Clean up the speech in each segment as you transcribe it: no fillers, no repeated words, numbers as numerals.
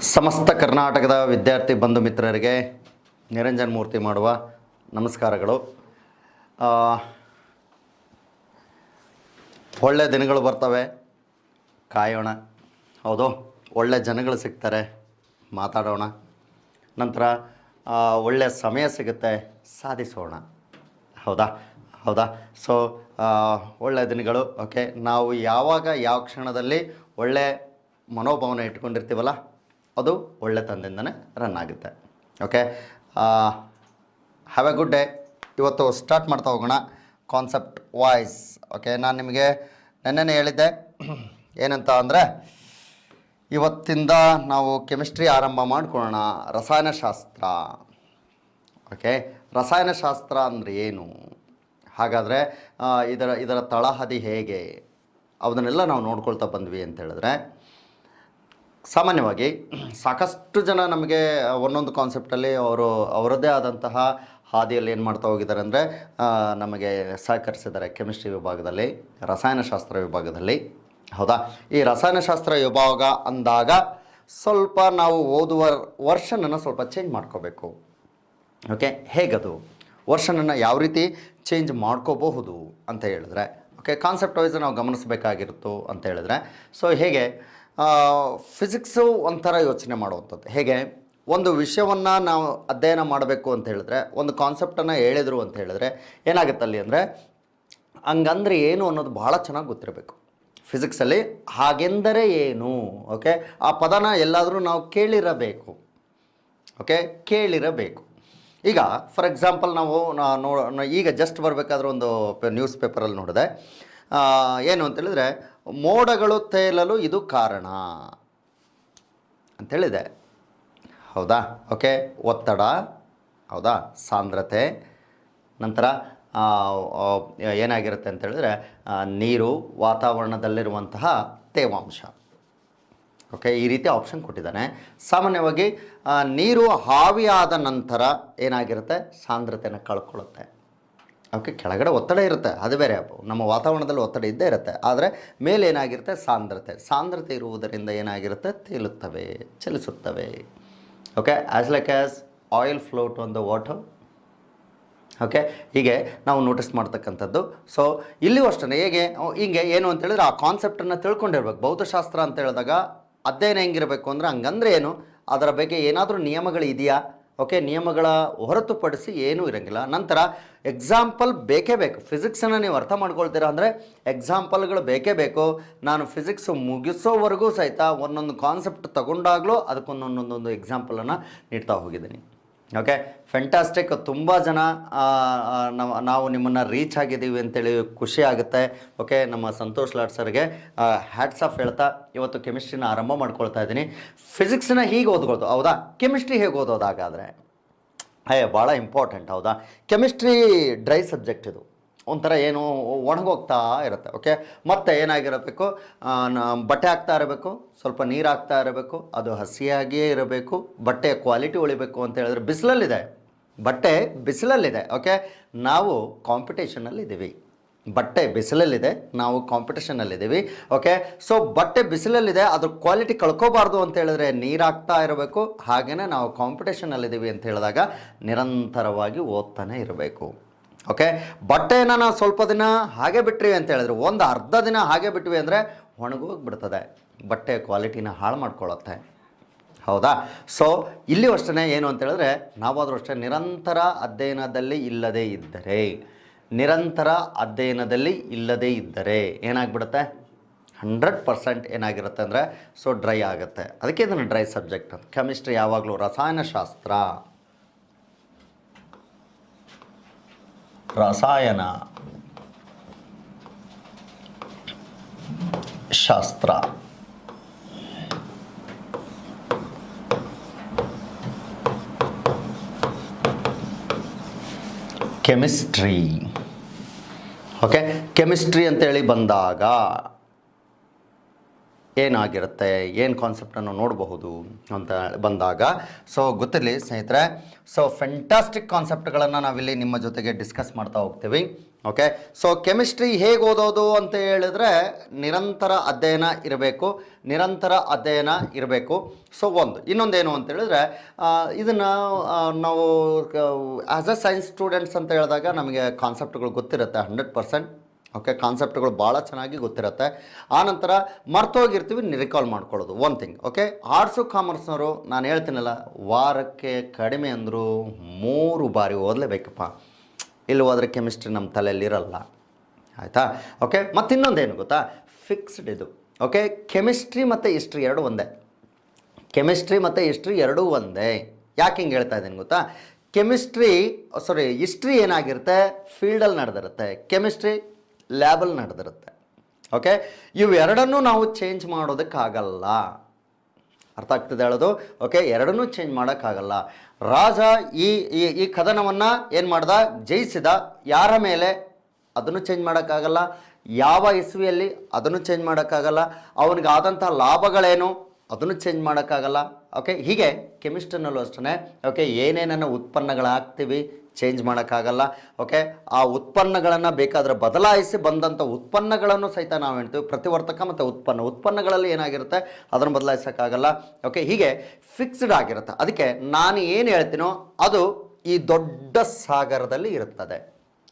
ಸಮಸ್ತ ಕರ್ನಾಟಕದ ವಿದ್ಯಾರ್ಥಿ ಬಂಧು ಮಿತ್ರರಿಗೆ ನಿರಂಜನ್ ಮೂರ್ತಿ ಮಾಡುವ ನಮಸ್ಕಾರಗಳು. ಒಳ್ಳೆ ದಿನಗಳು ಬರ್ತವೆ, ಕಾಯೋಣ. ಹೌದು, ಒಳ್ಳೆ ಜನಗಳು ಸಿಗ್ತಾರೆ, ಮಾತಾಡೋಣ. ನಂತರ ಒಳ್ಳೆ ಸಮಯ ಸಿಗುತ್ತೆ, ಸಾಧಿಸೋಣ. ಹೌದಾ ಹೌದಾ ಸೊ ಒಳ್ಳೆ ದಿನಗಳು. ಓಕೆ, ನಾವು ಯಾವಾಗ ಯಾವ ಕ್ಷಣದಲ್ಲಿ ಒಳ್ಳೆ ಮನೋಭಾವನೆ ಇಟ್ಕೊಂಡಿರ್ತೀವಲ್ಲ, ಅದು ಒಳ್ಳೆ ತಂದಿಂದನೇ ರನ್ ಆಗುತ್ತೆ. Okay, have A good day. ಇವತ್ತು ಸ್ಟಾರ್ಟ್ ಮಾಡ್ತಾ ಹೋಗೋಣ ಕಾನ್ಸೆಪ್ಟ್ ವಾಯ್ಸ್. ಓಕೆ, ನಾನು ನಿಮಗೆ ನೆನ್ನೆನೇ ಹೇಳಿದ್ದೆ ಏನಂತ ಅಂದರೆ, ಇವತ್ತಿಂದ ನಾವು ಕೆಮಿಸ್ಟ್ರಿ ಆರಂಭ ಮಾಡ್ಕೊಳ್ಳೋಣ, ರಸಾಯನಶಾಸ್ತ್ರ. ಓಕೆ, ರಸಾಯನಶಾಸ್ತ್ರ ಅಂದರೆ ಏನು, ಹಾಗಾದರೆ ಇದರ ತಳಹದಿ ಹೇಗೆ, ಅದನ್ನೆಲ್ಲ ನಾವು ನೋಡ್ಕೊಳ್ತಾ ಬಂದ್ವಿ ಅಂತ ಹೇಳಿದ್ರೆ, ಸಾಮಾನ್ಯವಾಗಿ ಸಾಕಷ್ಟು ಜನ ನಮಗೆ ಒಂದೊಂದು ಕಾನ್ಸೆಪ್ಟಲ್ಲಿ ಅವರದ್ದೇ ಆದಂತಹ ಹಾದಿಯಲ್ಲಿ ಏನು ಮಾಡ್ತಾ ಹೋಗಿದ್ದಾರೆ ಅಂದರೆ, ನಮಗೆ ಸಹಕರಿಸಿದ್ದಾರೆ ಕೆಮಿಸ್ಟ್ರಿ ವಿಭಾಗದಲ್ಲಿ, ರಸಾಯನಶಾಸ್ತ್ರ ವಿಭಾಗದಲ್ಲಿ. ಹೌದಾ, ಈ ರಸಾಯನಶಾಸ್ತ್ರ ವಿಭಾಗ ಅಂದಾಗ ಸ್ವಲ್ಪ ನಾವು ಓದುವ ವರ್ಷನನ್ನು ಸ್ವಲ್ಪ ಚೇಂಜ್ ಮಾಡ್ಕೋಬೇಕು. ಓಕೆ, ಹೇಗದು ವರ್ಷನನ್ನು ಯಾವ ರೀತಿ ಚೇಂಜ್ ಮಾಡ್ಕೋಬಹುದು ಅಂತ ಹೇಳಿದ್ರೆ, ಓಕೆ, ಕಾನ್ಸೆಪ್ಟ್ ವೈಸ್ ನಾವು ಗಮನಿಸಬೇಕಾಗಿರುತ್ತು ಅಂತ ಹೇಳಿದ್ರೆ, ಸೊ ಹೇಗೆ ಫಿಸಿಕ್ಸು ಒಂಥರ ಯೋಚನೆ ಮಾಡುವಂಥದ್ದು. ಹೇಗೆ ಒಂದು ವಿಷಯವನ್ನು ನಾವು ಅಧ್ಯಯನ ಮಾಡಬೇಕು ಅಂತ ಹೇಳಿದ್ರೆ, ಒಂದು ಕಾನ್ಸೆಪ್ಟನ್ನು ಹೇಳಿದರು ಅಂತ ಹೇಳಿದ್ರೆ ಏನಾಗುತ್ತಲ್ಲಿ ಅಂದರೆ, ಹಂಗಂದ್ರೆ ಏನು ಅನ್ನೋದು ಭಾಳ ಚೆನ್ನಾಗಿ ಗೊತ್ತಿರಬೇಕು ಫಿಸಿಕ್ಸಲ್ಲಿ. ಹಾಗೆಂದರೆ ಏನು, ಓಕೆ, ಆ ಪದನ ಎಲ್ಲಾದರೂ ನಾವು ಕೇಳಿರಬೇಕು. ಓಕೆ, ಕೇಳಿರಬೇಕು. ಈಗ ಫಾರ್ ಎಕ್ಸಾಂಪಲ್ ನಾವು ಈಗ ಜಸ್ಟ್ ಬರಬೇಕಾದ್ರೆ ಒಂದು ನ್ಯೂಸ್ ಪೇಪರಲ್ಲಿ ನೋಡಿದೆ, ಏನು ಅಂತೇಳಿದರೆ, ಮೋಡಗಳು ತೇಲಲು ಇದು ಕಾರಣ ಅಂಥೇಳಿದೆ. ಹೌದಾ, ಓಕೆ, ಒತ್ತಡ, ಹೌದಾ, ಸಾಂದ್ರತೆ, ನಂತರ ಏನಾಗಿರುತ್ತೆ ಅಂತೇಳಿದರೆ ನೀರು, ವಾತಾವರಣದಲ್ಲಿರುವಂತಹ ತೇವಾಂಶ. ಓಕೆ, ಈ ರೀತಿ ಆಪ್ಷನ್ ಕೊಟ್ಟಿದ್ದಾನೆ. ಸಾಮಾನ್ಯವಾಗಿ ನೀರು ಆವಿಯಾದ ನಂತರ ಏನಾಗಿರುತ್ತೆ, ಸಾಂದ್ರತೆನ ಕಳ್ಕೊಳ್ಳುತ್ತೆ. ಓಕೆ, ಕೆಳಗಡೆ ಒತ್ತಡ ಇರುತ್ತೆ, ಅದು ಬೇರೆ. ನಮ್ಮ ವಾತಾವರಣದಲ್ಲಿ ಒತ್ತಡ ಇದ್ದೇ ಇರುತ್ತೆ, ಆದರೆ ಮೇಲೆ ಏನಾಗಿರುತ್ತೆ, ಸಾಂದ್ರತೆ ಇರುವುದರಿಂದ ಏನಾಗಿರುತ್ತೆ, ತೇಲುತ್ತವೆ, ಚಲಿಸುತ್ತವೆ. Okay, as like as oil float on the water. Okay, ಹೀಗೆ ನಾವು ನೋಟಿಸ್ ಮಾಡ್ತಕ್ಕಂಥದ್ದು. ಸೊ ಇಲ್ಲಿಯೂ ಅಷ್ಟೇ, ಹಿಂಗೆ ಏನು ಅಂತೇಳಿದ್ರೆ ಆ ಕಾನ್ಸೆಪ್ಟನ್ನು ತಿಳ್ಕೊಂಡಿರ್ಬೇಕು. ಭೌತಶಾಸ್ತ್ರ ಅಂತ ಹೇಳಿದಾಗ ಅಧ್ಯಯನ ಹೆಂಗಿರಬೇಕು ಅಂದರೆ, ಹಂಗಂದ್ರೆ ಏನು, ಅದರ ಬಗ್ಗೆ ಏನಾದರೂ ನಿಯಮಗಳು ಇದೆಯಾ. ಓಕೆ, ನಿಯಮಗಳ ಹೊರತುಪಡಿಸಿ ಏನೂ ಇರೋಂಗಿಲ್ಲ. ನಂತರ ಎಕ್ಸಾಂಪಲ್ ಬೇಕೇ ಬೇಕು. ಫಿಸಿಕ್ಸನ್ನು ನೀವು ಅರ್ಥ ಮಾಡ್ಕೊಳ್ತೀರಾ ಅಂದರೆ ಎಕ್ಸಾಂಪಲ್ಗಳು ಬೇಕೇ ಬೇಕು. ನಾನು ಫಿಸಿಕ್ಸ್ ಮುಗಿಸೋವರೆಗೂ ಸಹಿತ ಒಂದೊಂದು ಕಾನ್ಸೆಪ್ಟ್ ತಗೊಂಡಾಗಲೂ ಅದಕ್ಕೊಂದೊಂದೊಂದೊಂದು ಎಕ್ಸಾಂಪಲನ್ನು ನೀಡ್ತಾ ಹೋಗಿದ್ದೀನಿ. Okay, fantastic. ತುಂಬ ಜನ ನಾವು ನಿಮ್ಮನ್ನು ರೀಚ್ ಆಗಿದ್ದೀವಿ ಅಂತೇಳಿ ಖುಷಿ ಆಗುತ್ತೆ. ಓಕೆ, ನಮ್ಮ ಸಂತೋಷ್ ಲಾಡ್ ಸರ್ಗೆ ಹ್ಯಾಟ್ಸ್ ಆಫ್ ಹೇಳ್ತಾ ಇವತ್ತು ಕೆಮಿಸ್ಟ್ರಿನ ಆರಂಭ ಮಾಡ್ಕೊಳ್ತಾ ಇದ್ದೀನಿ. ಫಿಸಿಕ್ಸ್ನ ಹೀಗೆ ಓದ್ಕೊಳ್ತು, ಹೌದಾ, ಕೆಮಿಸ್ಟ್ರಿ ಹೇಗೆ ಓದೋದು ಹಾಗಾದರೆ? ಭಾಳ ಇಂಪಾರ್ಟೆಂಟ್. ಹೌದಾ, ಕೆಮಿಸ್ಟ್ರಿ ಡ್ರೈ ಸಬ್ಜೆಕ್ಟ್, ಇದು ಒಂಥರ ಏನು ಒಣಗೋಗ್ತಾ ಇರುತ್ತೆ. ಓಕೆ, ಮತ್ತು ಏನಾಗಿರಬೇಕು, ಬಟ್ಟೆ ಹಾಕ್ತಾ ಇರಬೇಕು, ಸ್ವಲ್ಪ ನೀರು ಹಾಕ್ತಾ ಇರಬೇಕು, ಅದು ಹಸಿಯಾಗಿಯೇ ಇರಬೇಕು, ಬಟ್ಟೆಯ ಕ್ವಾಲಿಟಿ ಉಳಿಬೇಕು ಅಂತ ಹೇಳಿದ್ರೆ, ಬಿಸಿಲಲ್ಲಿದೆ ಬಟ್ಟೆ, ಬಿಸಿಲಲ್ಲಿದೆ. ಓಕೆ, ನಾವು ಕಾಂಪಿಟೇಷನಲ್ಲಿದ್ದೀವಿ, ಬಟ್ಟೆ ಬಿಸಿಲಲ್ಲಿದೆ, ನಾವು ಕಾಂಪಿಟೇಷನಲ್ಲಿದ್ದೀವಿ. ಓಕೆ, ಸೊ ಬಟ್ಟೆ ಬಿಸಿಲಲ್ಲಿದೆ, ಅದ್ರ ಕ್ವಾಲಿಟಿ ಕಳ್ಕೋಬಾರ್ದು ಅಂತ ಹೇಳಿದ್ರೆ ನೀರು ಹಾಕ್ತಾ ಇರಬೇಕು. ಹಾಗೆಯೇ ನಾವು ಕಾಂಪಿಟೇಷನಲ್ಲಿದ್ದೀವಿ ಅಂತ ಹೇಳಿದಾಗ ನಿರಂತರವಾಗಿ ಓದ್ತಾನೆ ಇರಬೇಕು. ಓಕೆ, ಬಟ್ಟೆಯನ್ನು ನಾವು ಸ್ವಲ್ಪ ದಿನ ಹಾಗೆ ಬಿಟ್ರಿ ಅಂತ ಹೇಳಿದ್ರೆ, ಒಂದು ಅರ್ಧ ದಿನ ಹಾಗೆ ಬಿಟ್ವಿ ಅಂದರೆ ಒಣಗೋಗ್ಬಿಡ್ತದೆ, ಬಟ್ಟೆ ಕ್ವಾಲಿಟಿನ ಹಾಳು ಮಾಡ್ಕೊಳ್ಳುತ್ತೆ. ಹೌದಾ, ಸೊ ಇಲ್ಲಿಯೂ ಅಷ್ಟೇ ಏನು ಅಂತ ಹೇಳಿದ್ರೆ, ನಾವಾದರೂ ಅಷ್ಟೇ ನಿರಂತರ ಅಧ್ಯಯನದಲ್ಲಿ ಇಲ್ಲದೇ ಇದ್ದರೆ ಏನಾಗ್ಬಿಡುತ್ತೆ, 100% ಏನಾಗಿರುತ್ತೆ ಅಂದರೆ, ಸೊ ಡ್ರೈ ಆಗುತ್ತೆ. ಅದಕ್ಕೆ ಇದನ್ನು ಡ್ರೈ ಸಬ್ಜೆಕ್ಟ್ ಅಂತ. ಕೆಮಿಸ್ಟ್ರಿ ಯಾವಾಗಲೂ ರಸಾಯನ ಶಾಸ್ತ್ರ. ಕೆಮಿಸ್ಟ್ರಿ. ಓಕೆ, ಕೆಮಿಸ್ಟ್ರಿ ಅಂತೇಳಿ ಬಂದಾಗ ಏನಾಗಿರುತ್ತೆ, ಏನು ಕಾನ್ಸೆಪ್ಟನ್ನು ನೋಡಬಹುದು ಅಂತ ಬಂದಾಗ, ಸೊ ಗೊತ್ತಿರಲಿ ಸ್ನೇಹಿತರೆ, ಸೊ ಫೆಂಟಾಸ್ಟಿಕ್ ಕಾನ್ಸೆಪ್ಟ್ಗಳನ್ನು ನಾವಿಲ್ಲಿ ನಿಮ್ಮ ಜೊತೆಗೆ ಡಿಸ್ಕಸ್ ಮಾಡ್ತಾ ಹೋಗ್ತೀವಿ. ಓಕೆ, ಸೊ ಕೆಮಿಸ್ಟ್ರಿ ಹೇಗೆ ಓದೋದು ಅಂತ ಹೇಳಿದ್ರೆ ನಿರಂತರ ಅಧ್ಯಯನ ಇರಬೇಕು, ನಿರಂತರ ಅಧ್ಯಯನ ಇರಬೇಕು. ಸೊ ಇನ್ನೊಂದೇನು ಅಂತ ಹೇಳಿದ್ರೆ ಇದನ್ನು ನಾವು ಆ್ಯಸ್ ಎ ಸೈನ್ಸ್ ಸ್ಟೂಡೆಂಟ್ಸ್ ಅಂತ ಹೇಳಿದಾಗ ನಮಗೆ ಕಾನ್ಸೆಪ್ಟ್ಗಳು ಗೊತ್ತಿರುತ್ತೆ 100%. ಓಕೆ, ಕಾನ್ಸೆಪ್ಟ್ಗಳು ಭಾಳ ಚೆನ್ನಾಗಿ ಗೊತ್ತಿರುತ್ತೆ. ಆನಂತರ ಮರ್ತೋಗಿರ್ತೀವಿ, ರಿಕಾಲ್ ಮಾಡ್ಕೊಳ್ಳೋದು ಒನ್ ಥಿಂಗ್. ಓಕೆ, ಆರ್ಟ್ಸು ಕಾಮರ್ಸ್ನವರು ನಾನು ಹೇಳ್ತೀನಲ್ಲ, ವಾರಕ್ಕೆ ಕಡಿಮೆ ಅಂದರೂ 3 ಬಾರಿ ಓದಲೇಬೇಕಪ್ಪ. ಇಲ್ಲಿ ಹೋದರೆ ಕೆಮಿಸ್ಟ್ರಿ ನಮ್ಮ ತಲೆಯಲ್ಲಿ ಇರಲ್ಲ, ಆಯಿತಾ? ಓಕೆ, ಮತ್ತು ಇನ್ನೊಂದೇನು ಗೊತ್ತಾ, ಫಿಕ್ಸ್ಡ್ ಇದು. ಓಕೆ, ಕೆಮಿಸ್ಟ್ರಿ ಮತ್ತು ಹಿಸ್ಟ್ರಿ ಎರಡೂ ಒಂದೇ. ಕೆಮಿಸ್ಟ್ರಿ ಮತ್ತು ಹಿಸ್ಟ್ರಿ ಎರಡೂ ಒಂದೇ. ಯಾಕೆ ಹಿಂಗೆ ಹೇಳ್ತಾ ಇದ್ದೀನಿ ಗೊತ್ತಾ? ಹಿಸ್ಟ್ರಿ ಏನಾಗಿರುತ್ತೆ, ಫೀಲ್ಡಲ್ಲಿ ನಡೆದಿರುತ್ತೆ. ಕೆಮಿಸ್ಟ್ರಿ ಲ್ಯಾಬಲ್ಲಿ ನಡೆದಿರುತ್ತೆ. ಓಕೆ, ಇವೆರಡನ್ನೂ ನಾವು ಚೇಂಜ್ ಮಾಡೋದಕ್ಕಾಗಲ್ಲ. ಅರ್ಥ ಆಗ್ತದೆ ಹೇಳೋದು? ಓಕೆ, ಎರಡನ್ನೂ ಚೇಂಜ್ ಮಾಡೋಕ್ಕಾಗಲ್ಲ. ರಾಜ ಈ ಕದನವನ್ನು ಏನು ಮಾಡ್ದ, ಜಯಿಸಿದ. ಯಾರ ಮೇಲೆ? ಅದನ್ನು ಚೇಂಜ್ ಮಾಡೋಕ್ಕಾಗಲ್ಲ. ಯಾವ ಇಸ್ವಿಯಲ್ಲಿ? ಅದನ್ನು ಚೇಂಜ್ ಮಾಡೋಕ್ಕಾಗಲ್ಲ. ಅವನಿಗೆ ಆದಂಥ ಲಾಭಗಳೇನು? ಅದನ್ನು ಚೇಂಜ್ ಮಾಡೋಕ್ಕಾಗಲ್ಲ. ಓಕೆ, ಹೀಗೆ ಕೆಮಿಸ್ಟ್ರಿನಲ್ಲೂ ಅಷ್ಟೇ. ಓಕೆ, ಏನೇನನ್ನು ಉತ್ಪನ್ನಗಳಾಗ್ತೀವಿ ಚೇಂಜ್ ಮಾಡೋಕ್ಕಾಗಲ್ಲ. ಓಕೆ, ಆ ಉತ್ಪನ್ನಗಳನ್ನು ಬೇಕಾದರೆ ಬದಲಾಯಿಸಿ ಬಂದಂಥ ಉತ್ಪನ್ನಗಳನ್ನು ಸಹಿತ ನಾವು ಹೇಳ್ತೀವಿ ಪ್ರತಿವರ್ತಕ ಮತ್ತು ಉತ್ಪನ್ನಗಳಲ್ಲಿ ಏನಾಗಿರುತ್ತೆ ಅದನ್ನು ಬದಲಾಯಿಸೋಕ್ಕಾಗಲ್ಲ. ಓಕೆ, ಹೀಗೆ ಫಿಕ್ಸ್ಡ್ ಆಗಿರುತ್ತೆ. ಅದಕ್ಕೆ ನಾನು ಏನು ಹೇಳ್ತೀನೋ ಅದು ಈ ದೊಡ್ಡ ಸಾಗರದಲ್ಲಿ ಇರುತ್ತದೆ.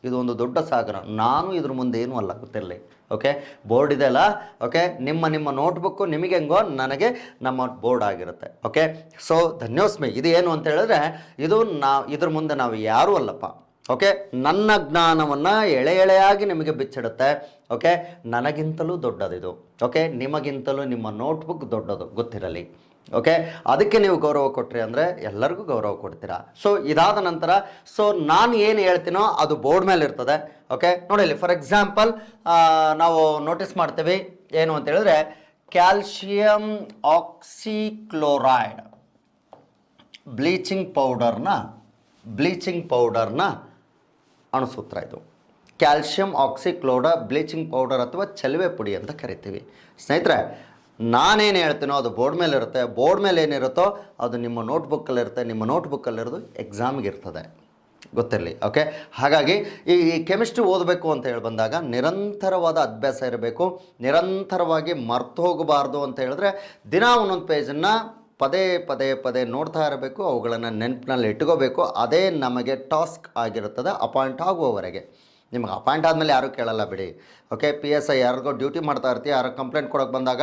ಇದು ಒಂದು ದೊಡ್ಡ ಸಾಗರ. ನಾನು ಇದ್ರ ಮುಂದೆ ಏನೂ ಅಲ್ಲ, ಗೊತ್ತಿರಲಿ. ಓಕೆ, ಬೋರ್ಡ್ ಇದೆ ಅಲ್ಲ. ಓಕೆ, ನಿಮ್ಮ ನೋಟ್ಬುಕ್ಕು ನಿಮಗೆ ಹೆಂಗೋ ನನಗೆ ನಮ್ಮ ಬೋರ್ಡ್ ಆಗಿರುತ್ತೆ. ಓಕೆ, ಸೊ ಧನ್ಯೋಸ್ಮಿ. ಇದು ಏನು ಅಂತ ಹೇಳಿದ್ರೆ ಇದ್ರ ಮುಂದೆ ನಾವು ಯಾರೂ ಅಲ್ಲಪ್ಪ. ಓಕೆ, ನನ್ನ ಜ್ಞಾನವನ್ನು ಎಳೆಯಾಗಿ ನಿಮಗೆ ಬಿಚ್ಚಿಡುತ್ತೆ. ಓಕೆ, ನನಗಿಂತಲೂ ದೊಡ್ಡದಿದು. ಓಕೆ, ನಿಮಗಿಂತಲೂ ನಿಮ್ಮ ನೋಟ್ಬುಕ್ ದೊಡ್ಡದು, ಗೊತ್ತಿರಲಿ. ಓಕೆ, ಅದಕ್ಕೆ ನೀವು ಗೌರವ ಕೊಟ್ರಿ ಅಂದರೆ ಎಲ್ಲರಿಗೂ ಗೌರವ ಕೊಡ್ತೀರಾ. ಸೊ ಇದಾದ ನಂತರ ನಾನು ಏನು ಹೇಳ್ತೀನೋ ಅದು ಬೋರ್ಡ್ ಮೇಲೆ ಇರ್ತದೆ. ಓಕೆ, ನೋಡಿ, ಫಾರ್ ಎಕ್ಸಾಂಪಲ್ ನಾವು ನೋಟಿಸ್ ಮಾಡ್ತೀವಿ ಏನು ಅಂತ ಹೇಳಿದ್ರೆ ಕ್ಯಾಲ್ಶಿಯಂ ಆಕ್ಸಿಕ್ಲೋರೈಡ್ ಬ್ಲೀಚಿಂಗ್ ಪೌಡರ್ನ ಅಣುಸೂತ್ರ ಇದು. ಕ್ಯಾಲ್ಶಿಯಂ ಆಕ್ಸಿಕ್ಲೋರೈಡ್ ಬ್ಲೀಚಿಂಗ್ ಪೌಡರ್ ಅಥವಾ ಚಲುವೆ ಪುಡಿ ಅಂತ ಕರಿತೀವಿ. ಸ್ನೇಹಿತರೆ, ನಾನೇನು ಹೇಳ್ತೀನೋ ಅದು ಬೋರ್ಡ್ ಮೇಲೆ ಇರುತ್ತೆ. ಬೋರ್ಡ್ ಮೇಲೆ ಏನಿರುತ್ತೋ ಅದು ನಿಮ್ಮ ನೋಟ್ಬುಕ್ಕಲ್ಲಿರುತ್ತೆ. ನಿಮ್ಮ ನೋಟ್ಬುಕ್ಕಲ್ಲಿರೋದು ಎಕ್ಸಾಮ್ಗೆ ಇರ್ತದೆ, ಗೊತ್ತಿರಲಿ. ಓಕೆ, ಹಾಗಾಗಿ ಈ ಕೆಮಿಸ್ಟ್ರಿ ಓದಬೇಕು ಅಂತ ಹೇಳಿ ಬಂದಾಗ ನಿರಂತರವಾದ ಅಭ್ಯಾಸ ಇರಬೇಕು. ನಿರಂತರವಾಗಿ ಮರ್ತು ಹೋಗಬಾರ್ದು ಅಂತ ಹೇಳಿದ್ರೆ ದಿನ ಒಂದೊಂದು ಪೇಜನ್ನು ಪದೇ ನೋಡ್ತಾ ಇರಬೇಕು. ಅವುಗಳನ್ನು ನೆನಪಿನಲ್ಲಿ ಇಟ್ಕೋಬೇಕು. ಅದೇ ನಮಗೆ ಟಾಸ್ಕ್ ಆಗಿರುತ್ತದೆ ಅಪಾಯಿಂಟ್ ಆಗುವವರೆಗೆ. ನಿಮಗೆ ಅಪಾಯಿಂಟ್ ಆದಮೇಲೆ ಯಾರೂ ಕೇಳಲ್ಲ ಬಿಡಿ. ಓಕೆ, PSI ಯಾರಿಗೋ ಡ್ಯೂಟಿ ಮಾಡ್ತಾ ಇರ್ತೀವಿ, ಯಾರೋ ಕಂಪ್ಲೇಂಟ್ ಕೊಡೋಕೆ ಬಂದಾಗ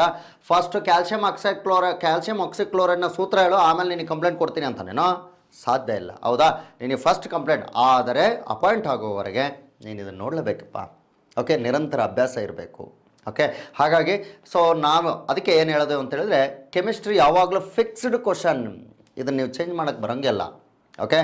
ಫಸ್ಟು ಕ್ಯಾಲ್ಶಿಯಂ ಆಕ್ಸಿಕ್ಲೋರೈಡ್ನ ಸೂತ್ರ ಹೇಳು, ಆಮೇಲೆ ನಿನಗೆ ಕಂಪ್ಲೇಂಟ್ ಕೊಡ್ತೀನಿ ಅಂತಾನೇನೋ? ಸಾಧ್ಯ ಇಲ್ಲ, ಹೌದಾ? ನಿನಗೆ ಫಸ್ಟ್ ಕಂಪ್ಲೇಂಟ್ ಆದರೆ ಅಪಾಯಿಂಟ್ ಆಗುವವರೆಗೆ ನೀನು ಇದನ್ನು ನೋಡಲೇಬೇಕಪ್ಪ. ಓಕೆ, ನಿರಂತರ ಅಭ್ಯಾಸ ಇರಬೇಕು. ಓಕೆ, ಹಾಗಾಗಿ ನಾವು ಅದಕ್ಕೆ ಏನು ಹೇಳೋದು ಅಂತ ಹೇಳಿದ್ರೆ ಕೆಮಿಸ್ಟ್ರಿ ಯಾವಾಗಲೂ ಫಿಕ್ಸ್ಡ್ ಕ್ವಶನ್. ಇದನ್ನು ನೀವು ಚೇಂಜ್ ಮಾಡೋಕ್ಕೆ ಬರೋಂಗಿಲ್ಲ. ಓಕೆ,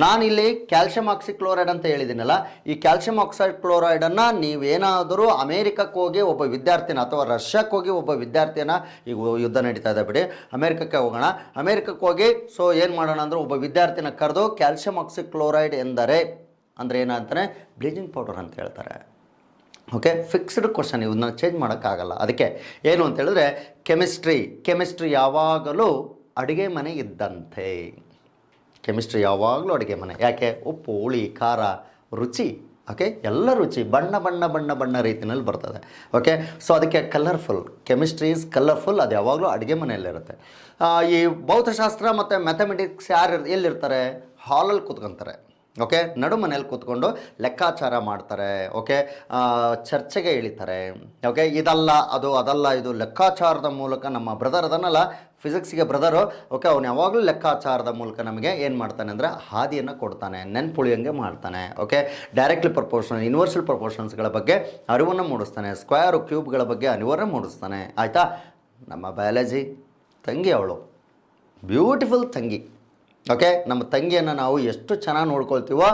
ನಾನಿಲ್ಲಿ ಕ್ಯಾಲ್ಶಿಯಂ ಆಕ್ಸಿಕ್ಲೋರೈಡ್ ಅಂತ ಹೇಳಿದ್ದೀನಲ್ಲ, ಈ ಕ್ಯಾಲ್ಶಿಯಂ ಆಕ್ಸಿಕ್ಲೋರೈಡನ್ನು ನೀವೇನಾದರೂ ಅಮೇರಿಕಕ್ಕೆ ಹೋಗಿ ಒಬ್ಬ ವಿದ್ಯಾರ್ಥಿನ ಅಥವಾ ರಷ್ಯಾಕ್ಕೆ ಹೋಗಿ ಒಬ್ಬ ವಿದ್ಯಾರ್ಥಿನ, ಈಗ ಯುದ್ಧ ನಡೀತಾ ಇದೆ ಬಿಡಿ, ಅಮೇರಿಕಕ್ಕೆ ಹೋಗೋಣ. ಅಮೇರಿಕಕ್ಕೆ ಹೋಗಿ ಏನು ಮಾಡೋಣ ಅಂದರೆ ಒಬ್ಬ ವಿದ್ಯಾರ್ಥಿನ ಕರೆದು ಕ್ಯಾಲ್ಶಿಯಂ ಆಕ್ಸಿಕ್ಲೋರೈಡ್ ಅಂದರೆ ಏನಂತಾನೆ ಬ್ಲೀಚಿಂಗ್ ಪೌಡರ್ ಅಂತ ಹೇಳ್ತಾರೆ. ಓಕೆ, ಫಿಕ್ಸ್ಡ್ ಕ್ವಶನ್, ಇವನ್ನ ಚೇಂಜ್ ಮಾಡೋಕ್ಕಾಗಲ್ಲ. ಅದಕ್ಕೆ ಏನು ಅಂತ ಹೇಳಿದ್ರೆ ಕೆಮಿಸ್ಟ್ರಿ ಯಾವಾಗಲೂ ಅಡುಗೆ ಮನೆ ಇದ್ದಂತೆ. ಕೆಮಿಸ್ಟ್ರಿ ಯಾವಾಗಲೂ ಅಡುಗೆ ಮನೆ. ಯಾಕೆ? ಉಪ್ಪು, ಹುಳಿ, ಖಾರ, ರುಚಿ. ಓಕೆ, ಎಲ್ಲ ರುಚಿ ಬಣ್ಣ ರೀತಿಯಲ್ಲಿ ಬರ್ತದೆ. ಓಕೆ, ಸೊ ಅದಕ್ಕೆ ಕಲರ್ಫುಲ್. Chemistry is colourful. ಅದು ಯಾವಾಗಲೂ ಅಡುಗೆ ಮನೆಯಲ್ಲಿರುತ್ತೆ. ಈ ಭೌತಶಾಸ್ತ್ರ ಮತ್ತು ಮ್ಯಾಥಮೆಟಿಕ್ಸ್ ಎಲ್ಲಿರ್ತಾರೆ? ಹಾಲಲ್ಲಿ ಕೂತ್ಕೊತಾರೆ. ಓಕೆ, ನಡು ಮನೇಲಿ ಕೂತ್ಕೊಂಡು ಲೆಕ್ಕಾಚಾರ ಮಾಡ್ತಾರೆ. ಓಕೆ, ಚರ್ಚೆಗೆ ಇಳಿತಾರೆ. ಓಕೆ, ಅದಲ್ಲ ಇದು ಲೆಕ್ಕಾಚಾರದ ಮೂಲಕ ನಮ್ಮ ಬ್ರದರ್ ಅದನ್ನಲ್ಲ, ಫಿಸಿಕ್ಸ್ಗೆ ಬ್ರದರು. ಓಕೆ, ಅವನು ಯಾವಾಗಲೂ ಲೆಕ್ಕಾಚಾರದ ಮೂಲಕ ನಮಗೆ ಏನು ಮಾಡ್ತಾನೆ ಅಂದರೆ ಹಾದಿಯನ್ನು ಕೊಡ್ತಾನೆ, ನೆನ್ಪುಳಿಯಂಗೆ ಮಾಡ್ತಾನೆ. ಓಕೆ, ಡೈರೆಕ್ಟ್ಲಿ ಪ್ರಪೋರ್ಷನಲ್, ಯೂನಿವರ್ಸಲ್ ಪ್ರಪೋರ್ಷನ್ಸ್ಗಳ ಬಗ್ಗೆ ಅರಿವನ್ನು ಮೂಡಿಸ್ತಾನೆ, ಸ್ಕ್ವೇರು ಕ್ಯೂಬ್ಗಳ ಬಗ್ಗೆ ಅರಿವನ್ನು ಮೂಡಿಸ್ತಾನೆ. ಆಯಿತಾ? ನಮ್ಮ ಬಯಾಲಜಿ ತಂಗಿ ಅವಳು, ಬ್ಯೂಟಿಫುಲ್ ತಂಗಿ. ಓಕೆ, ನಮ್ಮ ತಂಗಿಯನ್ನು ನಾವು ಎಷ್ಟು ಚೆನ್ನಾಗಿ ನೋಡ್ಕೊಳ್ತೀವೋ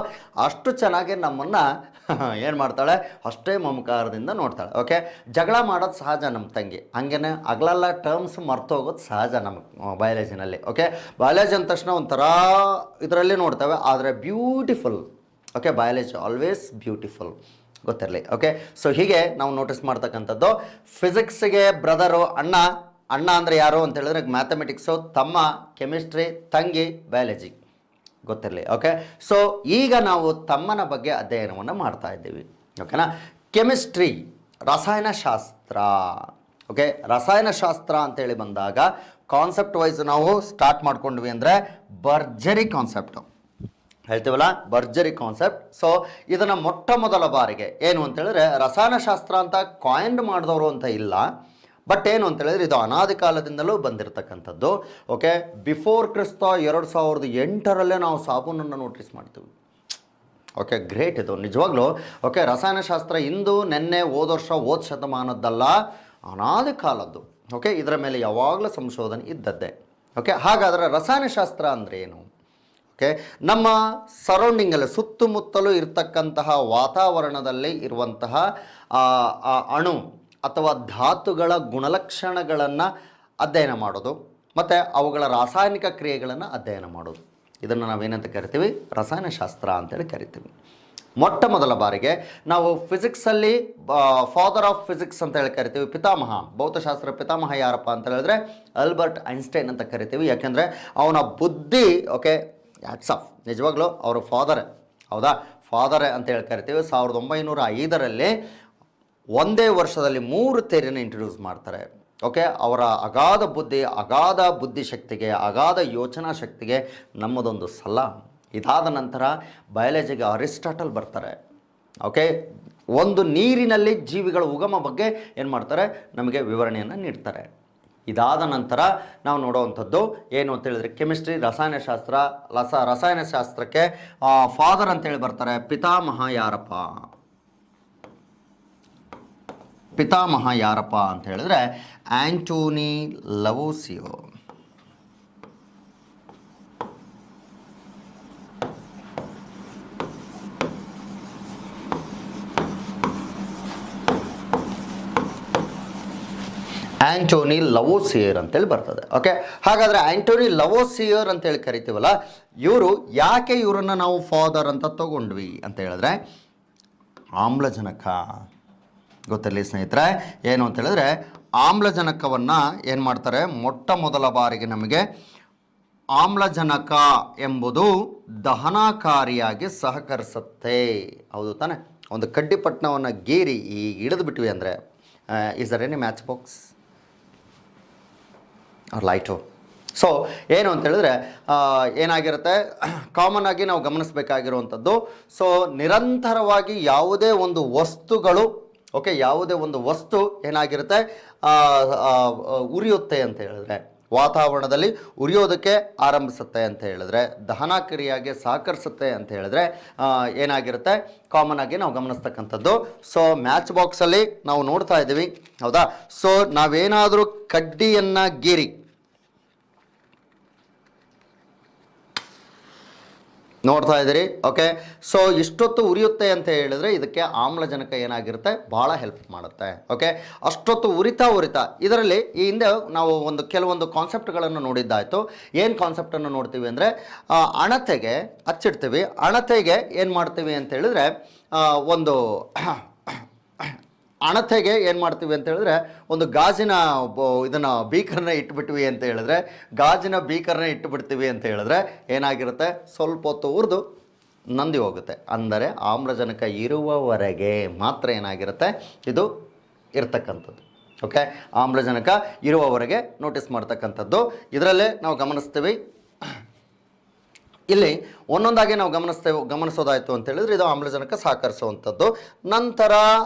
ಅಷ್ಟು ಚೆನ್ನಾಗಿ ನಮ್ಮನ್ನು ಏನು ಮಾಡ್ತಾಳೆ, ಅಷ್ಟೇ ಮಮಕಾರದಿಂದ ನೋಡ್ತಾಳೆ. ಓಕೆ, ಜಗಳ ಮಾಡೋದು ಸಹಜ ನಮ್ಮ ತಂಗಿ. ಹಾಗೇನೆ ಹಗಲೆಲ್ಲ ಟರ್ಮ್ಸ್ ಮರ್ತೋಗೋದು ಸಹಜ ನಮ್ಮ ಬಯಾಲಜಿನಲ್ಲಿ. ಓಕೆ, ಬಯಾಲಜಿ ಅಂದ ತಕ್ಷಣ ಒಂಥರ ಇದರಲ್ಲಿ ನೋಡ್ತೇವೆ, ಆದರೆ beautiful. Okay, biology always beautiful, ಗೊತ್ತಿರಲಿ. ಓಕೆ, ಸೊ ಹೀಗೆ ನಾವು ನೋಟಿಸ್ ಮಾಡ್ತಕ್ಕಂಥದ್ದು ಫಿಸಿಕ್ಸ್ಗೆ ಬ್ರದರು ಅಣ್ಣ, ಅಣ್ಣ ಅಂದರೆ ಯಾರು ಅಂತ ಹೇಳಿದ್ರೆ ಮ್ಯಾಥಮೆಟಿಕ್ಸು, ತಮ್ಮ ಕೆಮಿಸ್ಟ್ರಿ, ತಂಗಿ ಬಯಾಲಜಿ ಗೊತ್ತಿರಲಿ. ಓಕೆ, ಸೊ ಈಗ ನಾವು ತಮ್ಮನ ಬಗ್ಗೆ ಅಧ್ಯಯನವನ್ನು ಮಾಡ್ತಾ ಇದ್ದೀವಿ. ಓಕೆನಾ. ಕೆಮಿಸ್ಟ್ರಿ ರಸಾಯನಶಾಸ್ತ್ರ. ಓಕೆ, ರಸಾಯನಶಾಸ್ತ್ರ ಅಂತೇಳಿ ಬಂದಾಗ ಕಾನ್ಸೆಪ್ಟ್ ವೈಸ್ ನಾವು ಸ್ಟಾರ್ಟ್ ಮಾಡ್ಕೊಂಡ್ವಿ ಅಂದರೆ ಭರ್ಜರಿ ಕಾನ್ಸೆಪ್ಟು ಹೇಳ್ತೀವಲ್ಲ, ಭರ್ಜರಿ ಕಾನ್ಸೆಪ್ಟ್. ಸೊ ಇದನ್ನು ಮೊಟ್ಟ ಮೊದಲ ಬಾರಿಗೆ ಏನು ಅಂತೇಳಿದ್ರೆ ರಸಾಯನಶಾಸ್ತ್ರ ಅಂತ ಕಾಯಿನ್ ಮಾಡಿದವರು ಅಂತ ಇಲ್ಲ, ಬಟ್ ಏನು ಅಂತ ಹೇಳಿದ್ರೆ ಇದು ಅನಾದಿ ಕಾಲದಿಂದಲೂ ಬಂದಿರತಕ್ಕಂಥದ್ದು. ಓಕೆ, ಬಿಫೋರ್ ಕ್ರಿಸ್ತ 2008ರಲ್ಲೇ ನಾವು ಸಾಬೂನನ್ನು ನೋಟಿಸ್ ಮಾಡ್ತೀವಿ. ಓಕೆ, ಗ್ರೇಟ್ ಇದು ನಿಜವಾಗ್ಲೂ. ಓಕೆ, ರಸಾಯನಶಾಸ್ತ್ರ ಇಂದು ನೆನ್ನೆ ಹೋದ ವರ್ಷ ಹೋದ ಶತಮಾನದ್ದಲ್ಲ, ಅನಾದಿ ಕಾಲದ್ದು. ಓಕೆ, ಇದರ ಮೇಲೆ ಯಾವಾಗಲೂ ಸಂಶೋಧನೆ ಇದ್ದದ್ದೇ. ಓಕೆ, ಹಾಗಾದರೆ ರಸಾಯನಶಾಸ್ತ್ರ ಅಂದರೆ ಏನು? ಓಕೆ, ನಮ್ಮ ಸರೌಂಡಿಂಗಲ್ಲಿ ಸುತ್ತಮುತ್ತಲೂ ಇರತಕ್ಕಂತಹ ವಾತಾವರಣದಲ್ಲಿ ಇರುವಂತಹ ಅಣು ಅಥವಾ ಧಾತುಗಳ ಗುಣಲಕ್ಷಣಗಳನ್ನು ಅಧ್ಯಯನ ಮಾಡೋದು ಮತ್ತು ಅವುಗಳ ರಾಸಾಯನಿಕ ಕ್ರಿಯೆಗಳನ್ನು ಅಧ್ಯಯನ ಮಾಡೋದು, ಇದನ್ನು ನಾವೇನಂತ ಕರಿತೀವಿ? ರಸಾಯನಶಾಸ್ತ್ರ ಅಂತೇಳಿ ಕರಿತೀವಿ. ಮೊಟ್ಟ ಮೊದಲ ಬಾರಿಗೆ ನಾವು ಫಿಸಿಕ್ಸಲ್ಲಿ ಫಾದರ್ ಆಫ್ ಫಿಸಿಕ್ಸ್ ಅಂತ ಹೇಳಿ ಕರಿತೀವಿ, ಪಿತಾಮಹ, ಭೌತಶಾಸ್ತ್ರ ಪಿತಾಮಹ ಯಾರಪ್ಪ ಅಂತ ಹೇಳಿದ್ರೆ ಆಲ್ಬರ್ಟ್ ಐನ್ಸ್ಟೈನ್ ಅಂತ ಕರಿತೀವಿ. ಯಾಕೆಂದರೆ ಅವನ ಬುದ್ಧಿ, ಓಕೆ, ಹ್ಯಾಟ್ಸ್ ಆಫ್, ನಿಜವಾಗ್ಲೂ ಅವರು ಫಾದರೇ, ಹೌದಾ, ಫಾದರೇ ಅಂತ ಹೇಳಿ ಕರಿತೀವಿ. 1905ರಲ್ಲಿ ಒಂದೇ ವರ್ಷದಲ್ಲಿ 3 ಥಿಯರಿನ ಇಂಟ್ರೊಡ್ಯೂಸ್ ಮಾಡ್ತಾರೆ. ಓಕೆ, ಅವರ ಅಗಾಧ ಬುದ್ಧಿ, ಅಗಾಧ ಬುದ್ಧಿಶಕ್ತಿಗೆ, ಅಗಾಧ ಯೋಚನಾ ಶಕ್ತಿಗೆ ನಮ್ಮದೊಂದು ಸಲಾಂ. ಇದಾದ ನಂತರ ಬಯಾಲಜಿಗೆ ಅರಿಸ್ಟಾಟಲ್ ಬರ್ತಾರೆ. ಓಕೆ, ಒಂದು ನೀರಿನಲ್ಲಿ ಜೀವಿಗಳ ಉಗಮ ಬಗ್ಗೆ ಏನು ಮಾಡ್ತಾರೆ? ನಮಗೆ ವಿವರಣೆಯನ್ನು ನೀಡ್ತಾರೆ. ಇದಾದ ನಂತರ ನಾವು ನೋಡುವಂಥದ್ದು ಏನು ಅಂತ ಹೇಳಿದ್ರೆ ಕೆಮಿಸ್ಟ್ರಿ, ರಸಾಯನಶಾಸ್ತ್ರ. ರಸಾಯನಶಾಸ್ತ್ರಕ್ಕೆ ಫಾದರ್ ಅಂತೇಳಿ ಬರ್ತಾರೆ. ಪಿತಾಮಹ ಯಾರಪ್ಪ? ಪಿತಾಮಹ ಯಾರಪ್ಪ ಅಂತ ಹೇಳಿದ್ರೆ ಆಂಟೋನಿ ಲವೋಸಿಯೋ. ಆಂಟೋನಿ ಲವೋಸಿಯರ್ ಅಂತೇಳಿ ಬರ್ತದೆ. ಓಕೆ, ಹಾಗಾದರೆ ಆಂಟೋನಿ ಲವೋಸಿಯರ್ ಅಂತೇಳಿ ಕರಿತೀವಲ್ಲ, ಇವರು ಯಾಕೆ ಇವರನ್ನು ನಾವು ಫಾದರ್ ಅಂತ ತಗೊಂಡ್ವಿ ಅಂತ ಹೇಳಿದ್ರೆ ಆಮ್ಲಜನಕ ಗೊತ್ತಿರಲಿ ಸ್ನೇಹಿತರೆ. ಏನು ಅಂತ ಹೇಳಿದ್ರೆ ಆಮ್ಲಜನಕವನ್ನು ಏನು ಮಾಡ್ತಾರೆ? ಮೊಟ್ಟ ಮೊದಲ ಬಾರಿಗೆ ನಮಗೆ ಆಮ್ಲಜನಕ ಎಂಬುದು ದಹನಕಾರಿಯಾಗಿ ಸಹಕರಿಸುತ್ತೆ. ಹೌದು ತಾನೆ? ಒಂದು ಕಡ್ಡಿಪಟ್ಟಣವನ್ನು ಗೀರಿ ಈ ಹಿಡಿದು ಬಿಟ್ವಿ ಅಂದರೆ is there any match box or light? So ಏನು ಅಂತ ಹೇಳಿದ್ರೆ ಏನಾಗಿರುತ್ತೆ, ಕಾಮನ್ ಆಗಿ ನಾವು ಗಮನಿಸಬೇಕಾಗಿರುವಂಥದ್ದು, ಸೊ ನಿರಂತರವಾಗಿ ಯಾವುದೇ ಒಂದು ವಸ್ತುಗಳು, ಓಕೆ, ಯಾವುದೇ ಒಂದು ವಸ್ತು ಏನಾಗಿರುತ್ತೆ, ಉರಿಯುತ್ತೆ ಅಂತ ಹೇಳಿದ್ರೆ, ವಾತಾವರಣದಲ್ಲಿ ಉರಿಯೋದಕ್ಕೆ ಆರಂಭಿಸುತ್ತೆ ಅಂತ ಹೇಳಿದ್ರೆ, ದಹನಕ್ರಿಯೆಗೆ ಸಹಕರಿಸುತ್ತೆ ಅಂತ ಹೇಳಿದ್ರೆ ಏನಾಗಿರುತ್ತೆ, ಕಾಮನ್ ಆಗಿ ನಾವು ಗಮನಿಸ್ತಕ್ಕಂಥದ್ದು. ಸೊ ಮ್ಯಾಚ್ ಬಾಕ್ಸಲ್ಲಿ ನಾವು ನೋಡ್ತಾ ಇದ್ದೀವಿ, ಹೌದಾ? ಸೊ ನಾವೇನಾದರೂ ಕಡ್ಡಿಯನ್ನು ಗೀರಿ ನೋಡ್ತಾ ಇದ್ದೀರಿ. ಓಕೆ, ಸೊ ಇಷ್ಟೊತ್ತು ಉರಿಯುತ್ತೆ ಅಂತ ಹೇಳಿದ್ರೆ ಇದಕ್ಕೆ ಆಮ್ಲಜನಕ ಏನಾಗಿರುತ್ತೆ, ಭಾಳ ಹೆಲ್ಪ್ ಮಾಡುತ್ತೆ. ಓಕೆ, ಅಷ್ಟೊತ್ತು ಉರಿತಾ ಇದರಲ್ಲಿ ಈ ಹಿಂದೆ ನಾವು ಕೆಲವೊಂದು ಕಾನ್ಸೆಪ್ಟ್ಗಳನ್ನು ನೋಡಿದ್ದಾಯಿತು. ಏನು ಕಾನ್ಸೆಪ್ಟನ್ನು ನೋಡ್ತೀವಿ ಅಂದರೆ ಅಣತೆಗೆ ಹಚ್ಚಿಡ್ತೀವಿ, ಅಣತೆಗೆ ಏನು ಮಾಡ್ತೀವಿ ಅಂತ ಹೇಳಿದ್ರೆ ಒಂದು ಅಣತೆಗೆ ಏನು ಮಾಡ್ತೀವಿ ಅಂತ ಹೇಳಿದ್ರೆ ಒಂದು ಗಾಜಿನ ಇದನ್ನು ಬೀಕರ್ನ ಇಟ್ಬಿಟ್ವಿ ಅಂತ ಹೇಳಿದ್ರೆ, ಗಾಜಿನ ಬೀಕರ್ನ ಇಟ್ಟುಬಿಡ್ತೀವಿ ಅಂತ ಹೇಳಿದ್ರೆ ಏನಾಗಿರುತ್ತೆ, ಸ್ವಲ್ಪ ಹೊತ್ತು ಉರಿದು ನಂದಿ ಹೋಗುತ್ತೆ. ಅಂದರೆ ಆಮ್ಲಜನಕ ಇರುವವರೆಗೆ ಮಾತ್ರ ಏನಾಗಿರುತ್ತೆ, ಇದು ಇರ್ತಕ್ಕಂಥದ್ದು. ಓಕೆ, ಆಮ್ಲಜನಕ ಇರುವವರೆಗೆ ನೋಟಿಸ್ ಮಾಡ್ತಕ್ಕಂಥದ್ದು. ಇದರಲ್ಲೇ ನಾವು ಗಮನಿಸ್ತೀವಿ. ಇಲ್ಲಿ ಒಂದೊಂದಾಗಿ ನಾವು ಗಮನಿಸೋದಾಯಿತು ಅಂತ ಹೇಳಿದ್ರೆ ಇದು ಆಮ್ಲಜನಕ ಸಹಕರಿಸುವಂಥದ್ದು. ನಂತರ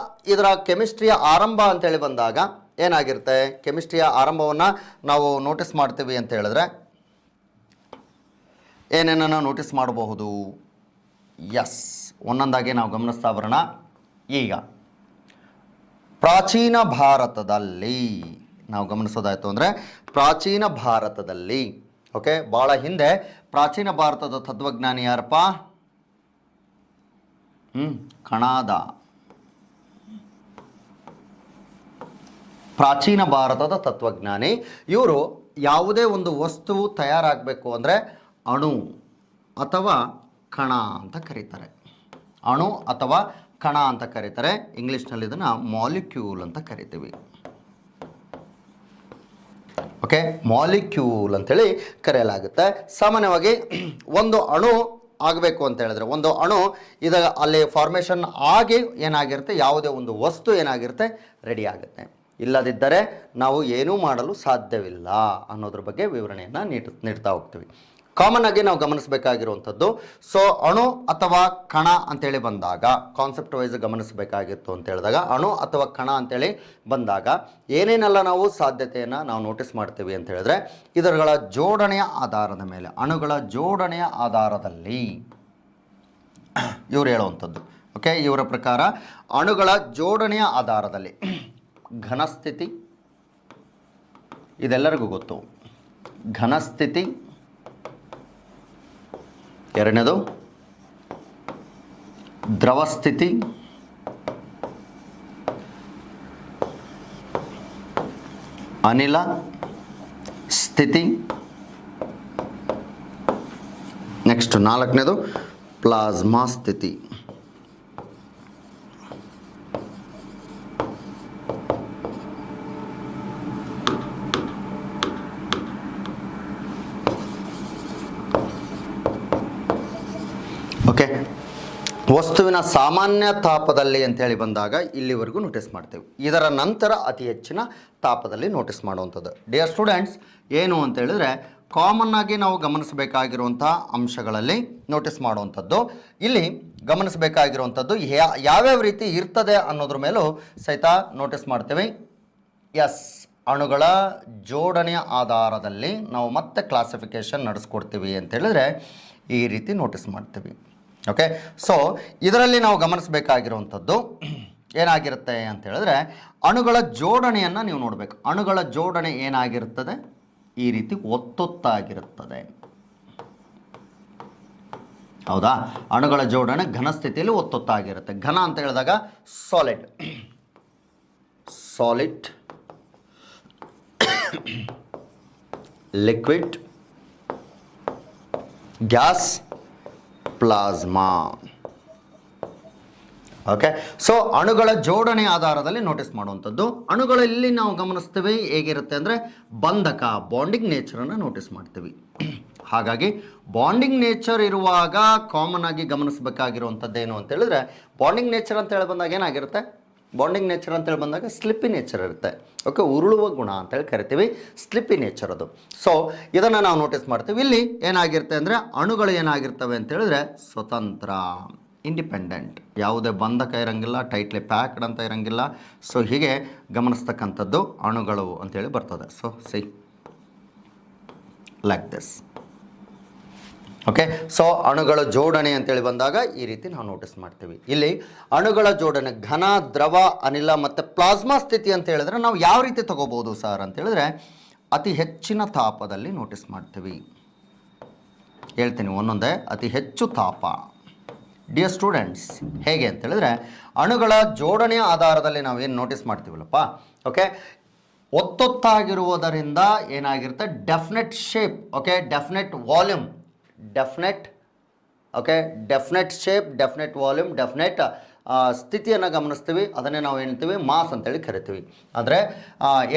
ಇದರ ಕೆಮಿಸ್ಟ್ರಿಯ ಆರಂಭ ಅಂತೇಳಿ ಬಂದಾಗ ಏನಾಗಿರುತ್ತೆ, ಕೆಮಿಸ್ಟ್ರಿಯ ಆರಂಭವನ್ನು ನಾವು ನೋಟಿಸ್ ಮಾಡ್ತೀವಿ ಅಂತ ಹೇಳಿದ್ರೆ ಏನೇನನ್ನು ನೋಟಿಸ್ ಮಾಡಬಹುದು? ಎಸ್, ಒಂದೊಂದಾಗಿ ನಾವು ಗಮನಿಸ್ತಾ ಬರೋಣ. ಈಗ ಪ್ರಾಚೀನ ಭಾರತದಲ್ಲಿ ನಾವು ಗಮನಿಸೋದಾಯಿತು ಅಂದರೆ ಪ್ರಾಚೀನ ಭಾರತದಲ್ಲಿ, ಓಕೆ, ಭಾಳ ಹಿಂದೆ ಪ್ರಾಚೀನ ಭಾರತದ ತತ್ವಜ್ಞಾನಿ ಯಾರಪ್ಪ? ಕಣಾದ. ಪ್ರಾಚೀನ ಭಾರತದ ತತ್ವಜ್ಞಾನಿ ಇವರು. ಯಾವುದೇ ಒಂದು ವಸ್ತುವು ತಯಾರಾಗಬೇಕು ಅಂದರೆ ಅಣು ಅಥವಾ ಕಣ ಅಂತ ಕರೀತಾರೆ. ಅಣು ಅಥವಾ ಕಣ ಅಂತ ಕರೀತಾರೆ. ಇಂಗ್ಲೀಷ್ನಲ್ಲಿ ಇದನ್ನು ಮಾಲಿಕ್ಯೂಲ್ ಅಂತ ಕರಿತೀವಿ. ಓಕೆ, ಮಾಲಿಕ್ಯೂಲ್ ಅಂತೇಳಿ ಕರೆಯಲಾಗುತ್ತೆ. ಸಾಮಾನ್ಯವಾಗಿ ಒಂದು ಅಣು ಆಗಬೇಕು ಅಂತ ಹೇಳಿದ್ರೆ, ಒಂದು ಅಣು ಅಲ್ಲಿ ಫಾರ್ಮೇಷನ್ ಆಗಿ ಏನಾಗಿರುತ್ತೆ, ಯಾವುದೇ ಒಂದು ವಸ್ತು ಏನಾಗಿರುತ್ತೆ ರೆಡಿ ಆಗುತ್ತೆ. ಇಲ್ಲದಿದ್ದರೆ ನಾವು ಏನೂ ಮಾಡಲು ಸಾಧ್ಯವಿಲ್ಲ ಅನ್ನೋದ್ರ ಬಗ್ಗೆ ವಿವರಣೆಯನ್ನು ನೀಡ್ತಾ ಹೋಗ್ತೀವಿ. ಕಾಮನ್ ಆಗಿ ನಾವು ಗಮನಿಸಬೇಕಾಗಿರುವಂಥದ್ದು, ಸೊ ಅಣು ಅಥವಾ ಕಣ ಅಂತೇಳಿ ಬಂದಾಗ, ಕಾನ್ಸೆಪ್ಟ್ ವೈಸ್ ಗಮನಿಸಬೇಕಾಗಿತ್ತು ಅಂತ ಹೇಳಿದಾಗ, ಅಣು ಅಥವಾ ಕಣ ಅಂತೇಳಿ ಬಂದಾಗ ಏನೇನೆಲ್ಲ ನಾವು ಸಾಧ್ಯತೆಯನ್ನು ನಾವು ನೋಟಿಸ್ ಮಾಡ್ತೀವಿ ಅಂತ ಹೇಳಿದ್ರೆ, ಇದರ ಜೋಡಣೆಯ ಆಧಾರದ ಮೇಲೆ, ಅಣುಗಳ ಜೋಡಣೆಯ ಆಧಾರದಲ್ಲಿ ಇವರು ಹೇಳುವಂಥದ್ದು. ಓಕೆ, ಇವರ ಪ್ರಕಾರ ಅಣುಗಳ ಜೋಡಣೆಯ ಆಧಾರದಲ್ಲಿ ಘನಸ್ಥಿತಿ, ಇದೆಲ್ಲರಿಗೂ ಗೊತ್ತು, ಘನಸ್ಥಿತಿ, ಎರಡನೇದು ದ್ರವ ಸ್ಥಿತಿ, ಅನಿಲ ಸ್ಥಿತಿ, ನೆಕ್ಸ್ಟ್ ನಾಲ್ಕನೇದು ಪ್ಲಾಸ್ಮಾ ಸ್ಥಿತಿ. ಓಕೆ, ವಸ್ತುವಿನ ಸಾಮಾನ್ಯ ತಾಪದಲ್ಲಿ ಅಂತೇಳಿ ಬಂದಾಗ ಇಲ್ಲಿವರೆಗೂ ನೋಟಿಸ್ ಮಾಡ್ತೇವೆ. ಇದರ ನಂತರ ಅತಿ ಹೆಚ್ಚಿನ ತಾಪದಲ್ಲಿ ನೋಟಿಸ್ ಮಾಡುವಂಥದ್ದು. ಡಿಯರ್ ಸ್ಟೂಡೆಂಟ್ಸ್, ಏನು ಅಂತ ಹೇಳಿದ್ರೆ, ಕಾಮನ್ ಆಗಿ ನಾವು ಗಮನಿಸಬೇಕಾಗಿರುವಂಥ ಅಂಶಗಳಲ್ಲಿ ನೋಟಿಸ್ ಮಾಡುವಂಥದ್ದು, ಇಲ್ಲಿ ಗಮನಿಸಬೇಕಾಗಿರುವಂಥದ್ದು ಯಾವ್ಯಾವ ರೀತಿ ಇರ್ತದೆ ಅನ್ನೋದ್ರ ಮೇಲೂ ಸಹಿತ ನೋಟಿಸ್ ಮಾಡ್ತೇವೆ. ಎಸ್, ಅಣುಗಳ ಜೋಡಣೆಯ ಆಧಾರದಲ್ಲಿ ನಾವು ಮತ್ತೆ ಕ್ಲಾಸಿಫಿಕೇಷನ್ ನಡೆಸ್ಕೊಡ್ತೀವಿ ಅಂತ ಹೇಳಿದ್ರೆ ಈ ರೀತಿ ನೋಟಿಸ್ ಮಾಡ್ತೀವಿ. ಓಕೆ, ಸೊ ಇದರಲ್ಲಿ ನಾವು ಗಮನಿಸಬೇಕಾಗಿರುವಂಥದ್ದು ಏನಾಗಿರುತ್ತೆ ಅಂತ ಹೇಳಿದ್ರೆ, ಅಣುಗಳ ಜೋಡಣೆಯನ್ನು ನೀವು ನೋಡಬೇಕು. ಅಣುಗಳ ಜೋಡಣೆ ಏನಾಗಿರುತ್ತದೆ, ಈ ರೀತಿ ಒತ್ತೊತ್ತಾಗಿರುತ್ತದೆ. ಹೌದಾ, ಅಣುಗಳ ಜೋಡಣೆ ಘನ ಸ್ಥಿತಿಯಲ್ಲಿ ಒತ್ತೊತ್ತಾಗಿರುತ್ತೆ. ಘನ ಅಂತ ಹೇಳಿದಾಗ solid, solid, liquid, gas, plasma. Okay, so ಅಣುಗಳ ಜೋಡಣೆ ಆಧಾರದಲ್ಲಿ ನೋಟಿಸ್ ಮಾಡುವಂಥದ್ದು. ಅಣುಗಳಲ್ಲಿ ನಾವು ಗಮನಿಸ್ತೀವಿ ಹೇಗಿರುತ್ತೆ ಅಂದರೆ, ಬಂಧಕ, ಬಾಂಡಿಂಗ್ ನೇಚರನ್ನು ನೋಟಿಸ್ ಮಾಡ್ತೀವಿ. ಹಾಗಾಗಿ ಬಾಂಡಿಂಗ್ ನೇಚರ್ ಇರುವಾಗ ಕಾಮನ್ ಆಗಿ ಗಮನಿಸಬೇಕಾಗಿರುವಂಥದ್ದು ಏನು ಅಂತ ಹೇಳಿದ್ರೆ, ಬಾಂಡಿಂಗ್ ನೇಚರ್ ಅಂತ ಹೇಳಿ ಬಂದಾಗ ಏನಾಗಿರುತ್ತೆ, ಬಾಂಡಿಂಗ್ ನೇಚರ್ ಅಂತೇಳಿ ಬಂದಾಗ ಸ್ಲಿಪ್ಪಿ ನೇಚರ್ ಇರುತ್ತೆ. ಓಕೆ, ಉರುಳುವ ಗುಣ ಅಂತೇಳಿ ಕರಿತೀವಿ, ಸ್ಲಿಪ್ಪಿ ನೇಚರ್ ಅದು. ಸೊ ಇದನ್ನು ನಾವು ನೋಟಿಸ್ ಮಾಡ್ತೀವಿ. ಇಲ್ಲಿ ಏನಾಗಿರುತ್ತೆ ಅಂದರೆ, ಅಣುಗಳು ಏನಾಗಿರ್ತವೆ ಅಂತ ಹೇಳಿದ್ರೆ ಸ್ವತಂತ್ರ, ಇಂಡಿಪೆಂಡೆಂಟ್, ಯಾವುದೇ ಬಂಧಕ ಇರೋಂಗಿಲ್ಲ, ಟೈಟ್ಲಿ ಪ್ಯಾಕ್ಡ್ ಅಂತ ಇರೋಂಗಿಲ್ಲ. ಸೊ ಹೀಗೆ ಗಮನಿಸ್ತಕ್ಕಂಥದ್ದು ಅಣುಗಳು ಅಂತೇಳಿ ಬರ್ತದೆ. So C like this. Okay, so ಅಣುಗಳ ಜೋಡಣೆ ಅಂತೇಳಿ ಬಂದಾಗ ಈ ರೀತಿ ನಾವು ನೋಟಿಸ್ ಮಾಡ್ತೀವಿ. ಇಲ್ಲಿ ಅಣುಗಳ ಜೋಡಣೆ ಘನ, ದ್ರವ, ಅನಿಲ ಮತ್ತು ಪ್ಲಾಸ್ಮಾ ಸ್ಥಿತಿ ಅಂತ ಹೇಳಿದ್ರೆ ನಾವು ಯಾವ ರೀತಿ ತಗೋಬೋದು ಸರ್ ಅಂತ ಹೇಳಿದ್ರೆ, ಅತಿ ಹೆಚ್ಚಿನ ತಾಪದಲ್ಲಿ ನೋಟಿಸ್ ಮಾಡ್ತೀವಿ. ಹೇಳ್ತೀನಿ ಒಂದೊಂದೇ. ಅತಿ ಹೆಚ್ಚು ತಾಪ. ಡಿಯರ್ ಸ್ಟೂಡೆಂಟ್ಸ್, ಹೇಗೆ ಅಂತ ಹೇಳಿದ್ರೆ, ಅಣುಗಳ ಜೋಡಣೆಯ ಆಧಾರದಲ್ಲಿ ನಾವು ಏನು ನೋಟಿಸ್ ಮಾಡ್ತೀವಲ್ಲಪ್ಪ, ಓಕೆ, ಒತ್ತೊತ್ತಾಗಿರುವುದರಿಂದ ಏನಾಗಿರುತ್ತೆ, definite shape, okay, definite volume, definite, okay, definite shape, definite volume, definite ಸ್ಥಿತಿಯನ್ನು ಗಮನಿಸ್ತೀವಿ. ಅದನ್ನೇ ನಾವು ಹೇಳ್ತೀವಿ ಮಾಸ್ ಅಂತೇಳಿ ಕರಿತೀವಿ. ಅಂದರೆ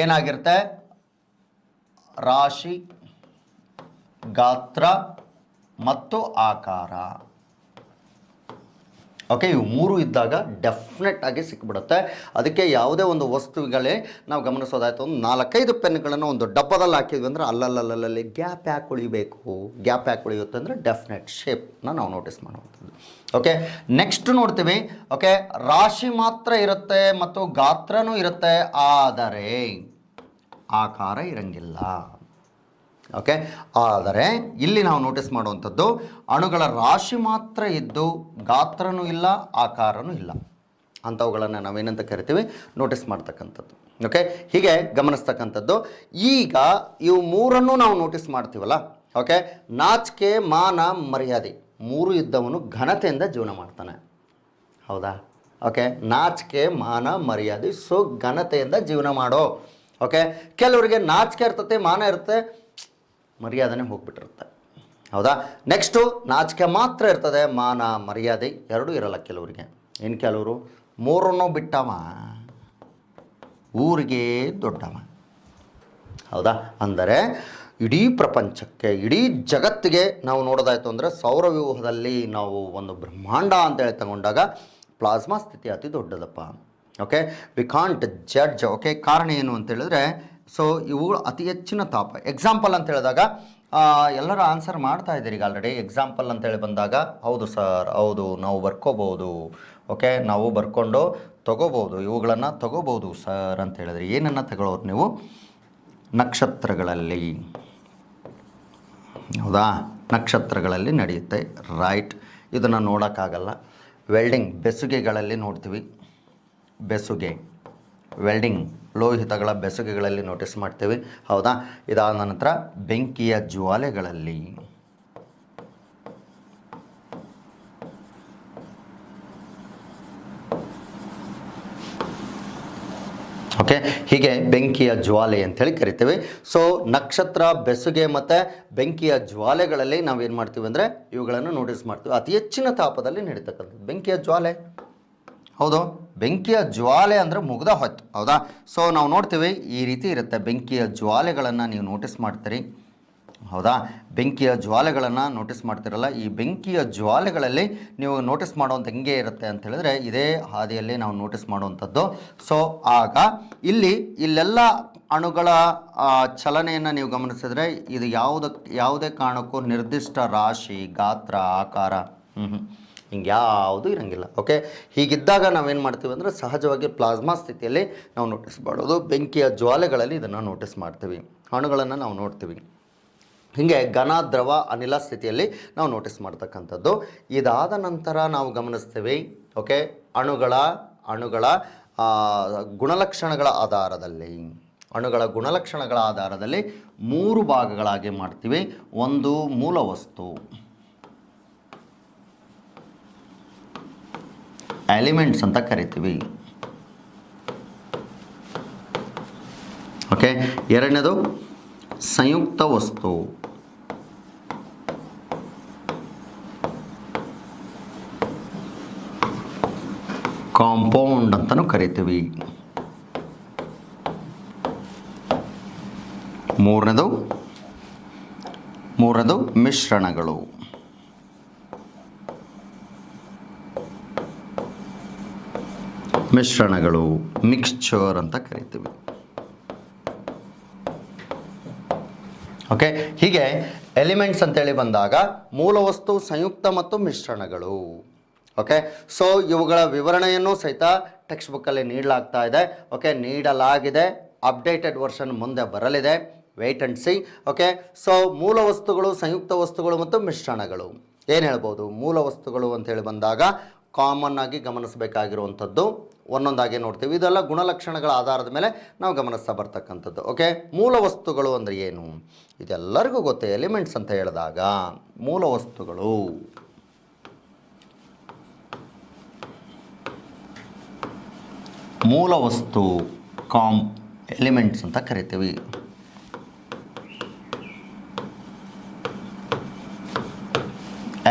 ಏನಾಗಿರುತ್ತೆ, ರಾಶಿ, ಗಾತ್ರ ಮತ್ತು ಆಕಾರ. ಓಕೆ, ಇವು ಮೂರು ಇದ್ದಾಗ ಡೆಫಿನೆಟ್ ಆಗಿ ಸಿಕ್ಬಿಡುತ್ತೆ. ಅದಕ್ಕೆ ಯಾವುದೇ ಒಂದು ವಸ್ತುಗಳೇ ನಾವು ಗಮನಿಸೋದಾಯ್ತು, ಒಂದು 4-5 ಪೆನ್ಗಳನ್ನು ಒಂದು ಡಬ್ಬದಲ್ಲಿ ಹಾಕಿದ್ವಿ ಅಂದರೆ ಅಲ್ಲಲ್ಲಿ ಗ್ಯಾಪ್ ಯಾಕೆ ಉಳಿಬೇಕು, ಗ್ಯಾಪ್ ಯಾಕೆ ಉಳಿಯುತ್ತೆ ಅಂದರೆ ಡೆಫಿನೆಟ್ ಶೇಪ್ನ ನಾವು ನೋಟಿಸ್ ಮಾಡುವಂಥದ್ದು. ಓಕೆ, ನೆಕ್ಸ್ಟ್ ನೋಡ್ತೀವಿ. ಓಕೆ, ರಾಶಿ ಮಾತ್ರ ಇರುತ್ತೆ ಮತ್ತು ಗಾತ್ರನೂ ಇರುತ್ತೆ, ಆದರೆ ಆಕಾರ ಇರಂಗಿಲ್ಲ. ಓಕೆ, ಆದರೆ ಇಲ್ಲಿ ನಾವು ನೋಟಿಸ್ ಮಾಡುವಂಥದ್ದು ಅಣುಗಳ ರಾಶಿ ಮಾತ್ರ ಇದ್ದು ಗಾತ್ರನೂ ಇಲ್ಲ, ಆಕಾರನೂ ಇಲ್ಲ. ಅಂಥವುಗಳನ್ನು ನಾವೇನಂತ ಕರಿತೀವಿ, ನೋಟಿಸ್ ಮಾಡ್ತಕ್ಕಂಥದ್ದು. ಓಕೆ, ಹೀಗೆ ಗಮನಿಸ್ತಕ್ಕಂಥದ್ದು. ಈಗ ಇವು ಮೂರನ್ನು ನಾವು ನೋಟಿಸ್ ಮಾಡ್ತೀವಲ್ಲ. ಓಕೆ, ನಾಚಿಕೆ, ಮಾನ, ಮರ್ಯಾದೆ, ಮೂರು ಇದ್ದವನು ಘನತೆಯಿಂದ ಜೀವನ ಮಾಡ್ತಾನೆ. ಹೌದಾ? ಓಕೆ, ನಾಚಿಕೆ, ಮಾನ, ಮರ್ಯಾದೆ, ಸೊ ಘನತೆಯಿಂದ ಜೀವನ ಮಾಡೋ. ಓಕೆ, ಕೆಲವರಿಗೆ ನಾಚಿಕೆ ಇರ್ತತೆ, ಮಾನ ಇರುತ್ತೆ, ಮರ್ಯಾದನೆ ಹೋಗ್ಬಿಟ್ಟಿರುತ್ತೆ. ಹೌದಾ? ನೆಕ್ಸ್ಟು ನಾಚಿಕೆ ಮಾತ್ರ ಇರ್ತದೆ, ಮಾನ ಮರ್ಯಾದೆ ಎರಡೂ ಇರಲ್ಲ ಕೆಲವರಿಗೆ. ಇನ್ನು ಕೆಲವರು ಮೂರನ್ನು ಬಿಟ್ಟವ ಊರಿಗೆ ದೊಡ್ಡವ. ಹೌದಾ? ಅಂದರೆ ಇಡೀ ಪ್ರಪಂಚಕ್ಕೆ, ಇಡೀ ಜಗತ್ತಿಗೆ ನಾವು ನೋಡೋದಾಯಿತು ಅಂದರೆ ಸೌರವ್ಯೂಹದಲ್ಲಿ ನಾವು ಒಂದು ಬ್ರಹ್ಮಾಂಡ ಅಂತೇಳಿ ತಗೊಂಡಾಗ ಪ್ಲಾಸ್ಮಾ ಸ್ಥಿತಿ ಅತಿ ದೊಡ್ಡದಪ್ಪ. Okay, we can't judge. Okay, ಕಾರಣ ಏನು ಅಂತ ಹೇಳಿದ್ರೆ, ಸೊ ಇವುಗಳು ಅತಿ ಹೆಚ್ಚಿನ ತಾಪ. ಎಕ್ಸಾಂಪಲ್ ಅಂತ ಹೇಳಿದಾಗ ಎಲ್ಲರೂ ಆನ್ಸರ್ ಮಾಡ್ತಾ ಇದ್ದೀರಿ ಈಗ ಆಲ್ರೆಡಿ. ಎಕ್ಸಾಂಪಲ್ ಅಂತೇಳಿ ಬಂದಾಗ ಹೌದು ಸರ್, ಹೌದು ನಾವು ಬರ್ಕೋಬೋದು. ಓಕೆ, ನಾವು ಬರ್ಕೊಂಡು ತಗೋಬೋದು, ಇವುಗಳನ್ನು ತಗೋಬೋದು ಸರ್ ಅಂತ ಹೇಳಿದ್ರೆ ಏನನ್ನು ತಗೊಳ್ಳೋರು ನೀವು? ನಕ್ಷತ್ರಗಳಲ್ಲಿ. ಹೌದಾ? ನಕ್ಷತ್ರಗಳಲ್ಲಿ ನಡೆಯುತ್ತೆ. ರೈಟ್. ಇದನ್ನು ನೋಡೋಕ್ಕಾಗಲ್ಲ. ವೆಲ್ಡಿಂಗ್ ಬೆಸುಗೆಗಳಲ್ಲಿ ನೋಡ್ತೀವಿ. ಬೆಸುಗೆ, ವೆಲ್ಡಿಂಗ್ ಲೋಹಿತಗಳ ಬೆಸುಗೆಗಳಲ್ಲಿ ನೋಟಿಸ್ ಮಾಡ್ತೀವಿ. ಹೌದಾ? ಇದಾದ ನಂತರ ಬೆಂಕಿಯ ಜ್ವಾಲೆಗಳಲ್ಲಿ. ಓಕೆ, ಹೀಗೆ ಬೆಂಕಿಯ ಜ್ವಾಲೆ ಅಂತೇಳಿ ಕರಿತೀವಿ. ಸೊ ನಕ್ಷತ್ರ, ಬೆಸುಗೆ ಮತ್ತು ಬೆಂಕಿಯ ಜ್ವಾಲೆಗಳಲ್ಲಿ ನಾವೇನು ಮಾಡ್ತೀವಿ ಅಂದರೆ ಇವುಗಳನ್ನು ನೋಟಿಸ್ ಮಾಡ್ತೀವಿ. ಅತಿ ಹೆಚ್ಚಿನ ತಾಪದಲ್ಲಿ ನಡೀತಕ್ಕಂಥದ್ದು ಬೆಂಕಿಯ ಜ್ವಾಲೆ. ಹೌದು, ಬೆಂಕಿಯ ಜ್ವಾಲೆ ಅಂದರೆ ಮುಗ್ದ ಹೊತ್ತು. ಹೌದಾ? ಸೊ ನಾವು ನೋಡ್ತೀವಿ ಈ ರೀತಿ ಇರುತ್ತೆ. ಬೆಂಕಿಯ ಜ್ವಾಲೆಗಳನ್ನು ನೀವು ನೋಟಿಸ್ ಮಾಡ್ತೀರಿ. ಹೌದಾ? ಬೆಂಕಿಯ ಜ್ವಾಲೆಗಳನ್ನು ನೋಟಿಸ್ ಮಾಡ್ತಿರಲ್ಲ, ಈ ಬೆಂಕಿಯ ಜ್ವಾಲೆಗಳಲ್ಲಿ ನೀವು ನೋಟಿಸ್ ಮಾಡುವಂಥ ಹೆಂಗೆ ಇರುತ್ತೆ ಅಂತ ಹೇಳಿದ್ರೆ ಇದೇ ಹಾದಿಯಲ್ಲಿ ನಾವು ನೋಟಿಸ್ ಮಾಡುವಂಥದ್ದು. ಸೊ ಆಗ ಇಲ್ಲೆಲ್ಲ ಅಣುಗಳ ಚಲನೆಯನ್ನು ನೀವು ಗಮನಿಸಿದ್ರೆ ಇದು ಯಾವುದೇ ಕಾರಣಕ್ಕೂ ನಿರ್ದಿಷ್ಟ ರಾಶಿ, ಗಾತ್ರ, ಆಕಾರ ಹಿಂಗೆ ಯಾವುದೂ ಇರೋಂಗಿಲ್ಲ. ಓಕೆ, ಹೀಗಿದ್ದಾಗ ನಾವೇನು ಮಾಡ್ತೀವಿ ಅಂದರೆ ಸಹಜವಾಗಿ ಪ್ಲಾಸ್ಮಾ ಸ್ಥಿತಿಯಲ್ಲಿ ನಾವು ನೋಟಿಸ್ ಮಾಡೋದು. ಬೆಂಕಿಯ ಜ್ವಾಲೆಗಳಲ್ಲಿ ಇದನ್ನು ನೋಟಿಸ್ ಮಾಡ್ತೀವಿ, ಅಣುಗಳನ್ನು ನಾವು ನೋಡ್ತೀವಿ. ಹೀಗೆ ಘನ, ದ್ರವ, ಅನಿಲ ಸ್ಥಿತಿಯಲ್ಲಿ ನಾವು ನೋಟಿಸ್ ಮಾಡ್ತಕ್ಕಂಥದ್ದು. ಇದಾದ ನಂತರ ನಾವು ಗಮನಿಸ್ತೀವಿ. ಓಕೆ, ಅಣುಗಳ ಗುಣಲಕ್ಷಣಗಳ ಆಧಾರದಲ್ಲಿ 3 ಭಾಗಗಳಾಗಿ ಮಾಡ್ತೀವಿ. ಒಂದು ಮೂಲ ವಸ್ತು, ಎಲಿಮೆಂಟ್ಸ್ ಅಂತ ಕರಿತೀವಿ. ಓಕೆ, ಎರಡನೇದು ಸಂಯುಕ್ತ ವಸ್ತು, ಕಾಂಪೌಂಡ್ ಅಂತಲೂ ಕರಿತೀವಿ. ಮೂರನೇದು ಮಿಶ್ರಣಗಳು. ಮಿಕ್ಸ್ಚರ್ ಅಂತ ಕರಿತೀವಿ. ಓಕೆ, ಹೀಗೆ ಎಲಿಮೆಂಟ್ಸ್ ಅಂತೇಳಿ ಬಂದಾಗ ಮೂಲವಸ್ತು, ಸಂಯುಕ್ತ ಮತ್ತು ಮಿಶ್ರಣಗಳು. ಓಕೆ, ಸೊ ಇವುಗಳ ವಿವರಣೆಯನ್ನು ಸಹಿತ ಟೆಕ್ಸ್ಟ್ ಬುಕ್ಕಲ್ಲಿ ನೀಡಲಾಗ್ತಾ ಇದೆ. ಓಕೆ, ನೀಡಲಾಗಿದೆ. ಅಪ್ಡೇಟೆಡ್ ವರ್ಷನ್ ಮುಂದೆ ಬರಲಿದೆ. Wait and see. Okay, so ಮೂಲ ವಸ್ತುಗಳು, ಸಂಯುಕ್ತ ವಸ್ತುಗಳು ಮತ್ತು ಮಿಶ್ರಣಗಳು ಏನು ಹೇಳ್ಬೋದು? ಮೂಲ ವಸ್ತುಗಳು ಅಂತೇಳಿ ಬಂದಾಗ ಕಾಮನ್ ಆಗಿ ಗಮನಿಸಬೇಕಾಗಿರುವಂಥದ್ದು ಒಂದೊಂದಾಗಿ ನೋಡ್ತೀವಿ. ಇದೆಲ್ಲ ಗುಣಲಕ್ಷಣಗಳ ಆಧಾರದ ಮೇಲೆ ನಾವು ಗಮನಿಸ್ತಾ ಬರ್ತಕ್ಕಂಥದ್ದು. ಓಕೆ, ಮೂಲ ವಸ್ತುಗಳು ಅಂದರೆ ಏನು? ಇದೆಲ್ಲರಿಗೂ ಗೊತ್ತೇ. ಎಲಿಮೆಂಟ್ಸ್ ಅಂತ ಹೇಳಿದಾಗ ಮೂಲ ವಸ್ತುಗಳು, ಎಲಿಮೆಂಟ್ಸ್ ಅಂತ ಕರಿತೀವಿ.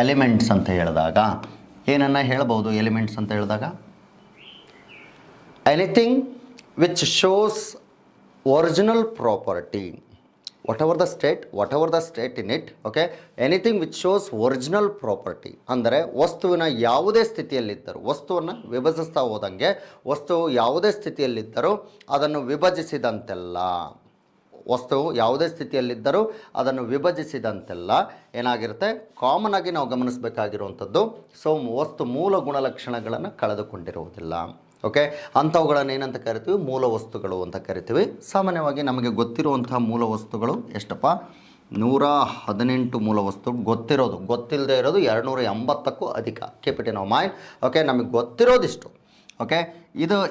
ಎಲಿಮೆಂಟ್ಸ್ ಅಂತ ಹೇಳಿದಾಗ ಏನನ್ನ ಹೇಳ್ಬೋದು? ಎಲಿಮೆಂಟ್ಸ್ ಅಂತ ಹೇಳಿದಾಗ anything which shows original property, whatever the state in it. Okay, anything which shows original property ಅಂದರೆ ವಸ್ತುವಿನ ಯಾವುದೇ ಸ್ಥಿತಿಯಲ್ಲಿದ್ದರೂ, ವಸ್ತುವನ್ನು ವಿಭಜಿಸ್ತಾ ಹೋದಂಗೆ ವಸ್ತು ಯಾವುದೇ ಸ್ಥಿತಿಯಲ್ಲಿದ್ದರೂ ಅದನ್ನು ವಿಭಜಿಸಿದಂತೆಲ್ಲ ಏನಾಗಿರುತ್ತೆ? ಕಾಮನ್ ಆಗಿ ನಾವು ಗಮನಿಸಬೇಕಾಗಿರುವಂಥದ್ದು. ಸೊ ವಸ್ತು ಮೂಲ ಗುಣಲಕ್ಷಣಗಳನ್ನು ಕಳೆದುಕೊಂಡಿರುವುದಿಲ್ಲ. ಓಕೆ, ಅಂಥವುಗಳನ್ನು ಏನಂತ ಕರಿತೀವಿ? ಮೂಲ ವಸ್ತುಗಳು ಅಂತ ಕರಿತೀವಿ. ಸಾಮಾನ್ಯವಾಗಿ ನಮಗೆ ಗೊತ್ತಿರುವಂಥ ಮೂಲ ವಸ್ತುಗಳು ಎಷ್ಟಪ್ಪ? 118 ಮೂಲ ವಸ್ತು ಗೊತ್ತಿರೋದು. ಗೊತ್ತಿಲ್ಲದೆ ಇರೋದು 280ಕ್ಕೂ ಅಧಿಕ. Keep it in our mind. Okay, ನಮಗೆ ಗೊತ್ತಿರೋದಿಷ್ಟು. ಓಕೆ,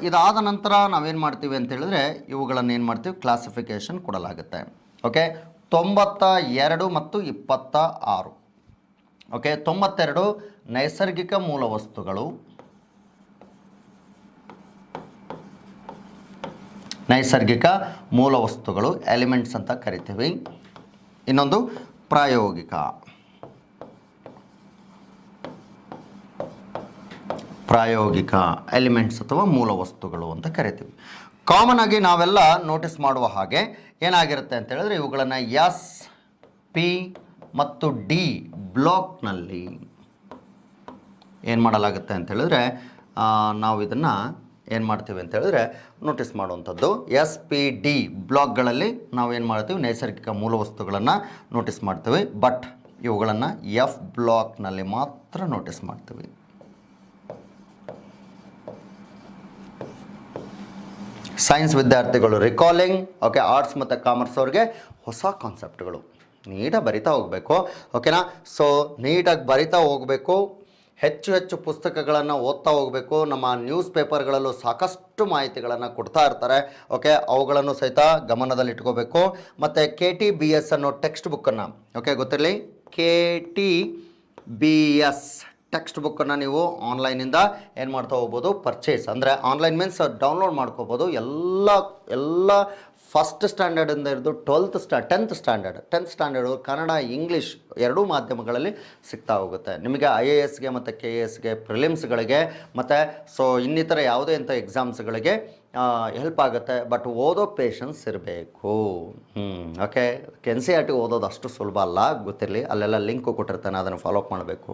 ಇದಾದ ನಂತರ ನಾವೇನು ಮಾಡ್ತೀವಿ ಅಂತ ಹೇಳಿದ್ರೆ ಇವುಗಳನ್ನು ಏನು ಮಾಡ್ತೀವಿ? ಕ್ಲಾಸಿಫಿಕೇಷನ್ ಕೊಡಲಾಗುತ್ತೆ. ಓಕೆ, 92 ಮತ್ತು 26. ಓಕೆ, 92 ನೈಸರ್ಗಿಕ ಮೂಲ ವಸ್ತುಗಳು, ಎಲಿಮೆಂಟ್ಸ್ ಅಂತ ಕರಿತೀವಿ. ಇನ್ನೊಂದು ಪ್ರಾಯೋಗಿಕ ಎಲಿಮೆಂಟ್ಸ್ ಅಥವಾ ಮೂಲ ವಸ್ತುಗಳು ಅಂತ ಕರಿತೀವಿ. ಕಾಮನ್ ಆಗಿ ನಾವೆಲ್ಲ ನೋಟಿಸ್ ಮಾಡುವ ಹಾಗೆ ಏನಾಗಿರುತ್ತೆ ಅಂತ ಹೇಳಿದ್ರೆ ಇವುಗಳನ್ನು ಎಸ್ ಪಿ ಮತ್ತು ಡಿ ಬ್ಲಾಕ್ನಲ್ಲಿ ಏನು ಮಾಡಲಾಗುತ್ತೆ ಅಂತ ಹೇಳಿದ್ರೆ ನಾವು ಇದನ್ನು ಏನು ಮಾಡ್ತೀವಿ ಅಂತ ಹೇಳಿದ್ರೆ ನೋಟಿಸ್ ಮಾಡುವಂಥದ್ದು ಎಸ್ ಪಿ ಡಿ ಬ್ಲಾಕ್ಗಳಲ್ಲಿ ನಾವು ಏನು ಮಾಡ್ತೀವಿ, ನೈಸರ್ಗಿಕ ಮೂಲ ವಸ್ತುಗಳನ್ನು ನೋಟಿಸ್ ಮಾಡ್ತೀವಿ. ಬಟ್ ಇವುಗಳನ್ನು ಎಫ್ ಬ್ಲಾಕ್ನಲ್ಲಿ ಮಾತ್ರ ನೋಟಿಸ್ ಮಾಡ್ತೀವಿ. ಸೈನ್ಸ್ ವಿದ್ಯಾರ್ಥಿಗಳು ರಿಕಾಲಿಂಗ್, ಓಕೆ, ಆರ್ಟ್ಸ್ ಮತ್ತು ಕಾಮರ್ಸ್ ಅವ್ರಿಗೆ ಹೊಸ ಕಾನ್ಸೆಪ್ಟ್ಗಳು ನೀಟಾಗಿ ಬರಿತಾ ಹೋಗಬೇಕು. ಓಕೆನಾ? ಸೊ ನೀಟಾಗಿ ಬರಿತಾ ಹೋಗಬೇಕು, ಹೆಚ್ಚು ಹೆಚ್ಚು ಪುಸ್ತಕಗಳನ್ನು ಓದ್ತಾ ಹೋಗಬೇಕು. ನಮ್ಮ ನ್ಯೂಸ್ ಪೇಪರ್ಗಳಲ್ಲೂ ಸಾಕಷ್ಟು ಮಾಹಿತಿಗಳನ್ನು ಕೊಡ್ತಾ ಇರ್ತಾರೆ. ಓಕೆ, ಅವುಗಳನ್ನು ಸಹಿತ ಗಮನದಲ್ಲಿ ಇಟ್ಕೋಬೇಕು. ಮತ್ತು KTBS ಅನ್ನೋ ಟೆಕ್ಸ್ಟ್ ಬುಕ್ಕನ್ನು, ಓಕೆ, ಗೊತ್ತಿರಲಿ, KTBS ಟೆಕ್ಸ್ಟ್ ಬುಕ್ಕನ್ನು ನೀವು ಆನ್ಲೈನಿಂದ ಏನು ಮಾಡ್ತಾ ಹೋಗ್ಬೋದು, ಪರ್ಚೇಸ್ ಅಂದರೆ ಆನ್ಲೈನ್ ಮೀನ್ಸ್ ಡೌನ್ಲೋಡ್ ಮಾಡ್ಕೋಬೋದು. ಎಲ್ಲ ಫಸ್ಟ್ ಸ್ಟ್ಯಾಂಡರ್ಡಿಂದ ಹಿಡಿದು 10th ಸ್ಟ್ಯಾಂಡರ್ಡು ಕನ್ನಡ ಇಂಗ್ಲೀಷ್ ಎರಡೂ ಮಾಧ್ಯಮಗಳಲ್ಲಿ ಸಿಗ್ತಾ ಹೋಗುತ್ತೆ ನಿಮಗೆ. IASಗೆ ಮತ್ತು KASಗೆ ಪ್ರಿಲಿಮ್ಸ್ಗಳಿಗೆ ಮತ್ತು ಸೊ ಇನ್ನಿತರ ಯಾವುದೇ ಅಂಥ ಎಕ್ಸಾಮ್ಸ್ಗಳಿಗೆ ಹೆಲ್ಪ್ ಆಗುತ್ತೆ. ಬಟ್ ಓದೋ ಪೇಷನ್ಸ್ ಇರಬೇಕು. ಓಕೆ, NCERT ಓದೋದು ಅಷ್ಟು ಸುಲಭ ಅಲ್ಲ, ಗೊತ್ತಿರಲಿ. ಅಲ್ಲೆಲ್ಲ ಲಿಂಕು ಕೊಟ್ಟಿರ್ತಾನೆ, ಅದನ್ನು ಫಾಲೋಅಪ್ ಮಾಡಬೇಕು.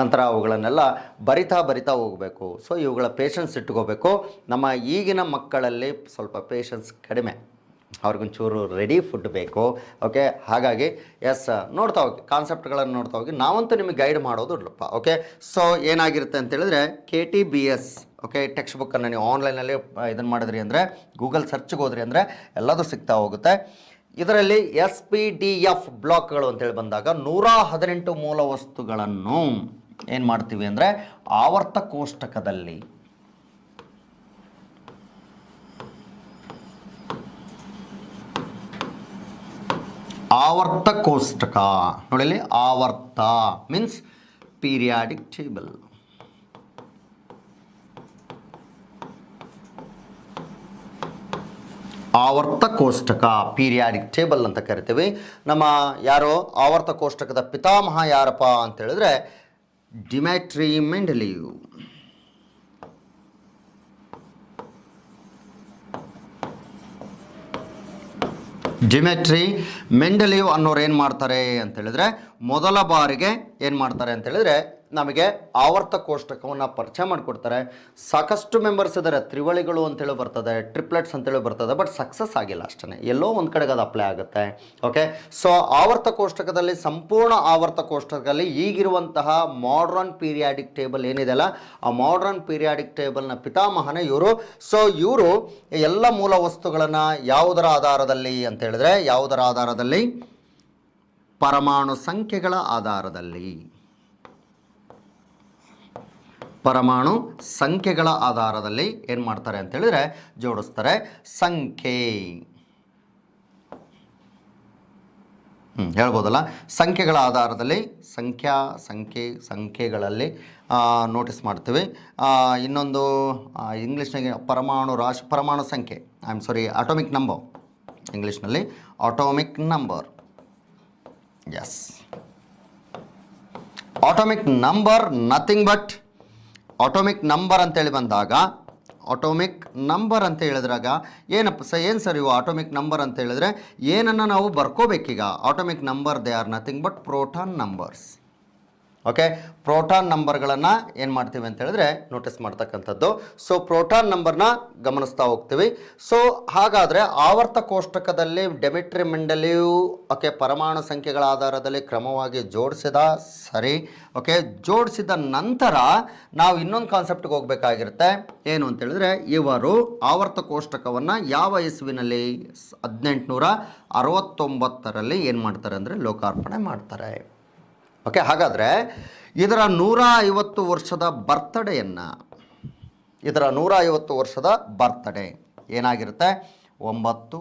ನಂತರ ಅವುಗಳನ್ನೆಲ್ಲ ಬರಿತಾ ಹೋಗಬೇಕು. ಸೊ ಇವುಗಳ ಪೇಷನ್ಸ್ ಇಟ್ಕೋಬೇಕು. ನಮ್ಮ ಈಗಿನ ಮಕ್ಕಳಲ್ಲಿ ಸ್ವಲ್ಪ ಪೇಷನ್ಸ್ ಕಡಿಮೆ, ಅವ್ರಿಗೊಂಚೂರು ರೆಡಿ ಫುಡ್ ಬೇಕು. ಓಕೆ, ಹಾಗಾಗಿ ನೋಡ್ತಾ ಹೋಗಿ, ಕಾನ್ಸೆಪ್ಟ್ಗಳನ್ನು ನೋಡ್ತಾ ಹೋಗಿ. ನಾವಂತೂ ನಿಮಗೆ ಗೈಡ್ ಮಾಡೋದು ಇಲ್ಲಪ್ಪ. ಓಕೆ, ಸೊ ಏನಾಗಿರುತ್ತೆ ಅಂತ ಹೇಳಿದ್ರೆ KTBS, ಓಕೆ, ಟೆಕ್ಸ್ಟ್ ಬುಕ್ಕನ್ನು ನೀವು ಆನ್ಲೈನಲ್ಲಿ ಇದನ್ನು ಮಾಡಿದ್ರಿ ಅಂದರೆ, ಗೂಗಲ್ ಸರ್ಚ್ಗೆ ಹೋದ್ರಿ ಅಂದರೆ ಎಲ್ಲದೂ ಸಿಗ್ತಾ ಹೋಗುತ್ತೆ. ಇದರಲ್ಲಿ SPDF ಬ್ಲಾಕ್ಗಳು ಅಂತೇಳಿ ಬಂದಾಗ 118 ಮೂಲ ವಸ್ತುಗಳನ್ನು ಏನು ಮಾಡ್ತೀವಿ ಅಂದರೆ ಆವರ್ತ ಕೋಷ್ಟಕದಲ್ಲಿ ಆವರ್ತ ಕೋಷ್ಟಕ ನೋಡಿ, ಆವರ್ತ ಮೀನ್ಸ್ ಪೀರಿಯಾಡಿಕ್ ಟೇಬಲ್. ಆವರ್ತ ಕೋಷ್ಟಕ ಪೀರಿಯಾಡಿಕ್ ಟೇಬಲ್ ಅಂತ ಕರಿತೀವಿ. ನಮ್ಮ ಯಾರೋ ಆವರ್ತ ಕೋಷ್ಟಕದ ಪಿತಾಮಹ ಯಾರಪ್ಪ ಅಂತ ಹೇಳಿದ್ರೆ ಡಿಮಿಟ್ರಿ ಮೆಂಡೆಲಿವ್. ಡಿಮಿಟ್ರಿ ಮೆಂಡೆಲಿವ್ ಅನ್ನೋರು ಏನು ಮಾಡ್ತಾರೆ ಅಂತ ಹೇಳಿದ್ರೆ, ಮೊದಲ ಬಾರಿಗೆ ಏನು ಮಾಡ್ತಾರೆ ಅಂತ ಹೇಳಿದ್ರೆ ನಮಗೆ ಆವರ್ತ ಕೋಷ್ಟಕವನ್ನು ಪರಿಚಯ ಮಾಡಿಕೊಡ್ತಾರೆ. ಸಾಕಷ್ಟು ಮೆಂಬರ್ಸ್ ಇದ್ದಾರೆ, ತ್ರಿವಳಿಗಳು ಅಂತೇಳಿ ಬರ್ತದೆ, ಟ್ರಿಪ್ಲೆಟ್ಸ್ ಅಂತೇಳಿ ಬರ್ತದೆ, ಬಟ್ ಸಕ್ಸಸ್ ಆಗಿಲ್ಲ ಅಷ್ಟೇ, ಎಲ್ಲೋ ಒಂದು ಕಡೆಗೆ ಅದು ಅಪ್ಲೈ ಆಗುತ್ತೆ. ಓಕೆ, ಸೊ ಆವರ್ತ ಕೋಷ್ಟಕದಲ್ಲಿ, ಸಂಪೂರ್ಣ ಆವರ್ತ ಕೋಷ್ಟಕದಲ್ಲಿ ಈಗಿರುವಂತಹ ಮಾಡ್ರನ್ ಪೀರಿಯಾಡಿಕ್ ಟೇಬಲ್ ಏನಿದೆಯಲ್ಲ, ಆ ಮಾಡ್ರನ್ ಪೀರಿಯಾಡಿಕ್ ಟೇಬಲ್ನ ಪಿತಾಮಹನೇ ಇವರು. ಸೊ ಇವರು ಎಲ್ಲ ಮೂಲ ವಸ್ತುಗಳನ್ನು ಯಾವುದರ ಆಧಾರದಲ್ಲಿ ಅಂತ ಹೇಳಿದ್ರೆ, ಯಾವುದರ ಆಧಾರದಲ್ಲಿ? ಪರಮಾಣು ಸಂಖ್ಯೆಗಳ ಆಧಾರದಲ್ಲಿ. ಪರಮಾಣು ಸಂಖ್ಯೆಗಳ ಆಧಾರದಲ್ಲಿ ಏನು ಮಾಡ್ತಾರೆ ಅಂತ ಹೇಳಿದ್ರೆ ಜೋಡಿಸ್ತಾರೆ. ಸಂಖ್ಯೆ ಹೇಳ್ಬೋದಲ್ಲ, ಸಂಖ್ಯೆಗಳ ಆಧಾರದಲ್ಲಿ ಸಂಖ್ಯೆಗಳಲ್ಲಿ ನೋಟಿಸ್ ಮಾಡ್ತೀವಿ. ಇನ್ನೊಂದು ಇಂಗ್ಲೀಷ್ನಾಗೆ ಪರಮಾಣು ಸಂಖ್ಯೆ, ಅಟೋಮಿಕ್ ನಂಬರ್, ಇಂಗ್ಲೀಷ್ನಲ್ಲಿ atomic number. Yes, atomic number nothing but atomic number ಅಂತೇಳಿ ಬಂದಾಗ, ಆಟೋಮಿಕ್ ನಂಬರ್ ಅಂತ ಹೇಳಿದ್ರಾಗ ಏನು ಸರ್ ಇವು ಆಟೋಮಿಕ್ ನಂಬರ್ ಅಂತ ಹೇಳಿದ್ರೆ ಏನನ್ನು ನಾವು ಬರ್ಕೋಬೇಕೀಗ? Atomic number they are nothing but proton numbers. Okay, proton ನಂಬರ್ಗಳನ್ನು ಏನು ಮಾಡ್ತೀವಿ ಅಂತ ಹೇಳಿದ್ರೆ ನೋಟಿಸ್ ಮಾಡ್ತಕ್ಕಂಥದ್ದು. ಸೊ ಪ್ರೋಟಾನ್ ನಂಬರ್ನ ಗಮನಿಸ್ತಾ ಹೋಗ್ತೀವಿ. ಸೊ ಹಾಗಾದರೆ ಆವರ್ತ ಕೋಷ್ಟಕದಲ್ಲಿ ಡಿಮಿಟ್ರಿ ಮೆಂಡೆಲಿವ್ ಓಕೆ ಪರಮಾಣು ಸಂಖ್ಯೆಗಳ ಆಧಾರದಲ್ಲಿ ಕ್ರಮವಾಗಿ ಜೋಡಿಸಿದ. ಸರಿ, ಓಕೆ, ಜೋಡಿಸಿದ ನಂತರ ನಾವು ಇನ್ನೊಂದು ಕಾನ್ಸೆಪ್ಟ್ಗೆ ಹೋಗಬೇಕಾಗಿರುತ್ತೆ. ಏನು ಅಂತ ಹೇಳಿದ್ರೆ, ಇವರು ಆವರ್ತ ಕೋಷ್ಟಕವನ್ನು ಯಾವ ಇಸ್ವಿನಲ್ಲಿ 1869ರಲ್ಲಿ ಏನು ಮಾಡ್ತಾರೆ ಅಂದರೆ ಲೋಕಾರ್ಪಣೆ ಮಾಡ್ತಾರೆ. ಓಕೆ, ಹಾಗಾದರೆ ಇದರ 150 ವರ್ಷದ ಬರ್ತ್ಡೇಯನ್ನು, ಇದರ 150 ವರ್ಷದ ಬರ್ತ್ಡೇ ಏನಾಗಿರುತ್ತೆ? 9,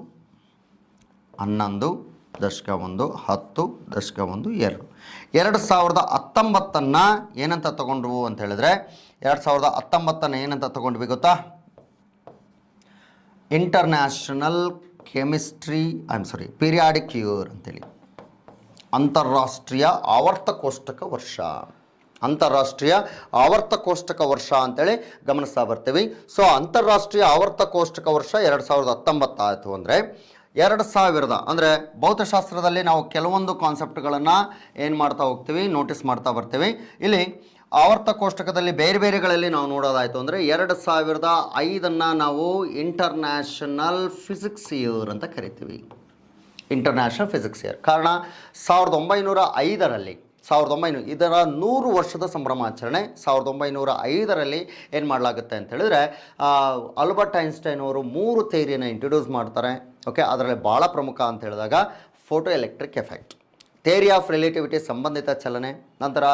11, ದಶಕ 1, 10, ದಶಕ 1, 2. 2019 ಏನಂತ ತಗೊಂಡ್ರು ಅಂತ ಹೇಳಿದ್ರೆ, 2019 ಏನಂತ ತಗೊಂಡ್ವಿ ಗೊತ್ತಾ? ಇಂಟರ್ನ್ಯಾಷನಲ್ ಪೀರಿಯಾಡಿಕ್ ಇಯರ್ ಅಂತೇಳಿ, ಅಂತಾರಾಷ್ಟ್ರೀಯ ಆವರ್ತ ಕೋಷ್ಟಕ ವರ್ಷ ಅಂತಾರಾಷ್ಟ್ರೀಯ ಆವರ್ತ ಕೋಷ್ಟಕ ವರ್ಷ ಅಂತೇಳಿ ಗಮನಿಸ್ತಾ ಬರ್ತೀವಿ. ಸೊ ಅಂತಾರಾಷ್ಟ್ರೀಯ ಆವರ್ತ ಕೋಷ್ಟಕ ವರ್ಷ 2019 ಆಯಿತು ಅಂದರೆ 2000 ಅಂದರೆ ಭೌತಶಾಸ್ತ್ರದಲ್ಲಿ ನಾವು ಕೆಲವೊಂದು ಕಾನ್ಸೆಪ್ಟ್ಗಳನ್ನು ಏನು ಮಾಡ್ತಾ ಹೋಗ್ತೀವಿ, ನೋಟಿಸ್ ಮಾಡ್ತಾ ಬರ್ತೀವಿ. ಇಲ್ಲಿ ಆವರ್ತ ಕೋಷ್ಟಕದಲ್ಲಿ ಬೇರೆ ಬೇರೆಗಳಲ್ಲಿ ನಾವು ನೋಡೋದಾಯಿತು ಅಂದರೆ 2005 ನಾವು ಇಂಟರ್ನ್ಯಾಷನಲ್ ಫಿಸಿಕ್ಸ್ ಇಯರ್ ಅಂತ ಕರಿತೀವಿ. ಇಂಟರ್ನ್ಯಾಷನಲ್ ಫಿಸಿಕ್ಸ್ ಇಯರ್ ಕಾರಣ 1905ರಲ್ಲಿ ಇದರ 100 ವರ್ಷದ ಸಂಭ್ರಮಾಚರಣೆ 1905ರಲ್ಲಿ ಏನು ಮಾಡಲಾಗುತ್ತೆ ಅಂತ ಹೇಳಿದ್ರೆ ಆಲ್ಬರ್ಟ್ ಐನ್ಸ್ಟೈನ್ ಅವರು 3 ಥಿಯರಿಯನ್ನು ಇಂಟ್ರೊಡ್ಯೂಸ್ ಮಾಡ್ತಾರೆ. ಓಕೆ, ಅದರಲ್ಲಿ ಭಾಳ ಪ್ರಮುಖ ಅಂತ ಹೇಳಿದಾಗ photo electric effect, theory of relativity ಸಂಬಂಧಿತ ಚಲನೆ, ನಂತರ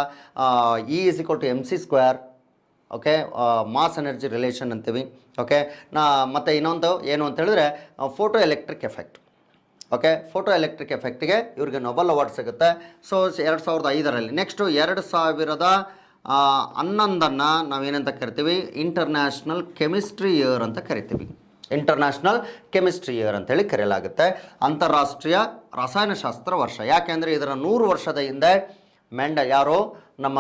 E=mc², okay, mass energy relation ಅಂತೀವಿ. ಓಕೆ, ಮತ್ತು ಇನ್ನೊಂದು ಏನು ಅಂತ ಹೇಳಿದ್ರೆ photo electric effect. Okay, photo electric ಎಫೆಕ್ಟ್ಗೆ ಇವ್ರಿಗೆ ನೊಬೆಲ್ ಅವಾರ್ಡ್ ಸಿಗುತ್ತೆ. ಸೊ 2005ರಲ್ಲಿ. ನೆಕ್ಸ್ಟು 2011 ನಾವೇನಂತ ಕರಿತೀವಿ, ಇಂಟರ್ನ್ಯಾಷನಲ್ ಕೆಮಿಸ್ಟ್ರಿ ಇಯರ್ ಅಂತ ಕರಿತೀವಿ. ಇಂಟರ್ನ್ಯಾಷನಲ್ ಕೆಮಿಸ್ಟ್ರಿ ಇಯರ್ ಅಂತೇಳಿ ಕರೆಯಲಾಗುತ್ತೆ. ಅಂತಾರಾಷ್ಟ್ರೀಯ ರಸಾಯನಶಾಸ್ತ್ರ ವರ್ಷ. ಯಾಕೆಂದರೆ ಇದರ 100 ವರ್ಷದ ಹಿಂದೆ ಯಾರು ನಮ್ಮ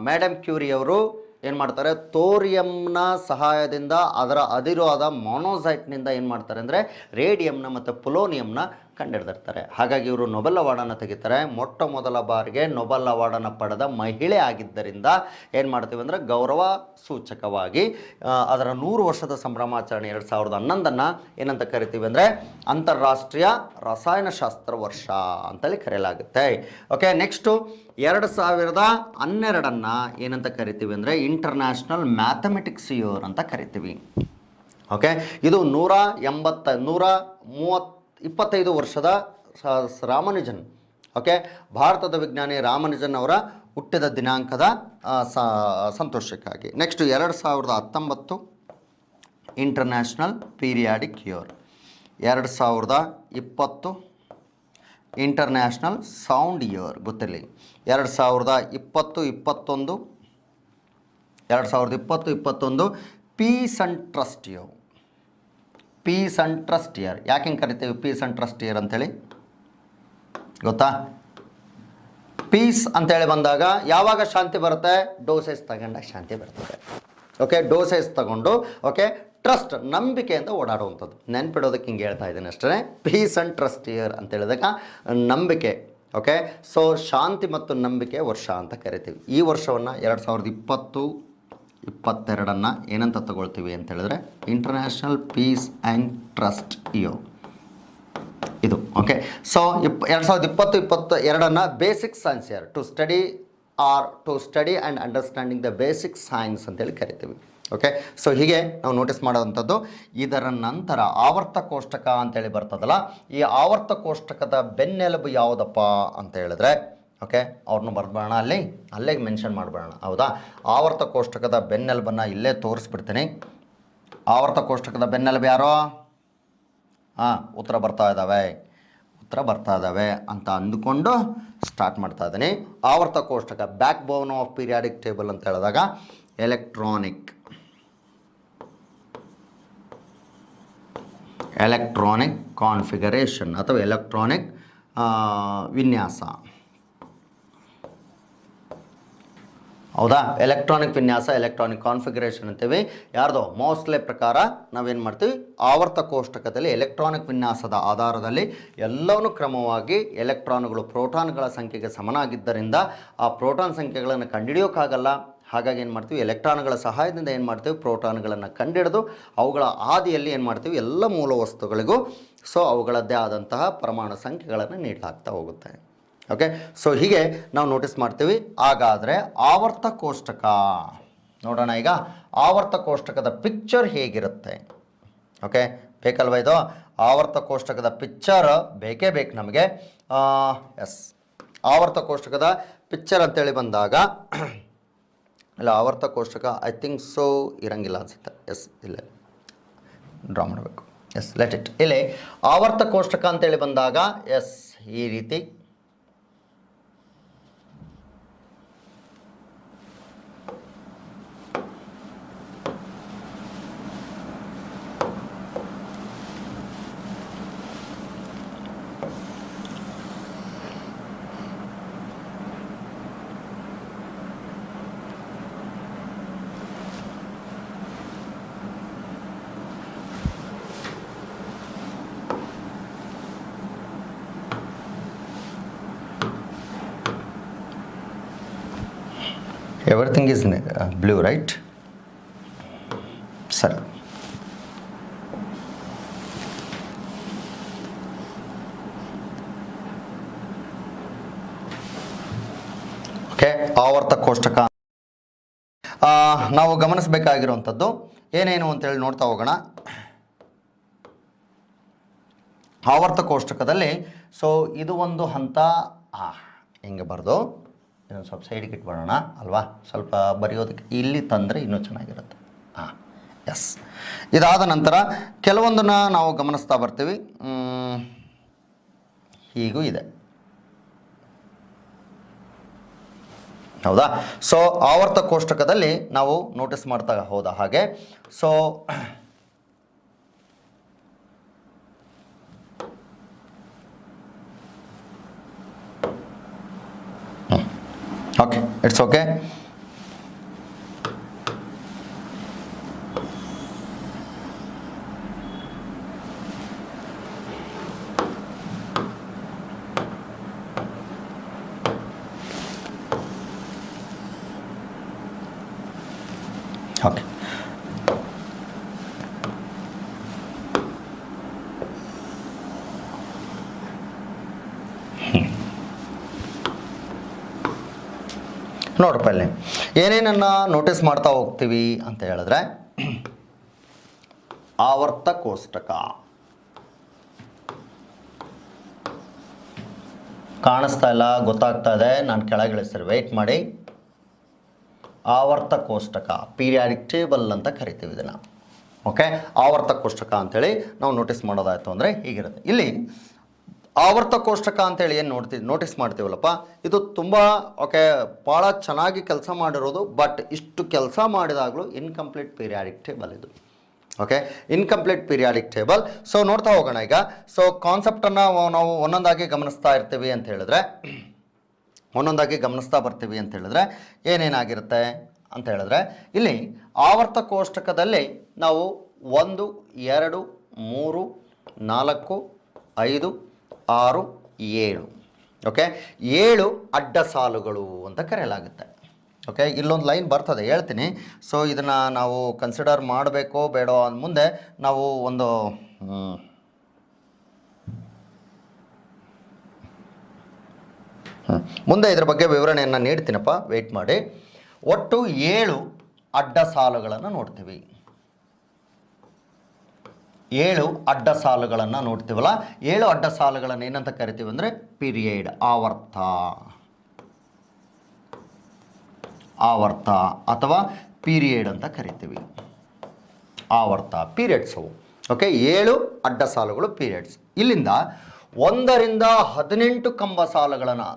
ಮೇಡಮ್ ಕ್ಯೂರಿ ಅವರು ಏನು ಮಾಡ್ತಾರೆ, ಥೋರಿಯಂನ ಸಹಾಯದಿಂದ ಅದರ ಅದಿರುವಾದ ಮೊನೋಸೈಟ್ನಿಂದ ಏನು ಮಾಡ್ತಾರೆ ಅಂದರೆ ರೇಡಿಯಂನ ಮತ್ತು ಪೊಲೋನಿಯಂನ ಕಂಡುಹಿಡಿದಿರ್ತಾರೆ. ಹಾಗಾಗಿ ಇವರು ನೊಬೆಲ್ ಅವಾರ್ಡನ್ನು ತೆಗಿತಾರೆ. ಮೊಟ್ಟ ಮೊದಲ ಬಾರಿಗೆ ನೊಬೆಲ್ ಅವಾರ್ಡನ್ನು ಪಡೆದ ಮಹಿಳೆ ಆಗಿದ್ದರಿಂದ ಏನು ಮಾಡ್ತೀವಿ ಅಂದರೆ ಗೌರವ ಸೂಚಕವಾಗಿ ಅದರ 100 ವರ್ಷದ ಸಂಭ್ರಮಾಚರಣೆ 2011 ಏನಂತ ಕರಿತೀವಿ ಅಂದರೆ ಅಂತಾರಾಷ್ಟ್ರೀಯ ರಸಾಯನಶಾಸ್ತ್ರ ವರ್ಷ ಅಂತೇಳಿ ಕರೆಯಲಾಗುತ್ತೆ. ಓಕೆ, ನೆಕ್ಸ್ಟು 2012 ಏನಂತ ಕರಿತೀವಿ ಅಂದರೆ ಇಂಟರ್ನ್ಯಾಷನಲ್ ಮ್ಯಾಥಮೆಟಿಕ್ಸ್ ಇಯರ್ ಅಂತ ಕರಿತೀವಿ. ಓಕೆ, ಇದು 125 ವರ್ಷದ ರಾಮಾನುಜನ್, ಓಕೆ, ಭಾರತದ ವಿಜ್ಞಾನಿ ರಾಮಾನುಜನ್ ಅವರ ಹುಟ್ಟಿದ ದಿನಾಂಕದ ಸಂತೋಷಕ್ಕಾಗಿ. Next 2019 international periodic year. 2020 international sound year ಗೊತ್ತಿರಲಿ. 2020-21 peace and trust year. Peace and trust year ಯಾಕೆ ಹಿಂಗೆ ಕರಿತೀವಿ ಪೀಸ್ ಆ್ಯಂಡ್ ಟ್ರಸ್ಟ್ ಇಯರ್ ಅಂತೇಳಿ ಗೊತ್ತಾ? ಪೀಸ್ ಅಂತೇಳಿ ಬಂದಾಗ ಯಾವಾಗ ಶಾಂತಿ ಬರುತ್ತೆ, ಡೋಸೇಜ್ ತಗೊಂಡಾಗ ಶಾಂತಿ ಬರ್ತದೆ. ಓಕೆ, ಡೋಸೇಜ್ ತಗೊಂಡು ಓಕೆ ಟ್ರಸ್ಟ್ ನಂಬಿಕೆಯಿಂದ ಓಡಾಡುವಂಥದ್ದು. ನೆನ್ಪಿಡೋದಕ್ಕೆ ಹಿಂಗೆ ಹೇಳ್ತಾ ಇದ್ದೀನಿ ಅಷ್ಟೇ. ಪೀಸ್ ಆ್ಯಂಡ್ ಟ್ರಸ್ಟ್ ಇಯರ್ ಅಂತ ಹೇಳಿದಾಗ ನಂಬಿಕೆ. ಓಕೆ, ಸೊ ಶಾಂತಿ ಮತ್ತು ನಂಬಿಕೆ ವರ್ಷ ಅಂತ ಕರಿತೀವಿ. ಈ ವರ್ಷವನ್ನು 2020-22 ಏನಂತ ತಗೊಳ್ತೀವಿ ಅಂತ ಹೇಳಿದ್ರೆ international peace and trust year ಇದು. Okay, so 2020-22 basic science year to study and understanding the basic science ಅಂತೇಳಿ ಕರಿತೀವಿ. ಓಕೆ, ಸೊ ಹೀಗೆ ನಾವು ನೋಟಿಸ್ ಮಾಡೋವಂಥದ್ದು. ಇದರ ನಂತರ ಆವರ್ತ ಕೋಷ್ಟಕ ಅಂತೇಳಿ ಬರ್ತದಲ್ಲ, ಈ ಆವರ್ತ ಕೋಷ್ಟಕದ ಬೆನ್ನೆಲುಬು ಯಾವುದಪ್ಪ ಅಂತ ಹೇಳಿದ್ರೆ ಓಕೆ ಅವ್ರನ್ನ ಬರ್ಬೇಡ, ಅಲ್ಲೇ ಮೆನ್ಷನ್ ಮಾಡಬೇಡ. ಹೌದಾ, ಆವರ್ತ ಕೋಷ್ಟಕದ ಬೆನ್ನೆಲುಬನ್ನು ಇಲ್ಲೇ ತೋರಿಸ್ಬಿಡ್ತೀನಿ. ಆವರ್ತ ಕೋಷ್ಟಕದ ಬೆನ್ನೆಲುಬು ಯಾರೋ ಉತ್ತರ ಬರ್ತಾ ಇದ್ದಾವೆ ಅಂತ ಅಂದುಕೊಂಡು ಸ್ಟಾರ್ಟ್ ಮಾಡ್ತಾ ಇದ್ದೀನಿ. ಆವರ್ತ ಕೋಷ್ಟಕ back bone of periodic table ಅಂತ ಹೇಳಿದಾಗ ಎಲೆಕ್ಟ್ರಾನಿಕ್ ಕಾನ್ಫಿಗರೇಷನ್ ಅಥವಾ ಎಲೆಕ್ಟ್ರಾನಿಕ್ ವಿನ್ಯಾಸ. ಹೌದಾ, ಎಲೆಕ್ಟ್ರಾನಿಕ್ ವಿನ್ಯಾಸ, ಎಲೆಕ್ಟ್ರಾನಿಕ್ ಕಾನ್ಫಿಗರೇಷನ್ ಅಂತೀವಿ. ಯಾರ್ದೋ ಮೋಸ್ಟ್ಲೆ ಪ್ರಕಾರ ನಾವೇನು ಮಾಡ್ತೀವಿ, ಆವರ್ತ ಕೋಷ್ಟಕದಲ್ಲಿ ಎಲೆಕ್ಟ್ರಾನಿಕ್ ವಿನ್ಯಾಸದ ಆಧಾರದಲ್ಲಿ ಎಲ್ಲವನ್ನೂ ಕ್ರಮವಾಗಿ ಎಲೆಕ್ಟ್ರಾನ್ಗಳು ಪ್ರೋಟಾನ್ಗಳ ಸಂಖ್ಯೆಗೆ ಸಮನಾಗಿದ್ದರಿಂದ ಆ ಪ್ರೋಟಾನ್ ಸಂಖ್ಯೆಗಳನ್ನು ಕಂಡುಹಿಡಿಯೋಕ್ಕಾಗಲ್ಲ. ಹಾಗಾಗಿ ಏನು ಮಾಡ್ತೀವಿ, ಎಲೆಕ್ಟ್ರಾನ್ಗಳ ಸಹಾಯದಿಂದ ಏನು ಮಾಡ್ತೀವಿ, ಪ್ರೋಟಾನ್ಗಳನ್ನು ಕಂಡುಹಿಡಿದು ಅವುಗಳ ಆದಿಯಲ್ಲಿ ಏನು ಮಾಡ್ತೀವಿ, ಎಲ್ಲ ಮೂಲ ವಸ್ತುಗಳಿಗೂ ಸೊ ಅವುಗಳದ್ದೇ ಆದಂತಹ ಪರಮಾಣು ಸಂಖ್ಯೆಗಳನ್ನು ನೀಡಲಾಗ್ತಾ ಹೋಗುತ್ತೆ. ಓಕೆ, ಸೊ ಹೀಗೆ ನಾವು ನೋಟಿಸ್ ಮಾಡ್ತೀವಿ. ಹಾಗಾದರೆ ಆವರ್ತ ಕೋಷ್ಟಕ ನೋಡೋಣ. ಈಗ ಆವರ್ತ ಕೋಷ್ಟಕದ ಪಿಕ್ಚರ್ ಹೇಗಿರುತ್ತೆ? ಓಕೆ, ಬೇಕಲ್ವ ಇದು? ಆವರ್ತ ಕೋಷ್ಟಕದ ಪಿಕ್ಚರ್ ಬೇಕೇ ಬೇಕು ನಮಗೆ. ಎಸ್, ಆವರ್ತ ಕೋಷ್ಟಕದ ಪಿಕ್ಚರ್ ಅಂತೇಳಿ ಬಂದಾಗ ಇಲ್ಲ, ಆವರ್ತ ಕೋಷ್ಟಕ ಐ ಥಿಂಕ್ ಸೊ ಇರಂಗಿಲ್ಲ ಅನಿಸುತ್ತೆ. ಎಸ್, ಇಲ್ಲ ಡ್ರಾ ಮಾಡಬೇಕು. Yes, let it. ಇಲ್ಲಿ ಆವರ್ತ ಕೋಷ್ಟಕ ಅಂತೇಳಿ ಬಂದಾಗ ಎಸ್ ಈ ರೀತಿ ಎವ್ರಿಥಿಂಗ್ ಈಸ್ ಬ್ಲೂ ರೈಟ್. ಸರಿ, ಓಕೆ. ಆವರ್ತ ಕೋಷ್ಟಕ ನಾವು ಗಮನಿಸಬೇಕಾಗಿರುವಂಥದ್ದು ಏನೇನು ಅಂತೇಳಿ ನೋಡ್ತಾ ಹೋಗೋಣ. ಆವರ್ತ ಕೋಷ್ಟಕದಲ್ಲಿ ಸೊ ಇದು ಒಂದು ಹಂತ ಹಿಂಗೆ ಬರೆದು ಇನ್ನೊಂದು ಸ್ವಲ್ಪ ಸೈಡಿಗೆ ಇಟ್ಬಿಡೋಣ ಅಲ್ವಾ, ಸ್ವಲ್ಪ ಬರೆಯೋದಕ್ಕೆ ಇಲ್ಲಿ ತಂದರೆ ಇನ್ನೂ ಚೆನ್ನಾಗಿರುತ್ತೆ. ಎಸ್. ಇದಾದ ನಂತರ ಕೆಲವೊಂದನ್ನು ನಾವು ಗಮನಿಸ್ತಾ ಬರ್ತೀವಿ. ಹೀಗೂ ಇದೆ, ಹೌದಾ. ಸೊ ಆವರ್ತ ಕೋಷ್ಟಕದಲ್ಲಿ ನಾವು ನೋಟಿಸ್ ಮಾಡ್ತಾ ಹೋದ ಹಾಗೆ so okay, it's okay. Okay, ನೋಡ್ರಪ್ಪ ಇಲ್ಲಿ ಏನೇನನ್ನು ನೋಟಿಸ್ ಮಾಡ್ತಾ ಹೋಗ್ತೀವಿ ಅಂತ ಹೇಳಿದ್ರೆ, ಆವರ್ತ ಕೋಷ್ಟಕ ಕಾಣಿಸ್ತಾ ಇಲ್ಲ, ಗೊತ್ತಾಗ್ತಾ ಇದೆ, ನಾನು ಕೆಳಗಿಳಿಸ್ತಾರೆ, ವೆಯ್ಟ್ ಮಾಡಿ. ಆವರ್ತ ಕೋಷ್ಟಕ ಪೀರಿಯಾಡಿಕ್ ಟೇಬಲ್ ಅಂತ ಕರಿತೀವಿ ಇದನ್ನು. ಓಕೆ, ಆವರ್ತ ಕೋಷ್ಟಕ ಅಂಥೇಳಿ ನಾವು ನೋಟಿಸ್ ಮಾಡೋದಾಯಿತು ಅಂದರೆ ಹೀಗಿರುತ್ತೆ. ಇಲ್ಲಿ ಆವರ್ತ ಕೋಷ್ಟಕ ಅಂತೇಳಿ ಏನು ನೋಟಿಸ್ ಮಾಡ್ತೀವಲ್ಲಪ್ಪ, ಇದು ತುಂಬ ಓಕೆ ಭಾಳ ಚೆನ್ನಾಗಿ ಕೆಲಸ ಮಾಡಿರೋದು. ಬಟ್ ಇಷ್ಟು ಕೆಲಸ ಮಾಡಿದಾಗಲೂ ಇನ್ಕಂಪ್ಲೀಟ್ ಪೀರಿಯಾಡಿಕ್ ಟೇಬಲ್ ಇದು. Okay, incomplete periodic table. So ನೋಡ್ತಾ ಹೋಗೋಣ ಈಗ. ಸೊ ಕಾನ್ಸೆಪ್ಟನ್ನು ನಾವು ಒಂದೊಂದಾಗಿ ಗಮನಿಸ್ತಾ ಇರ್ತೀವಿ ಅಂತ ಹೇಳಿದ್ರೆ, ಒಂದೊಂದಾಗಿ ಗಮನಿಸ್ತಾ ಬರ್ತೀವಿ ಅಂತ ಹೇಳಿದ್ರೆ ಏನೇನಾಗಿರುತ್ತೆ ಅಂತ ಹೇಳಿದ್ರೆ, ಇಲ್ಲಿ ಆವರ್ತ ಕೋಷ್ಟಕದಲ್ಲಿ ನಾವು 1 2 3 4 5 6 7 ಓಕೆ 7 ಅಡ್ಡ ಸಾಲುಗಳು ಅಂತ ಕರೆಯಲಾಗುತ್ತೆ. ಓಕೆ, ಇಲ್ಲೊಂದು ಲೈನ್ ಬರ್ತದೆ, ಹೇಳ್ತೀನಿ. ಸೊ ಇದನ್ನು ನಾವು ಕನ್ಸಿಡರ್ ಮಾಡಬೇಕೋ ಬೇಡೋ ಅಂದ ಮುಂದೆ ನಾವು ಒಂದು ಮುಂದೆ ಇದ್ರ ಬಗ್ಗೆ ವಿವರಣೆಯನ್ನು ನೀಡ್ತೀನಪ್ಪ, ವೆಯ್ಟ್ ಮಾಡಿ. ಒಟ್ಟು 7 ಅಡ್ಡ ಸಾಲುಗಳನ್ನು ನೋಡ್ತೀವಿ. 7 ಅಡ್ಡ ಸಾಲುಗಳನ್ನು ನೋಡ್ತೀವಲ್ಲ, 7 ಅಡ್ಡ ಸಾಲುಗಳನ್ನು ಏನಂತ ಕರಿತೀವಿ ಅಂದರೆ ಪೀರಿಯಡ್, ಆವರ್ತ ಅಥವಾ ಪೀರಿಯಡ್ ಅಂತ ಕರಿತೀವಿ. ಆವರ್ತ ಪೀರಿಯಡ್ಸು. ಓಕೆ, 7 ಅಡ್ಡ ಸಾಲುಗಳು ಪೀರಿಯಡ್ಸ್. ಇಲ್ಲಿಂದ 1 ರಿಂದ 18 ಕಂಬ ಸಾಲುಗಳನ್ನು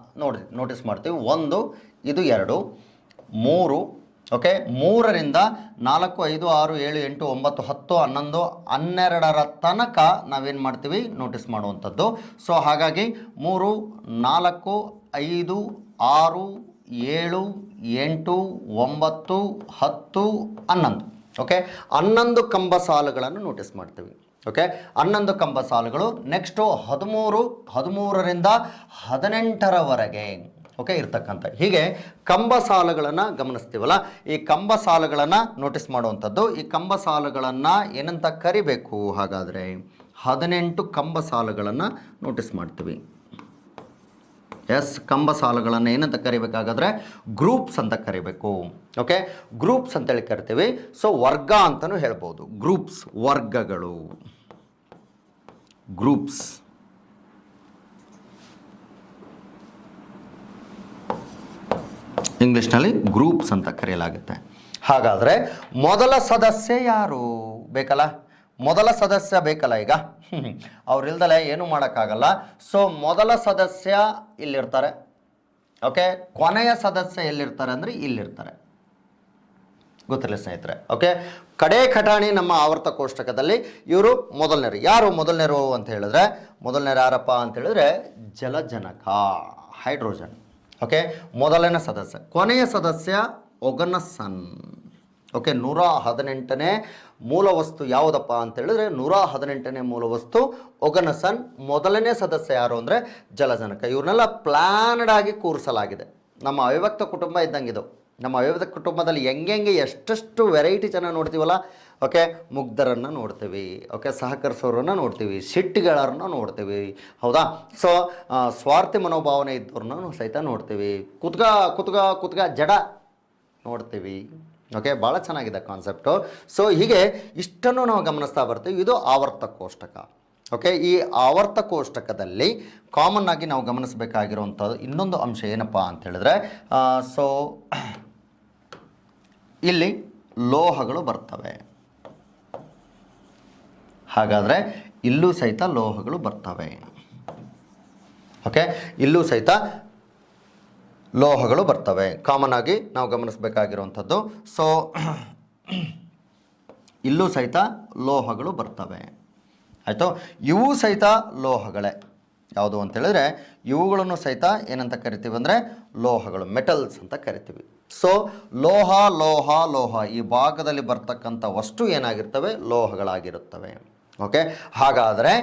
ನೋಟಿಸ್ ಮಾಡ್ತೀವಿ. 1 ಇದು 2 3 ಓಕೆ, 3 ರಿಂದ 4 5 6 7 8 9 10 11 12ರ ತನಕ ನಾವೇನು ಮಾಡ್ತೀವಿ ನೋಟಿಸ್ ಮಾಡುವಂಥದ್ದು. ಸೊ ಹಾಗಾಗಿ 3 4 5 6 7 8 9 10 11 ಓಕೆ 11 ಕಂಬ ಸಾಲುಗಳನ್ನು ನೋಟಿಸ್ ಮಾಡ್ತೀವಿ. ಓಕೆ, 11 ಕಂಬ ಸಾಲುಗಳು. ನೆಕ್ಸ್ಟು 13 ರಿಂದ 18ರವರೆಗೆ ಓಕೆ ಇರ್ತಕ್ಕಂಥ ಹೀಗೆ ಕಂಬ ಸಾಲುಗಳನ್ನು ಗಮನಿಸ್ತೀವಲ್ಲ, ಈ ಕಂಬ ಸಾಲುಗಳನ್ನು ನೋಟಿಸ್ ಮಾಡುವಂಥದ್ದು. ಈ ಕಂಬ ಸಾಲುಗಳನ್ನು ಏನಂತ ಕರಿಬೇಕು ಹಾಗಾದರೆ? 18 ಕಂಬ ಸಾಲುಗಳನ್ನು ನೋಟಿಸ್ ಮಾಡ್ತೀವಿ. ಎಸ್, ಕಂಬ ಸಾಲುಗಳನ್ನು ಏನಂತ ಕರಿಬೇಕಾಗಾದ್ರೆ ಗ್ರೂಪ್ಸ್ ಅಂತ ಕರಿಬೇಕು. ಓಕೆ, ಗ್ರೂಪ್ಸ್ ಅಂತೇಳಿ ಕರಿತೀವಿ. ಸೊ ವರ್ಗ ಅಂತಲೂ ಹೇಳ್ಬೋದು. ಗ್ರೂಪ್ಸ್, ವರ್ಗಗಳು, ಗ್ರೂಪ್ಸ್. ಇಂಗ್ಲೀಷ್ನಲ್ಲಿ ಗ್ರೂಪ್ಸ್ ಅಂತ ಕರೆಯಲಾಗುತ್ತೆ. ಹಾಗಾದರೆ ಮೊದಲ ಸದಸ್ಯ ಯಾರು ಬೇಕಲ್ಲ? ಮೊದಲ ಸದಸ್ಯ ಬೇಕಲ್ಲ. ಈಗ ಅವ್ರಿಲ್ದಲೆ ಏನೂ ಮಾಡೋಕ್ಕಾಗಲ್ಲ. ಸೊ ಮೊದಲ ಸದಸ್ಯ ಇಲ್ಲಿರ್ತಾರೆ. ಓಕೆ, ಕೊನೆಯ ಸದಸ್ಯ ಎಲ್ಲಿರ್ತಾರೆ ಅಂದರೆ ಇಲ್ಲಿರ್ತಾರೆ. ಗೊತ್ತಿಲ್ಲ ಸ್ನೇಹಿತರೆ. ಓಕೆ, ಕಡೆ ಖಟಾಣಿ ನಮ್ಮ ಆವರ್ತ ಕೋಷ್ಟಕದಲ್ಲಿ ಇವರು ಮೊದಲನೇರು. ಯಾರು ಮೊದಲನೇರು ಅಂತ ಹೇಳಿದ್ರೆ, ಮೊದಲನೇರು ಯಾರಪ್ಪ ಅಂತ ಹೇಳಿದ್ರೆ ಜಲಜನಕ, ಹೈಡ್ರೋಜನ್. ಓಕೆ, ಮೊದಲನೇ ಸದಸ್ಯ. ಕೊನೆಯ ಸದಸ್ಯ ಒಗನಸನ್. ಓಕೆ, 118ನೇ ಮೂಲ ವಸ್ತು ಯಾವುದಪ್ಪ ಅಂತ ಹೇಳಿದ್ರೆ 118ನೇ ಮೂಲ ವಸ್ತು ಒಗನಸನ್. ಮೊದಲನೇ ಸದಸ್ಯ ಯಾರು ಅಂದರೆ ಜಲಜನಕ. ಇವ್ರನ್ನೆಲ್ಲ ಪ್ಲ್ಯಾನ್ಡ್ ಆಗಿ ಕೂರಿಸಲಾಗಿದೆ. ನಮ್ಮ ಅವಿಭಕ್ತ ಕುಟುಂಬ ಇದ್ದಂಗಿದು. ನಮ್ಮ ಅವಯವ ಕುಟುಂಬದಲ್ಲಿ ಹೆಂಗೆ ಎಷ್ಟೆಷ್ಟು ವೆರೈಟಿ ಜನ ನೋಡ್ತೀವಲ್ಲ. ಓಕೆ, ಮುಗ್ಧರನ್ನು ನೋಡ್ತೀವಿ, ಓಕೆ, ಸಹಕರಿಸೋರನ್ನು ನೋಡ್ತೀವಿ, ಸಿಟ್ಟಿಗಳನ್ನ ನೋಡ್ತೀವಿ, ಹೌದಾ. ಸೊ ಸ್ವಾರ್ಥಿ ಮನೋಭಾವನೆ ಇದ್ದವ್ರನ್ನ ಸಹಿತ ನೋಡ್ತೀವಿ, ಕುತ್ಗ ಜಡ ನೋಡ್ತೀವಿ. ಓಕೆ, ಭಾಳ ಚೆನ್ನಾಗಿದೆ ಕಾನ್ಸೆಪ್ಟು. ಸೊ ಹೀಗೆ ಇಷ್ಟನ್ನು ನಾವು ಗಮನಿಸ್ತಾ ಬರ್ತೀವಿ. ಇದು ಆವರ್ತ ಕೋಷ್ಟಕ. ಓಕೆ, ಈ ಆವರ್ತ ಕೋಷ್ಟಕದಲ್ಲಿ ಕಾಮನ್ ಆಗಿ ನಾವು ಗಮನಿಸಬೇಕಾಗಿರುವಂಥದ್ದು ಇನ್ನೊಂದು ಅಂಶ ಏನಪ್ಪ ಅಂತ ಹೇಳಿದ್ರೆ, ಸೊ ಇಲ್ಲಿ ಲೋಹಗಳು ಬರ್ತವೆ. ಹಾಗಾದರೆ ಇಲ್ಲೂ ಸಹಿತ ಲೋಹಗಳು ಬರ್ತವೆ. ಓಕೆ, ಇಲ್ಲೂ ಸಹಿತ ಲೋಹಗಳು ಬರ್ತವೆ. ಕಾಮನ್ ಆಗಿ ನಾವು ಗಮನಿಸಬೇಕಾಗಿರುವಂಥದ್ದು. ಸೊ ಇಲ್ಲೂ ಸಹಿತ ಲೋಹಗಳು ಬರ್ತವೆ. ಆಯಿತು, ಇವು ಸಹಿತ ಲೋಹಗಳೇ. ಯಾವುದು ಅಂತ ಹೇಳಿದ್ರೆ ಇವುಗಳನ್ನು ಸಹಿತ ಏನಂತ ಕರಿತೀವಿ ಅಂದರೆ ಲೋಹಗಳು, ಮೆಟಲ್ಸ್ ಅಂತ ಕರಿತೀವಿ. ಸೊ ಲೋಹ ಈ ಭಾಗದಲ್ಲಿ ಬರ್ತಕ್ಕಂಥ ವಸ್ತು ಏನಾಗಿರ್ತವೆ, ಲೋಹಗಳಾಗಿರುತ್ತವೆ. ಓಕೆ, ಹಾಗಾದರೆ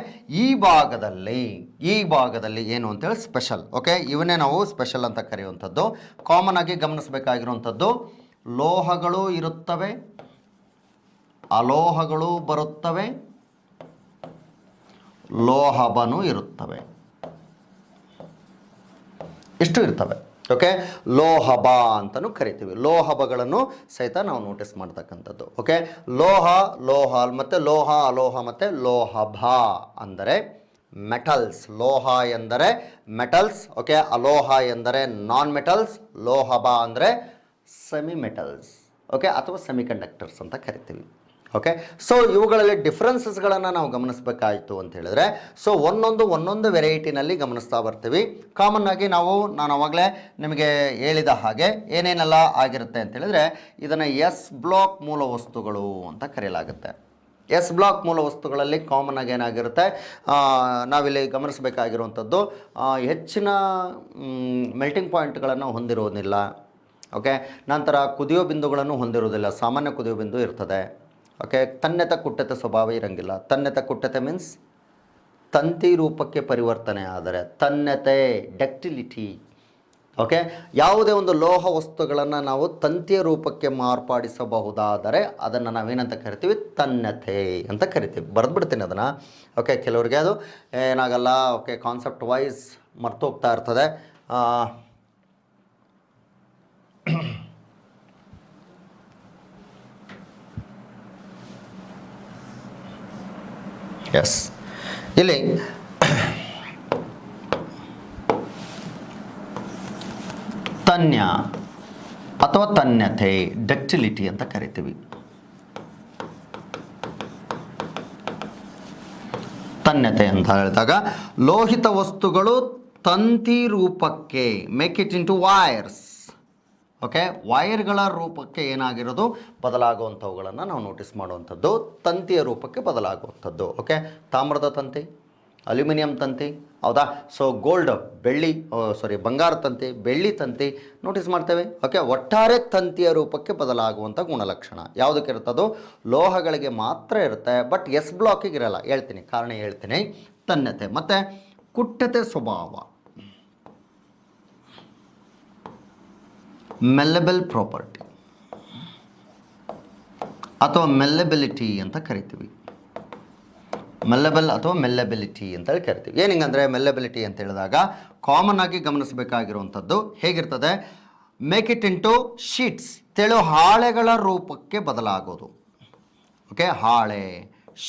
ಈ ಭಾಗದಲ್ಲಿ ಏನು ಅಂತೇಳಿ ಸ್ಪೆಷಲ್. ಓಕೆ, ಇವನ್ನೇ ನಾವು ಸ್ಪೆಷಲ್ ಅಂತ ಕರೆಯುವಂಥದ್ದು. ಕಾಮನ್ ಆಗಿ ಗಮನಿಸಬೇಕಾಗಿರುವಂಥದ್ದು, ಲೋಹಗಳು ಇರುತ್ತವೆ, ಅಲೋಹಗಳು ಬರುತ್ತವೆ, ಲೋಹಬನು ಇರುತ್ತವೆ. ಇಷ್ಟು ಇರ್ತವೆ. ಓಕೆ, ಲೋಹಬ ಅಂತಲೂ ಕರಿತೀವಿ. ಲೋಹಬಗಳನ್ನು ಸಹಿತ ನಾವು ನೋಟಿಸ್ ಮಾಡ್ತಕ್ಕಂಥದ್ದು. ಓಕೆ, ಲೋಹ ಮತ್ತು ಲೋಹ, ಅಲೋಹ ಮತ್ತು ಲೋಹಬ ಅಂದರೆ ಮೆಟಲ್ಸ್. ಲೋಹ ಎಂದರೆ ಮೆಟಲ್ಸ್. ಓಕೆ, ಅಲೋಹ ಎಂದರೆ ನಾನ್ ಮೆಟಲ್ಸ್, ಲೋಹಬ ಅಂದರೆ ಸೆಮಿ ಮೆಟಲ್ಸ್. ಓಕೆ, ಅಥವಾ ಸೆಮಿಕಂಡಕ್ಟರ್ಸ್ ಅಂತ ಕರಿತೀವಿ. ಓಕೆ, ಸೊ ಇವುಗಳಲ್ಲಿ ಡಿಫ್ರೆನ್ಸಸ್ಗಳನ್ನು ನಾವು ಗಮನಿಸಬೇಕಾಯಿತು ಅಂತ ಹೇಳಿದ್ರೆ, ಸೊ ಒಂದೊಂದು ವೆರೈಟಿನಲ್ಲಿ ಗಮನಿಸ್ತಾ ಬರ್ತೀವಿ. ಕಾಮನ್ ಆಗಿ ನಾನು ಆವಾಗಲೇ ನಿಮಗೆ ಹೇಳಿದ ಹಾಗೆ ಏನೇನೆಲ್ಲ ಆಗಿರುತ್ತೆ ಅಂತ ಹೇಳಿದ್ರೆ, ಇದನ್ನು ಎಸ್ ಬ್ಲಾಕ್ ಮೂಲ ವಸ್ತುಗಳು ಅಂತ ಕರೆಯಲಾಗುತ್ತೆ. ಎಸ್ ಬ್ಲಾಕ್ ಮೂಲ ವಸ್ತುಗಳಲ್ಲಿ ಕಾಮನ್ ಆಗಿ ಏನಾಗಿರುತ್ತೆ, ನಾವಿಲ್ಲಿ ಗಮನಿಸಬೇಕಾಗಿರುವಂಥದ್ದು, ಹೆಚ್ಚಿನ ಮೆಲ್ಟಿಂಗ್ ಪಾಯಿಂಟ್ಗಳನ್ನು ಹೊಂದಿರೋದಿಲ್ಲ. ಓಕೆ, ನಂತರ ಕುದಿಯೋ ಬಿಂದುಗಳನ್ನು ಹೊಂದಿರೋದಿಲ್ಲ, ಸಾಮಾನ್ಯ ಕುದಿಯೋ ಬಿಂದು ಇರ್ತದೆ. ಓಕೆ, ತನ್ನೆತ ಕುಟ್ಟೆತ ಸ್ವಭಾವ ಇರಂಗಿಲ್ಲ. ತನ್ನೆತ ಕುಟ್ಟೆತೆ ಮೀನ್ಸ್ ತಂತಿ ರೂಪಕ್ಕೆ ಪರಿವರ್ತನೆ ಆದರೆ ತನ್ನೆತೆ, ಡಕ್ಟಿಲಿಟಿ. ಓಕೆ, ಯಾವುದೇ ಒಂದು ಲೋಹ ವಸ್ತುಗಳನ್ನು ನಾವು ತಂತಿಯ ರೂಪಕ್ಕೆ ಮಾರ್ಪಾಡಿಸಬಹುದಾದರೆ ಅದನ್ನು ನಾವೇನಂತ ಕರಿತೀವಿ, ತನ್ನೆತೆ ಅಂತ ಕರಿತೀವಿ. ಬರೆದ್ಬಿಡ್ತೀನಿ ಅದನ್ನು. ಓಕೆ, ಕೆಲವರಿಗೆ ಅದು ಏನಾಗಲ್ಲ. ಓಕೆ, ಕಾನ್ಸೆಪ್ಟ್ ವೈಸ್ ಮರ್ತೋಗ್ತಾ ಇರ್ತದೆ. ಎಸ್, ಇಲ್ಲಿ ತನ್ಯ ಅಥವಾ ತನ್ಯತೆ, ಡಕ್ಟಿಲಿಟಿ ಅಂತ ಕರಿತೀವಿ. ತನ್ಯತೆ ಅಂತ ಹೇಳಿದಾಗ ಲೋಹಿತ ವಸ್ತುಗಳು ತಂತಿ ರೂಪಕ್ಕೆ, make it into wires. Okay, ವೈರ್ಗಳ ರೂಪಕ್ಕೆ ಏನಾಗಿರೋದು, ಬದಲಾಗುವಂಥವುಗಳನ್ನು ನಾವು ನೋಟಿಸ್ ಮಾಡುವಂಥದ್ದು, ತಂತಿಯ ರೂಪಕ್ಕೆ ಬದಲಾಗುವಂಥದ್ದು. ಓಕೆ, ತಾಮ್ರದ ತಂತಿ, ಅಲ್ಯೂಮಿನಿಯಂ ತಂತಿ, ಹೌದಾ. ಸೊ ಬಂಗಾರ ತಂತಿ, ಬೆಳ್ಳಿ ತಂತಿ ನೋಟಿಸ್ ಮಾಡ್ತೇವೆ. ಓಕೆ, ಒಟ್ಟಾರೆ ತಂತಿಯ ರೂಪಕ್ಕೆ ಬದಲಾಗುವಂಥ ಗುಣಲಕ್ಷಣ ಯಾವುದಕ್ಕೆ ಇರುತ್ತದು, ಲೋಹಗಳಿಗೆ ಮಾತ್ರ ಇರುತ್ತೆ. ಬಟ್ ಎಸ್ ಬ್ಲಾಕಿಗೆ ಇರಲ್ಲ. ಕಾರಣ ಹೇಳ್ತೀನಿ. ತನ್ಯತೆ ಮತ್ತು ಕುಟ್ಟತೆ ಸ್ವಭಾವ, ಮೆಲ್ಲೆಬಲ್ ಪ್ರಾಪರ್ಟಿ ಅಥವಾ ಮೆಲ್ಲೆಬಿಲಿಟಿ ಅಂತ ಕರಿತೀವಿ. ಮೆಲ್ಲೆಬಲ್ ಅಥವಾ ಮೆಲ್ಲೆಬಿಲಿಟಿ ಅಂತೇಳಿ ಕರಿತೀವಿ. ಏನಿಂಗಂದರೆ ಮೆಲ್ಲೆಬಿಲಿಟಿ ಅಂತ ಹೇಳಿದಾಗ ಕಾಮನ್ ಆಗಿ ಗಮನಿಸಬೇಕಾಗಿರುವಂಥದ್ದು ಹೇಗಿರ್ತದೆ, ಮೇಕ್ ಇಟ್ ಇಂಟು ಶೀಟ್ಸ್, ತೆಳು ಹಾಳೆಗಳ ರೂಪಕ್ಕೆ ಬದಲಾಗೋದು. ಓಕೆ, ಹಾಳೆ,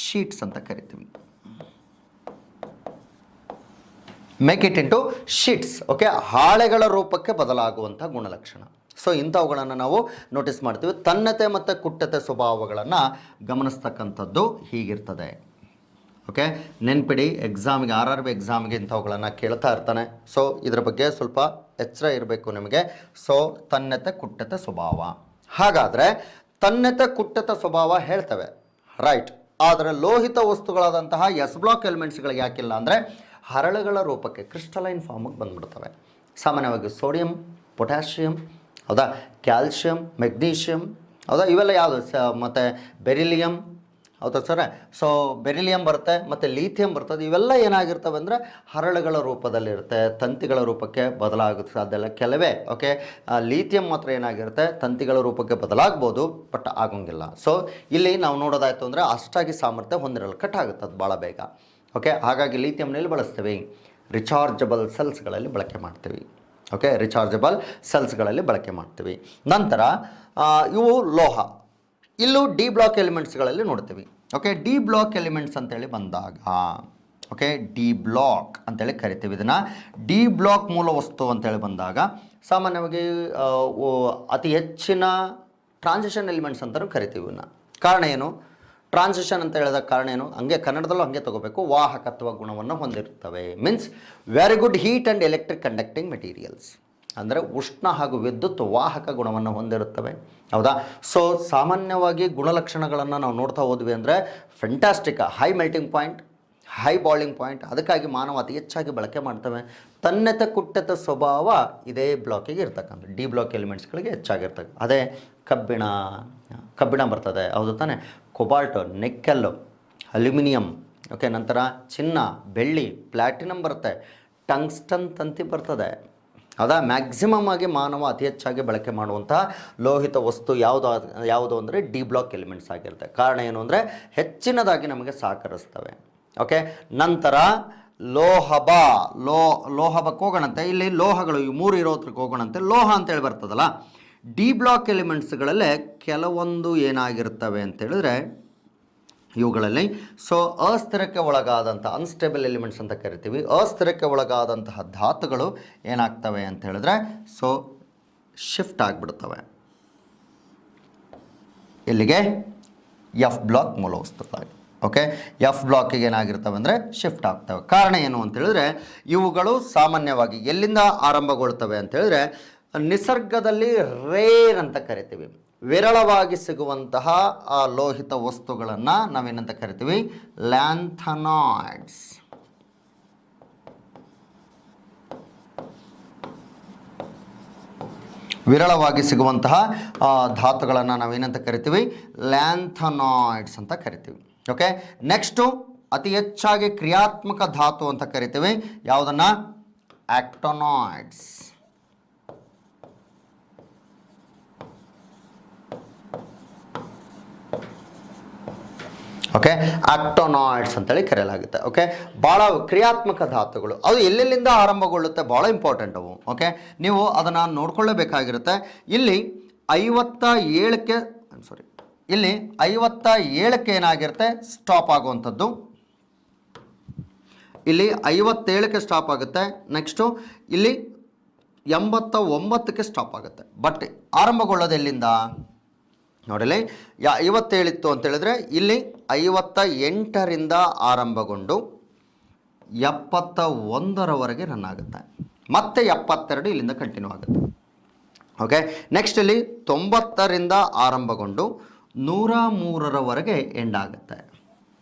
ಶೀಟ್ಸ್ ಅಂತ ಕರಿತೀವಿ. Make it into sheets. Okay, ಹಾಳೆಗಳ ರೂಪಕ್ಕೆ ಬದಲಾಗುವಂಥ ಗುಣಲಕ್ಷಣ. ಸೊ ಇಂಥವುಗಳನ್ನು ನಾವು ನೋಟಿಸ್ ಮಾಡ್ತೀವಿ. ತನ್ನತೆ ಮತ್ತು ಕುಟ್ಟತೆ ಸ್ವಭಾವಗಳನ್ನು ಗಮನಿಸ್ತಕ್ಕಂಥದ್ದು ಹೀಗಿರ್ತದೆ. ಓಕೆ, ನೆನ್ಪಿಡಿ, ಎಕ್ಸಾಮಿಗೆ RRB ಎಕ್ಸಾಮಿಗೆ ಇಂಥವುಗಳನ್ನು ಕೇಳ್ತಾ ಇರ್ತಾನೆ. ಸೊ ಇದರ ಬಗ್ಗೆ ಸ್ವಲ್ಪ ಎಚ್ಚರ ಇರಬೇಕು ನಿಮಗೆ. ಸೊ ತನ್ನತೆ ಕುಟ್ಟತೆ ಸ್ವಭಾವ. ಹಾಗಾದರೆ ತನ್ನತೆ ಕುಟ್ಟತೆ ಸ್ವಭಾವ ಹೇಳ್ತವೆ, ರೈಟ್. ಆದರೆ ಲೋಹಿತ ವಸ್ತುಗಳಾದಂತಹ ಎಸ್ ಬ್ಲಾಕ್ ಎಲಿಮೆಂಟ್ಸ್ಗಳಿಗೆ ಯಾಕಿಲ್ಲ ಅಂದರೆ ಹರಳುಗಳ ರೂಪಕ್ಕೆ, ಕ್ರಿಸ್ಟಲೈನ್ ಫಾರ್ಮಿಗೆ ಬಂದ್ಬಿಡ್ತವೆ. ಸಾಮಾನ್ಯವಾಗಿ ಸೋಡಿಯಂ, ಪೊಟ್ಯಾಷಿಯಂ, ಹೌದಾ, ಕ್ಯಾಲ್ಶಿಯಂ, ಮೆಗ್ನೀಷಿಯಂ, ಹೌದಾ, ಇವೆಲ್ಲ ಯಾವುದು ಮತ್ತು ಬೆರಿಲಿಯಂ, ಹೌದಾ ಸರ್? ಸೊ ಬೆರಿಲಿಯಂ ಬರುತ್ತೆ ಮತ್ತು ಲೀಥಿಯಂ ಬರ್ತದೆ. ಇವೆಲ್ಲ ಏನಾಗಿರ್ತವೆ ಅಂದರೆ ಹರಳುಗಳ ರೂಪದಲ್ಲಿರುತ್ತೆ, ತಂತಿಗಳ ರೂಪಕ್ಕೆ ಬದಲಾಗುತ್ತೆ ಸಾಧ್ಯ ಇಲ್ಲ ಕೆಲವೇ. ಓಕೆ, ಲೀಥಿಯಂ ಮಾತ್ರ ಏನಾಗಿರುತ್ತೆ ತಂತಿಗಳ ರೂಪಕ್ಕೆ ಬದಲಾಗ್ಬೋದು, ಬಟ್ ಆಗೋಂಗಿಲ್ಲ. ಸೊ ಇಲ್ಲಿ ನಾವು ನೋಡೋದಾಯಿತು ಅಂದರೆ ಅಷ್ಟಾಗಿ ಸಾಮರ್ಥ್ಯ ಹೊಂದಿರಲ್ಲ, ಕಟ್ ಆಗುತ್ತೆ ಅದು ಭಾಳ ಬೇಗ. ಓಕೆ, ಹಾಗಾಗಿ ಲೀಥಿಯಂನಲ್ಲಿ ಬಳಸ್ತೀವಿ, ರಿಚಾರ್ಜಬಲ್ ಸೆಲ್ಸ್ಗಳಲ್ಲಿ ಬಳಕೆ ಮಾಡ್ತೀವಿ. ಓಕೆ, ರಿಚಾರ್ಜಬಲ್ ಸೆಲ್ಸ್ಗಳಲ್ಲಿ ಬಳಕೆ ಮಾಡ್ತೀವಿ. ನಂತರ ಇವು ಲೋಹ. ಇಲ್ಲೂ ಡಿ ಬ್ಲಾಕ್ ಎಲಿಮೆಂಟ್ಸ್ಗಳಲ್ಲಿ ನೋಡ್ತೀವಿ. ಓಕೆ, ಡಿ ಬ್ಲಾಕ್ ಎಲಿಮೆಂಟ್ಸ್ ಅಂತೇಳಿ ಬಂದಾಗ, ಓಕೆ, ಡಿ ಬ್ಲಾಕ್ ಅಂತೇಳಿ ಕರಿತೀವಿ ಇದನ್ನು. ಡಿ ಬ್ಲಾಕ್ ಮೂಲ ವಸ್ತು ಅಂತೇಳಿ ಬಂದಾಗ ಸಾಮಾನ್ಯವಾಗಿ ಅತಿ ಹೆಚ್ಚಿನ ಟ್ರಾನ್ಸಿಷನ್ ಎಲಿಮೆಂಟ್ಸ್ ಅಂತಲೂ ಕರಿತೀವಿ ಇವನ್ನ. ಕಾರಣ ಏನು? ಟ್ರಾನ್ಸಿಷನ್ ಅಂತ ಹೇಳಿದ ಕಾರಣ ಏನು? ಹಂಗೆ ಕನ್ನಡದಲ್ಲೂ ಹಾಗೆ ತಗೋಬೇಕು. ವಾಹಕತ್ವ ಗುಣವನ್ನು ಹೊಂದಿರುತ್ತವೆ. Means very good heat and electric conducting materials. ಅಂದರೆ ಉಷ್ಣ ಹಾಗೂ ವಿದ್ಯುತ್ ವಾಹಕ ಗುಣವನ್ನು ಹೊಂದಿರುತ್ತವೆ. ಹೌದಾ? ಸೊ ಸಾಮಾನ್ಯವಾಗಿ ಗುಣಲಕ್ಷಣಗಳನ್ನು ನಾವು ನೋಡ್ತಾ ಹೋದ್ವಿ ಅಂದರೆ fantastic, high melting point, high boiling point. ಅದಕ್ಕಾಗಿ ಮಾನವ ಅತಿ ಹೆಚ್ಚಾಗಿ ಬಳಕೆ ಮಾಡ್ತವೆ. ತನ್ನೆತ ಕುಟ್ಟೆತ ಸ್ವಭಾವ ಇದೇ ಬ್ಲಾಕಿಗೆ ಇರ್ತಕ್ಕಂಥ ಡಿ ಬ್ಲಾಕ್ ಎಲಿಮೆಂಟ್ಸ್ಗಳಿಗೆ ಹೆಚ್ಚಾಗಿರ್ತವೆ. ಅದೇ ಕಬ್ಬಿಣ ಬರ್ತದೆ, ಹೌದು ತಾನೆ? ಕೊಬಾಲ್ಟು, ನಿಕ್ಕೆಲ್ಲು, ಅಲ್ಯೂಮಿನಿಯಂ, ಓಕೆ, ನಂತರ ಚಿನ್ನ, ಬೆಳ್ಳಿ, ಪ್ಲ್ಯಾಟಿನಮ್ ಬರುತ್ತೆ, ಟಂಗ್ಸ್ಟನ್ ತಂತಿ ಬರ್ತದೆ. ಹೌದಾ? ಮ್ಯಾಕ್ಸಿಮಮ್ ಆಗಿ ಮಾನವ ಅತಿ ಹೆಚ್ಚಾಗಿ ಬಳಕೆ ಮಾಡುವಂತಹ ಲೋಹಿತ ವಸ್ತು ಯಾವುದು ಅಂದರೆ ಡಿ ಬ್ಲಾಕ್ ಎಲಿಮೆಂಟ್ಸ್ ಆಗಿರುತ್ತೆ. ಕಾರಣ ಏನು ಅಂದರೆ ಹೆಚ್ಚಿನದಾಗಿ ನಮಗೆ ಸಹಕರಿಸ್ತವೆ. ಓಕೆ, ನಂತರ ಲೋಹಬಕ್ಕೆ ಹೋಗೋಣಂತೆ. ಇಲ್ಲಿ ಲೋಹಗಳು ಈ ಮೂರು ಇರೋದ್ರಿಗೆ ಹೋಗೋಣಂತೆ. ಲೋಹ ಅಂತೇಳಿ ಬರ್ತದಲ್ಲ, ಡಿ ಬ್ಲಾಕ್ ಎಲಿಮೆಂಟ್ಸ್ಗಳಲ್ಲೇ ಕೆಲವೊಂದು ಏನಾಗಿರ್ತವೆ ಅಂತೇಳಿದ್ರೆ ಇವುಗಳಲ್ಲಿ ಅಸ್ಥಿರಕ್ಕೆ ಒಳಗಾದಂಥ ಅನ್ಸ್ಟೇಬಲ್ ಎಲಿಮೆಂಟ್ಸ್ ಅಂತ ಕರಿತೀವಿ. ಅಸ್ಥಿರಕ್ಕೆ ಒಳಗಾದಂತಹ ಧಾತುಗಳು ಏನಾಗ್ತವೆ ಅಂತ ಹೇಳಿದ್ರೆ ಶಿಫ್ಟ್ ಆಗಿಬಿಡ್ತವೆ. ಇಲ್ಲಿಗೆ ಎಫ್ ಬ್ಲಾಕ್ ಮೂಲ ವಸ್ತುಗಳಾಗಿ. ಓಕೆ, ಎಫ್ ಬ್ಲಾಕಿಗೆ ಏನಾಗಿರ್ತವೆ ಅಂದರೆ ಶಿಫ್ಟ್ ಆಗ್ತವೆ. ಕಾರಣ ಏನು ಅಂತ ಹೇಳಿದ್ರೆ ಇವುಗಳು ಸಾಮಾನ್ಯವಾಗಿ ಎಲ್ಲಿಂದ ಆರಂಭಗೊಳ್ತವೆ ಅಂತ ಹೇಳಿದ್ರೆ ನಿಸರ್ಗದಲ್ಲಿ ರೇರ್ ಅಂತ ಕರಿತೀವಿ. ವಿರಳವಾಗಿ ಸಿಗುವಂತಹ ಆ ಲೋಹಿತ ವಸ್ತುಗಳನ್ನು ನಾವೇನಂತ ಕರಿತೀವಿ? ಲ್ಯಾಂಥನಾಯ್ಡ್ಸ್. ವಿರಳವಾಗಿ ಸಿಗುವಂತಹ ಧಾತುಗಳನ್ನು ನಾವೇನಂತ ಕರಿತೀವಿ? ಲ್ಯಾಂಥನಾಯ್ಡ್ಸ್ ಅಂತ ಕರಿತೀವಿ. ಓಕೆ, ನೆಕ್ಸ್ಟು ಅತಿ ಹೆಚ್ಚಾಗಿ ಕ್ರಿಯಾತ್ಮಕ ಧಾತು ಅಂತ ಕರಿತೀವಿ. ಯಾವುದನ್ನು? ಆಕ್ಟೋನಾಯ್ಡ್ಸ್. ಓಕೆ, ಆಕ್ಟೋನಾಯ್ಡ್ಸ್ ಅಂತೇಳಿ ಕರೆಯಲಾಗುತ್ತೆ. ಓಕೆ, ಭಾಳ ಕ್ರಿಯಾತ್ಮಕ ಧಾತುಗಳು. ಅದು ಎಲ್ಲೆಲ್ಲಿಂದ ಆರಂಭಗೊಳ್ಳುತ್ತೆ, ಭಾಳ ಇಂಪಾರ್ಟೆಂಟ್ ಅವು. ಓಕೆ, ನೀವು ಅದನ್ನು ನೋಡ್ಕೊಳ್ಳೇಬೇಕಾಗಿರುತ್ತೆ. ಇಲ್ಲಿ 57ಕ್ಕೆ ಏನಾಗಿರುತ್ತೆ? ಸ್ಟಾಪ್ ಆಗುವಂಥದ್ದು. ಇಲ್ಲಿ 57ಕ್ಕೆ ಸ್ಟಾಪ್ ಆಗುತ್ತೆ. ನೆಕ್ಸ್ಟು ಇಲ್ಲಿ 89ಕ್ಕೆ ಸ್ಟಾಪ್ ಆಗುತ್ತೆ. ಬಟ್ ಆರಂಭಗೊಳ್ಳೋದು ಎಲ್ಲಿಂದ ನೋಡಲಿ? 57 ಇತ್ತು ಅಂತೇಳಿದ್ರೆ ಇಲ್ಲಿ 58ರಿಂದ ಆರಂಭಗೊಂಡು 71ರವರೆಗೆ ರನ್ ಆಗುತ್ತೆ. ಮತ್ತೆ 72 ಇಲ್ಲಿಂದ ಕಂಟಿನ್ಯೂ ಆಗುತ್ತೆ. ಓಕೆ, ನೆಕ್ಸ್ಟ್ ಇಲ್ಲಿ 90ರಿಂದ ಆರಂಭಗೊಂಡು 103ರವರೆಗೆ ಎಂಡ್ ಆಗುತ್ತೆ.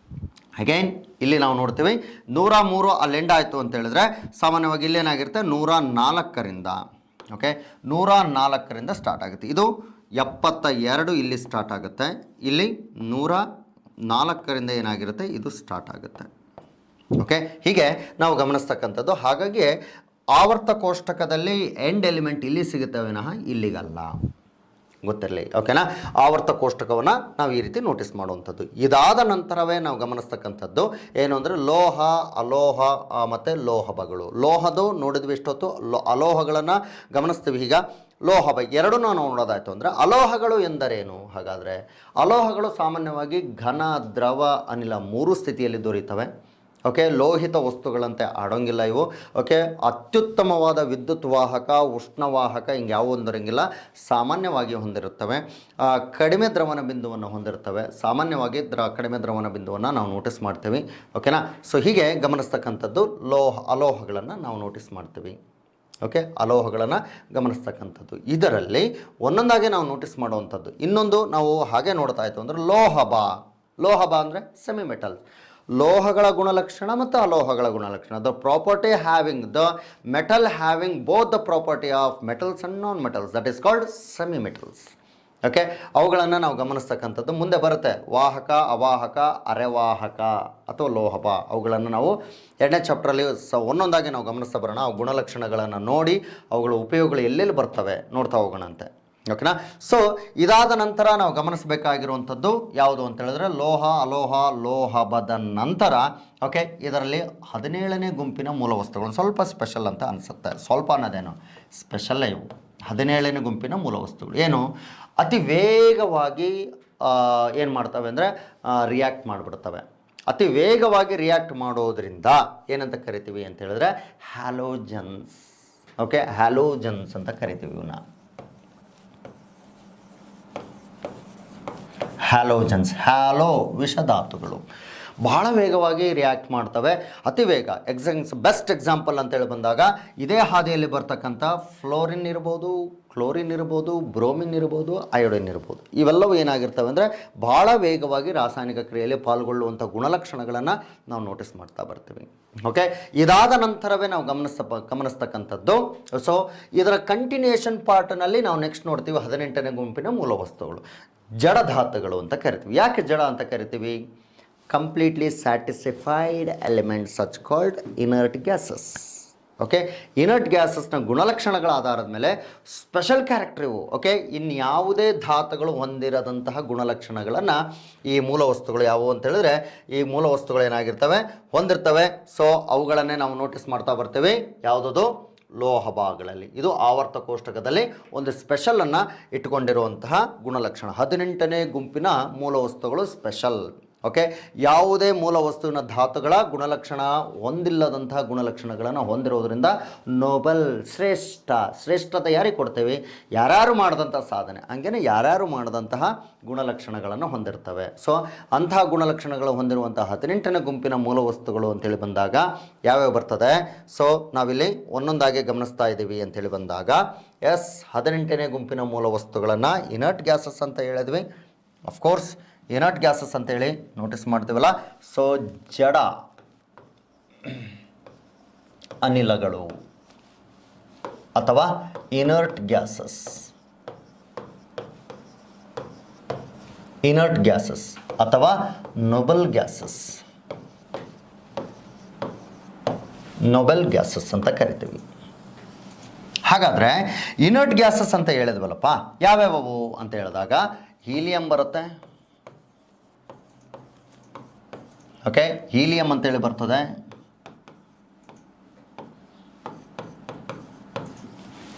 ಅಗೈನ್ ಇಲ್ಲಿ ನಾವು ನೋಡ್ತೀವಿ 103 ಅಲ್ಲಿ ಎಂಡ್ ಆಯಿತು ಅಂತ ಹೇಳಿದ್ರೆ ಸಾಮಾನ್ಯವಾಗಿ ಇಲ್ಲೇನಾಗಿರುತ್ತೆ? 104ರಿಂದ, ಓಕೆ, 104ರಿಂದ ಸ್ಟಾರ್ಟ್ ಆಗುತ್ತೆ. ಇದು 72 ಇಲ್ಲಿ ಸ್ಟಾರ್ಟ್ ಆಗುತ್ತೆ. ಇಲ್ಲಿ 104ರಿಂದ ಏನಾಗಿರುತ್ತೆ? ಇದು ಸ್ಟಾರ್ಟ್ ಆಗುತ್ತೆ. ಓಕೆ, ಹೀಗೆ ನಾವು ಗಮನಿಸ್ತಕ್ಕಂಥದ್ದು. ಹಾಗಾಗಿ ಆವರ್ತ ಕೋಷ್ಟಕದಲ್ಲಿ ಎಂಡ್ ಎಲಿಮೆಂಟ್ ಇಲ್ಲಿ ಸಿಗುತ್ತೆ ವಿನಃ ಇಲ್ಲಿಗಲ್ಲ, ಗೊತ್ತಿರಲಿ. ಓಕೆನಾ? ಆವರ್ತ ಕೋಷ್ಟಕವನ್ನು ನಾವು ಈ ರೀತಿ ನೋಟಿಸ್ ಮಾಡುವಂಥದ್ದು. ಇದಾದ ನಂತರವೇ ನಾವು ಗಮನಿಸ್ತಕ್ಕಂಥದ್ದು ಏನು ಅಂದರೆ ಲೋಹ, ಅಲೋಹ ಮತ್ತು ಲೋಹಬಗಳು. ಲೋಹದು ನೋಡಿದ್ವಿ ಇಷ್ಟೊತ್ತು, ಅಲೋಹಗಳನ್ನು ಗಮನಿಸ್ತೀವಿ. ಈಗ ಲೋಹಬ ಎರಡೂ ನಾವು ನೋಡೋದಾಯಿತು ಅಂದರೆ ಅಲೋಹಗಳು ಎಂದರೇನು? ಹಾಗಾದರೆ ಅಲೋಹಗಳು ಸಾಮಾನ್ಯವಾಗಿ ಘನ, ದ್ರವ, ಅನಿಲ 3 ಸ್ಥಿತಿಯಲ್ಲಿ ದೊರೀತವೆ. ಓಕೆ, ಲೋಹಿತ ವಸ್ತುಗಳಂತೆ ಆಡೋಂಗಿಲ್ಲ ಇವು. ಓಕೆ, ಅತ್ಯುತ್ತಮವಾದ ವಿದ್ಯುತ್ ವಾಹಕ, ಉಷ್ಣವಾಹಕ ಹಿಂಗೆ ಯಾವ ಹೊಂದಿರಂಗಿಲ್ಲ, ಸಾಮಾನ್ಯವಾಗಿ ಹೊಂದಿರುತ್ತವೆ. ಕಡಿಮೆ ದ್ರವಣ ಬಿಂದುವನ್ನು ಹೊಂದಿರ್ತವೆ. ಸಾಮಾನ್ಯವಾಗಿ ಕಡಿಮೆ ದ್ರವಣ ಬಿಂದುವನ್ನು ನಾವು ನೋಟಿಸ್ ಮಾಡ್ತೀವಿ. ಓಕೆನಾ? ಸೊ ಹೀಗೆ ಗಮನಿಸ್ತಕ್ಕಂಥದ್ದು ಅಲೋಹಗಳನ್ನು ನಾವು ನೋಟಿಸ್ ಮಾಡ್ತೀವಿ. ಓಕೆ, ಅಲೋಹಗಳನ್ನು ಗಮನಿಸ್ತಕ್ಕಂಥದ್ದು. ಇದರಲ್ಲಿ ಒಂದೊಂದಾಗಿ ನಾವು ನೋಟಿಸ್ ಮಾಡುವಂಥದ್ದು. ಇನ್ನೊಂದು ನಾವು ಹಾಗೆ ನೋಡ್ತಾ ಇತ್ತು ಅಂದರೆ ಲೋಹಬ ಅಂದರೆ ಸೆಮಿ ಮೆಟಲ್. ಲೋಹಗಳ ಗುಣಲಕ್ಷಣ ಮತ್ತು ಅಲೋಹಗಳ ಗುಣಲಕ್ಷಣ. The property having the metal having both the property of metals and non metals, that is called semi metals. Okay, ಅವುಗಳನ್ನು ನಾವು ಗಮನಿಸ್ತಕ್ಕಂಥದ್ದು ಮುಂದೆ ಬರುತ್ತೆ. ವಾಹಕ, ಅವಾಹಕ, ಅರೆವಾಹಕ ಅಥವಾ ಲೋಹಪ, ಅವುಗಳನ್ನು ನಾವು 2ನೇ ಚಾಪ್ಟ್ರಲ್ಲಿ ಒಂದೊಂದಾಗಿ ನಾವು ಗಮನಿಸ್ತಾ ಬರೋಣ. ಅವು ಗುಣಲಕ್ಷಣಗಳನ್ನು ನೋಡಿ ಅವುಗಳ ಉಪಯೋಗಗಳು ಎಲ್ಲೆಲ್ಲಿ ಬರ್ತವೆ ನೋಡ್ತಾ ಹೋಗೋಣಂತೆ. ಓಕೆನಾ. ಸೊ ಇದಾದ ನಂತರ ನಾವು ಗಮನಿಸಬೇಕಾಗಿರುವಂಥದ್ದು ಯಾವುದು ಅಂತ ಹೇಳಿದ್ರೆ ಲೋಹ, ಅಲೋಹ, ಲೋಹಬದ ನಂತರ ಓಕೆ ಇದರಲ್ಲಿ 17ನೇ ಗುಂಪಿನ ಮೂಲ ವಸ್ತುಗಳು ಸ್ವಲ್ಪ ಸ್ಪೆಷಲ್ ಅಂತ ಅನಿಸುತ್ತೆ. ಸ್ವಲ್ಪ ಅನ್ನೋದೇನು ಸ್ಪೆಷಲ್ಲೇ ಇವು 17ನೇ ಗುಂಪಿನ ಮೂಲ ವಸ್ತುಗಳು. ಏನು ಅತಿ ವೇಗವಾಗಿ ಏನು ಮಾಡ್ತವೆ ಅಂದರೆ ರಿಯಾಕ್ಟ್ ಮಾಡಿಬಿಡ್ತವೆ. ಅತಿ ವೇಗವಾಗಿ ರಿಯಾಕ್ಟ್ ಮಾಡೋದ್ರಿಂದ ಏನಂತ ಕರಿತೀವಿ ಅಂತ ಹೇಳಿದ್ರೆ ಹ್ಯಾಲೋಜನ್ಸ್. ಓಕೆ, ಹ್ಯಾಲೋಜನ್ಸ್ ಅಂತ ಕರಿತೀವಿ ಇವನ್ನ. ಹ್ಯಾಲೋಜನ್ಸ್, ಹ್ಯಾಲೋ ವಿಷಧಾತುಗಳು ಬಹಳ ವೇಗವಾಗಿ ರಿಯಾಕ್ಟ್ ಮಾಡ್ತವೆ, ಅತಿ ವೇಗ. ಬೆಸ್ಟ್ ಎಕ್ಸಾಂಪಲ್ ಅಂತೇಳಿ ಬಂದಾಗ ಇದೇ ಹಾದಿಯಲ್ಲಿ ಬರ್ತಕ್ಕಂಥ ಫ್ಲೋರಿನ್ ಇರ್ಬೋದು, ಕ್ಲೋರಿನ್ ಇರ್ಬೋದು, ಬ್ರೋಮಿನ್ ಇರ್ಬೋದು, ಅಯೋಡಿನ್ ಇರ್ಬೋದು. ಇವೆಲ್ಲವೂ ಏನಾಗಿರ್ತವೆ ಅಂದರೆ ಭಾಳ ವೇಗವಾಗಿ ರಾಸಾಯನಿಕ ಕ್ರಿಯೆಯಲ್ಲಿ ಪಾಲ್ಗೊಳ್ಳುವಂಥ ಗುಣಲಕ್ಷಣಗಳನ್ನು ನಾವು ನೋಟಿಸ್ ಮಾಡ್ತಾ ಬರ್ತೀವಿ. ಓಕೆ, ಇದಾದ ನಂತರವೇ ನಾವು ಗಮನಿಸ್ತಕ್ಕಂಥದ್ದು. ಸೊ ಇದರ ಕಂಟಿನ್ಯೂಯೇಷನ್ ಪಾರ್ಟ್ನಲ್ಲಿ ನಾವು ನೆಕ್ಸ್ಟ್ ನೋಡ್ತೀವಿ 18ನೇ ಗುಂಪಿನ ಮೂಲ ವಸ್ತುಗಳು, ಜಡಧಾತುಗಳು ಅಂತ ಕರಿತೀವಿ. ಯಾಕೆ ಜಡ ಅಂತ ಕರಿತೀವಿ? Completely satisfied elements such called inert gases. Okay, inert ಗ್ಯಾಸಸ್ನ ಗುಣಲಕ್ಷಣಗಳ ಆಧಾರದ ಮೇಲೆ ಸ್ಪೆಷಲ್ ಕ್ಯಾರೆಕ್ಟರ್ ಇವು. ಓಕೆ, ಇನ್ಯಾವುದೇ ಧಾತುಗಳು ಹೊಂದಿರದಂತಹ ಗುಣಲಕ್ಷಣಗಳನ್ನು ಈ ಮೂಲ ವಸ್ತುಗಳು ಯಾವುವು ಅಂತ ಹೇಳಿದ್ರೆ ಈ ಮೂಲ ವಸ್ತುಗಳು ಏನಾಗಿರ್ತವೆ ಹೊಂದಿರ್ತವೆ. ಸೊ ಅವುಗಳನ್ನೇ ನಾವು ನೋಟಿಸ್ ಮಾಡ್ತಾ ಬರ್ತೀವಿ. ಯಾವುದದು? ಲೋಹ ಭಾಗಗಳಲ್ಲಿ. ಇದು ಆವರ್ತ ಕೋಷ್ಟಕದಲ್ಲಿ ಒಂದು ಸ್ಪೆಷಲನ್ನು ಇಟ್ಟುಕೊಂಡಿರುವಂತಹ ಗುಣಲಕ್ಷಣ. 18ನೇ ಗುಂಪಿನ ಮೂಲ ವಸ್ತುಗಳು ಸ್ಪೆಷಲ್. ಓಕೆ, ಯಾವುದೇ ಮೂಲ ವಸ್ತುವಿನ ಧಾತುಗಳ ಗುಣಲಕ್ಷಣ ಹೊಂದಿಲ್ಲದಂತಹ ಗುಣಲಕ್ಷಣಗಳನ್ನು ಹೊಂದಿರೋದ್ರಿಂದ ನೋಬೆಲ್ ಶ್ರೇಷ್ಠತೆ ಯಾರಿಗೆ ಕೊಡ್ತೇವೆ? ಯಾರ್ಯಾರು ಮಾಡಿದಂಥ ಸಾಧನೆ, ಹಂಗೇನೆ ಯಾರ್ಯಾರು ಮಾಡಿದಂತಹ ಗುಣಲಕ್ಷಣಗಳನ್ನು ಹೊಂದಿರ್ತವೆ. ಸೊ ಅಂತಹ ಗುಣಲಕ್ಷಣಗಳು ಹೊಂದಿರುವಂತಹ 18ನೇ ಗುಂಪಿನ ಮೂಲ ವಸ್ತುಗಳು ಅಂತೇಳಿ ಬಂದಾಗ ಯಾವ್ಯಾವ ಬರ್ತದೆ? ಸೊ ನಾವಿಲ್ಲಿ ಒಂದೊಂದಾಗಿ ಗಮನಿಸ್ತಾ ಇದ್ದೀವಿ ಅಂತೇಳಿ ಬಂದಾಗ 18ನೇ ಗುಂಪಿನ ಮೂಲ ವಸ್ತುಗಳನ್ನು ಇನರ್ಟ್ ಗ್ಯಾಸಸ್ ಅಂತ ಹೇಳಿದ್ವಿ. ಅಫ್ಕೋರ್ಸ್ ಇನರ್ಟ್ ಗ್ಯಾಸಸ್ ಅಂತೇಳಿ ನೋಟಿಸ್ ಮಾಡ್ತೀವಲ್ಲ. ಸೊ ಜಡ ಅನಿಲಗಳು ಅಥವಾ ಇನರ್ಟ್ ಗ್ಯಾಸಸ್, ಇನರ್ಟ್ ಗ್ಯಾಸಸ್ ಅಥವಾ ನೋಬೆಲ್ ಗ್ಯಾಸಸ್, ನೋಬೆಲ್ ಗ್ಯಾಸಸ್ ಅಂತ ಕರಿತೀವಿ. ಹಾಗಾದರೆ ಇನರ್ಟ್ ಗ್ಯಾಸಸ್ ಅಂತ ಹೇಳಿದ್ವಲ್ಲಪ್ಪ, ಯಾವ್ಯಾವವು ಅಂತ ಹೇಳಿದಾಗ ಹೀಲಿಯಂ ಬರುತ್ತೆ. ಓಕೆ, ಹೀಲಿಯಂ ಅಂತೇಳಿ ಬರ್ತದೆ.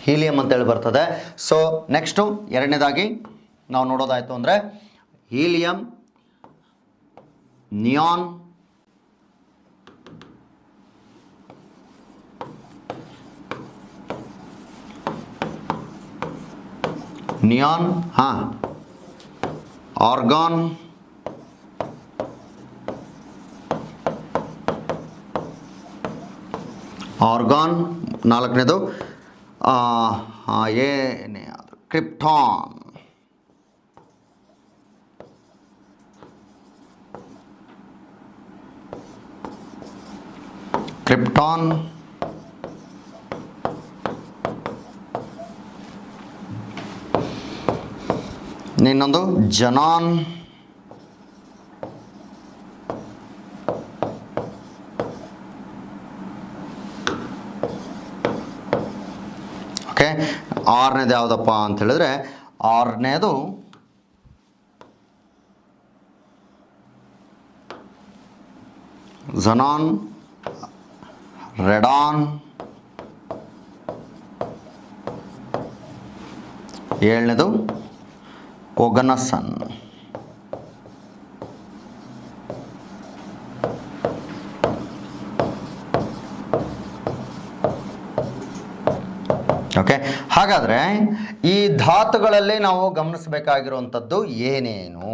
ಹೀಲಿಯಂ ಅಂತೇಳಿ ಬರ್ತದೆ. ಸೊ ನೆಕ್ಸ್ಟು ಎರಡನೇದಾಗಿ ನಾವು ನೋಡೋದಾಯಿತು ಅಂದರೆ helium, neon, neon, argon, argon, ನಾಲ್ಕನೇದು ಏನೇ ಅದು ಕ್ರಿಪ್ಟಾನ್, ಕ್ರಿಪ್ಟಾನ್, ಇನ್ನೊಂದು ಜನಾನ್, ಓಕೆ. ಆರನೇದು ಯಾವುದಪ್ಪ ಅಂತ ಹೇಳಿದ್ರೆ ಆರನೇದು ಝನಾನ್, ರೆಡಾನ್, ಏಳನೇದು ಒಗನಸನ್, ಓಕೆ. ಹಾಗಾದರೆ ಈ ಧಾತುಗಳಲ್ಲಿ ನಾವು ಗಮನಿಸಬೇಕಾಗಿರುವಂಥದ್ದು ಏನೇನು?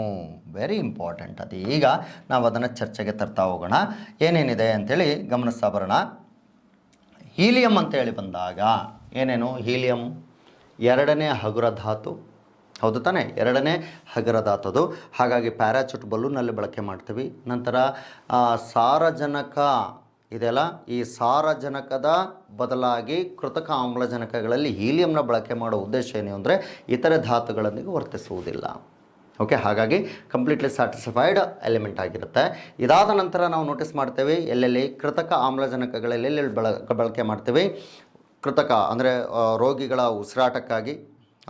ವೆರಿ ಇಂಪಾರ್ಟೆಂಟ್ ಅದು. ಈಗ ನಾವು ಅದನ್ನು ಚರ್ಚೆಗೆ ತರ್ತಾ ಹೋಗೋಣ. ಏನೇನಿದೆ ಅಂಥೇಳಿ ಗಮನಿಸ್ತಾ ಬರೋಣ. ಹೀಲಿಯಂ ಅಂತೇಳಿ ಬಂದಾಗ ಏನೇನು? ಹೀಲಿಯಂ ಎರಡನೇ ಹಗುರ ಧಾತು, ಹೌದು ತಾನೇ? ಎರಡನೇ ಹಗುರ ಧಾತುದು. ಹಾಗಾಗಿ ಪ್ಯಾರಾಚೂಟ್ ಬಲೂನಲ್ಲಿ ಬಳಕೆ ಮಾಡ್ತೀವಿ. ನಂತರ ಸಾರಜನಕ ಇದೆಲ್ಲ ಈ ಸಾರಜನಕದ ಬದಲಾಗಿ ಕೃತಕ ಆಮ್ಲಜನಕಗಳಲ್ಲಿ ಹೀಲಿಯಂನ ಬಳಕೆ ಮಾಡೋ ಉದ್ದೇಶ ಏನು ಅಂದರೆ ಇತರೆ ಧಾತುಗಳೊಂದಿಗೆ ವರ್ತಿಸುವುದಿಲ್ಲ. ಓಕೆ, ಹಾಗಾಗಿ ಕಂಪ್ಲೀಟ್ಲಿ ಸ್ಯಾಟಿಸ್ಫೈಡ್ ಎಲಿಮೆಂಟ್ ಆಗಿರುತ್ತೆ. ಇದಾದ ನಂತರ ನಾವು ನೋಟಿಸ್ ಮಾಡ್ತೇವೆ ಎಲ್ಲೆಲ್ಲಿ ಕೃತಕ ಆಮ್ಲಜನಕಗಳಲ್ಲಿ ಎಲ್ಲೆಲ್ಲಿ ಬಳಕೆ ಮಾಡ್ತೀವಿ. ಕೃತಕ ಅಂದರೆ ರೋಗಿಗಳ ಉಸಿರಾಟಕ್ಕಾಗಿ,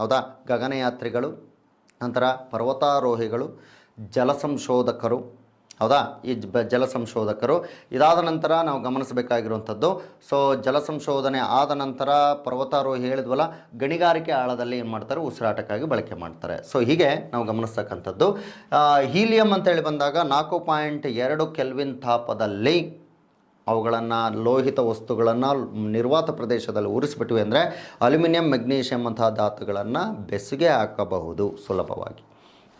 ಹೌದಾ, ಗಗನಯಾತ್ರಿಗಳು, ನಂತರ ಪರ್ವತಾರೋಹಿಗಳು, ಜಲ ಸಂಶೋಧಕರು, ಹೌದಾ, ಈ ಜಲ ಸಂಶೋಧಕರು. ಇದಾದ ನಂತರ ನಾವು ಗಮನಿಸಬೇಕಾಗಿರುವಂಥದ್ದು, ಸೊ ಜಲ ಸಂಶೋಧನೆ ಆದ ನಂತರ ಪರ್ವತಾರೋಹಿ ಹೇಳಿದ್ವಲ್ಲ, ಗಣಿಗಾರಿಕೆ ಆಳದಲ್ಲಿ ಏನು ಮಾಡ್ತಾರೆ, ಉಸಿರಾಟಕ್ಕಾಗಿ ಬಳಕೆ ಮಾಡ್ತಾರೆ. ಸೊ ಹೀಗೆ ನಾವು ಗಮನಿಸ್ತಕ್ಕಂಥದ್ದು. ಹೀಲಿಯಂ ಅಂತೇಳಿ ಬಂದಾಗ 4.2 ಕೆಲ್ವಿನ್ ತಾಪದಲ್ಲಿ ಅವುಗಳನ್ನು ಲೋಹಿತ ವಸ್ತುಗಳನ್ನು ನಿರ್ವಾತ ಪ್ರದೇಶದಲ್ಲಿ ಉರಿಸ್ಬಿಟ್ವಿ ಅಂದರೆ ಅಲ್ಯೂಮಿನಿಯಂ, ಮೆಗ್ನೀಷಿಯಂ ಅಂತಹ ಧಾತುಗಳನ್ನು ಬೆಸುಗೆ ಹಾಕಬಹುದು ಸುಲಭವಾಗಿ.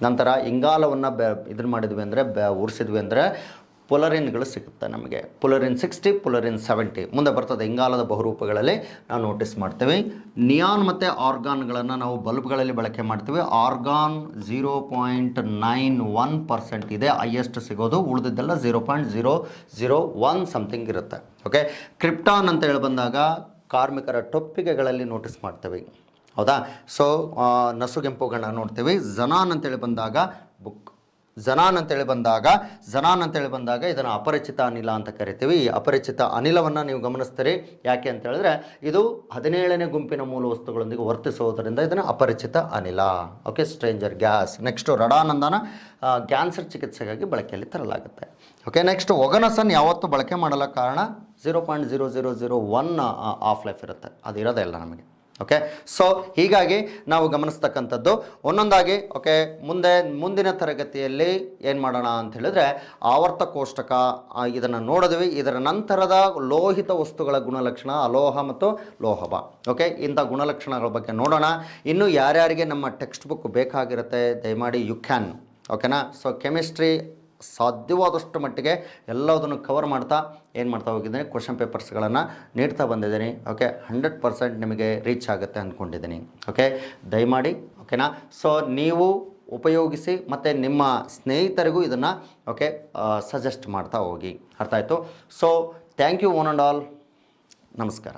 ನಂತರ ಇಂಗಾಲವನ್ನು ಇದನ್ನು ಮಾಡಿದ್ವಿ ಅಂದರೆ ಉರಿಸಿದ್ವಿ ಅಂದರೆ ಪೊಲರಿನ್ಗಳು ಸಿಗುತ್ತೆ ನಮಗೆ. ಪೊಲರಿನ್ 60, ಪೊಲರಿನ್ 70 ಮುಂದೆ ಬರ್ತದೆ. ಇಂಗಾಲದ ಬಹುರೂಪಗಳಲ್ಲಿ ನಾವು ನೋಟಿಸ್ ಮಾಡ್ತೀವಿ. ನಿಯಾನ್ ಮತ್ತು ಆರ್ಗಾನ್ಗಳನ್ನು ನಾವು ಬಲ್ಬ್ಗಳಲ್ಲಿ ಬಳಕೆ ಮಾಡ್ತೀವಿ. ಆರ್ಗಾನ್ 0.91% ಇದೆ ಹೈಯೆಸ್ಟ್ ಸಿಗೋದು, ಉಳಿದಿದ್ದೆಲ್ಲ 0.001 ಸಮಥಿಂಗ್ ಇರುತ್ತೆ. ಓಕೆ, ಕ್ರಿಪ್ಟಾನ್ ಅಂತ ಹೇಳಿ ಬಂದಾಗ ಕಾರ್ಮಿಕರ ಟೊಪ್ಪಿಗೆಗಳಲ್ಲಿ ನೋಟಿಸ್ ಮಾಡ್ತೀವಿ, ಹೌದಾ. ಸೊ ನಸುಗೆಂಪುಗಳನ್ನ ನೋಡ್ತೀವಿ. ಝನಾನ್ ಅಂತೇಳಿ ಬಂದಾಗ ಝನಾನ್ ಅಂತೇಳಿ ಬಂದಾಗ ಇದನ್ನು ಅಪರಿಚಿತ ಅನಿಲ ಅಂತ ಕರಿತೀವಿ. ಈ ಅಪರಿಚಿತ ಅನಿಲವನ್ನು ನೀವು ಗಮನಿಸ್ತೀರಿ. ಯಾಕೆ ಅಂತ ಹೇಳಿದ್ರೆ ಇದು 17ನೇ ಗುಂಪಿನ ಮೂಲ ವಸ್ತುಗಳೊಂದಿಗೆ ವರ್ತಿಸೋದರಿಂದ ಇದನ್ನು ಅಪರಿಚಿತ ಅನಿಲ. Okay, stranger gas. ನೆಕ್ಸ್ಟು ರಡಾನಂದನ ಕ್ಯಾನ್ಸರ್ ಚಿಕಿತ್ಸೆಗಾಗಿ ಬಳಕೆಯಲ್ಲಿ ತರಲಾಗುತ್ತೆ. ಓಕೆ, ನೆಕ್ಸ್ಟ್ ಒಗನಸನ್ ಯಾವತ್ತೂ ಬಳಕೆ ಮಾಡಲ್ಲ, ಕಾರಣ 0.0001 ಆಫ್ ಲೈಫ್ ಇರುತ್ತೆ, ಅದು ಇರೋದೇ ಇಲ್ಲ ನಮಗೆ. ಓಕೆ, ಸೊ ಹೀಗಾಗಿ ನಾವು ಗಮನಿಸ್ತಕ್ಕಂಥದ್ದು ಒಂದೊಂದಾಗಿ. ಓಕೆ, ಮುಂದಿನ ತರಗತಿಯಲ್ಲಿ ಏನು ಮಾಡೋಣ ಅಂತ ಹೇಳಿದ್ರೆ ಆವರ್ತ ಕೋಷ್ಟಕ ಇದನ್ನು ನೋಡಿದ್ವಿ. ಇದರ ನಂತರದ ಲೋಹಿತ ವಸ್ತುಗಳ ಗುಣಲಕ್ಷಣ, ಅಲೋಹ ಮತ್ತು ಲೋಹವ. ಓಕೆ, ಇಂಥ ಗುಣಲಕ್ಷಣಗಳ ಬಗ್ಗೆ ನೋಡೋಣ. ಇನ್ನು ಯಾರ್ಯಾರಿಗೆ ನಮ್ಮ ಟೆಕ್ಸ್ಟ್ ಬುಕ್ ಬೇಕಾಗಿರುತ್ತೆ ದಯಮಾಡಿ ಯು ಕ್ಯಾನ್. ಓಕೆನಾ. ಸೊ ಕೆಮಿಸ್ಟ್ರಿ ಸಾಧ್ಯವಾದಷ್ಟು ಮಟ್ಟಿಗೆ ಎಲ್ಲದನ್ನು ಕವರ್ ಮಾಡ್ತಾ ಏನು ಮಾಡ್ತಾ ಹೋಗಿದ್ದೀನಿ, ಕ್ವಶನ್ ಪೇಪರ್ಸ್ಗಳನ್ನು ನೀಡ್ತಾ ಬಂದಿದ್ದೀನಿ. ಓಕೆ, 100% ನಿಮಗೆ ರೀಚ್ ಆಗುತ್ತೆ ಅಂದ್ಕೊಂಡಿದ್ದೀನಿ. ಓಕೆ, ದಯಮಾಡಿ. ಓಕೆನಾ. ಸೊ ನೀವು ಉಪಯೋಗಿಸಿ ಮತ್ತು ನಿಮ್ಮ ಸ್ನೇಹಿತರಿಗೂ ಇದನ್ನು ಓಕೆ ಸಜೆಸ್ಟ್ ಮಾಡ್ತಾ ಹೋಗಿ. ಅರ್ಥ ಆಯಿತು. So thank you one and all. ನಮಸ್ಕಾರ.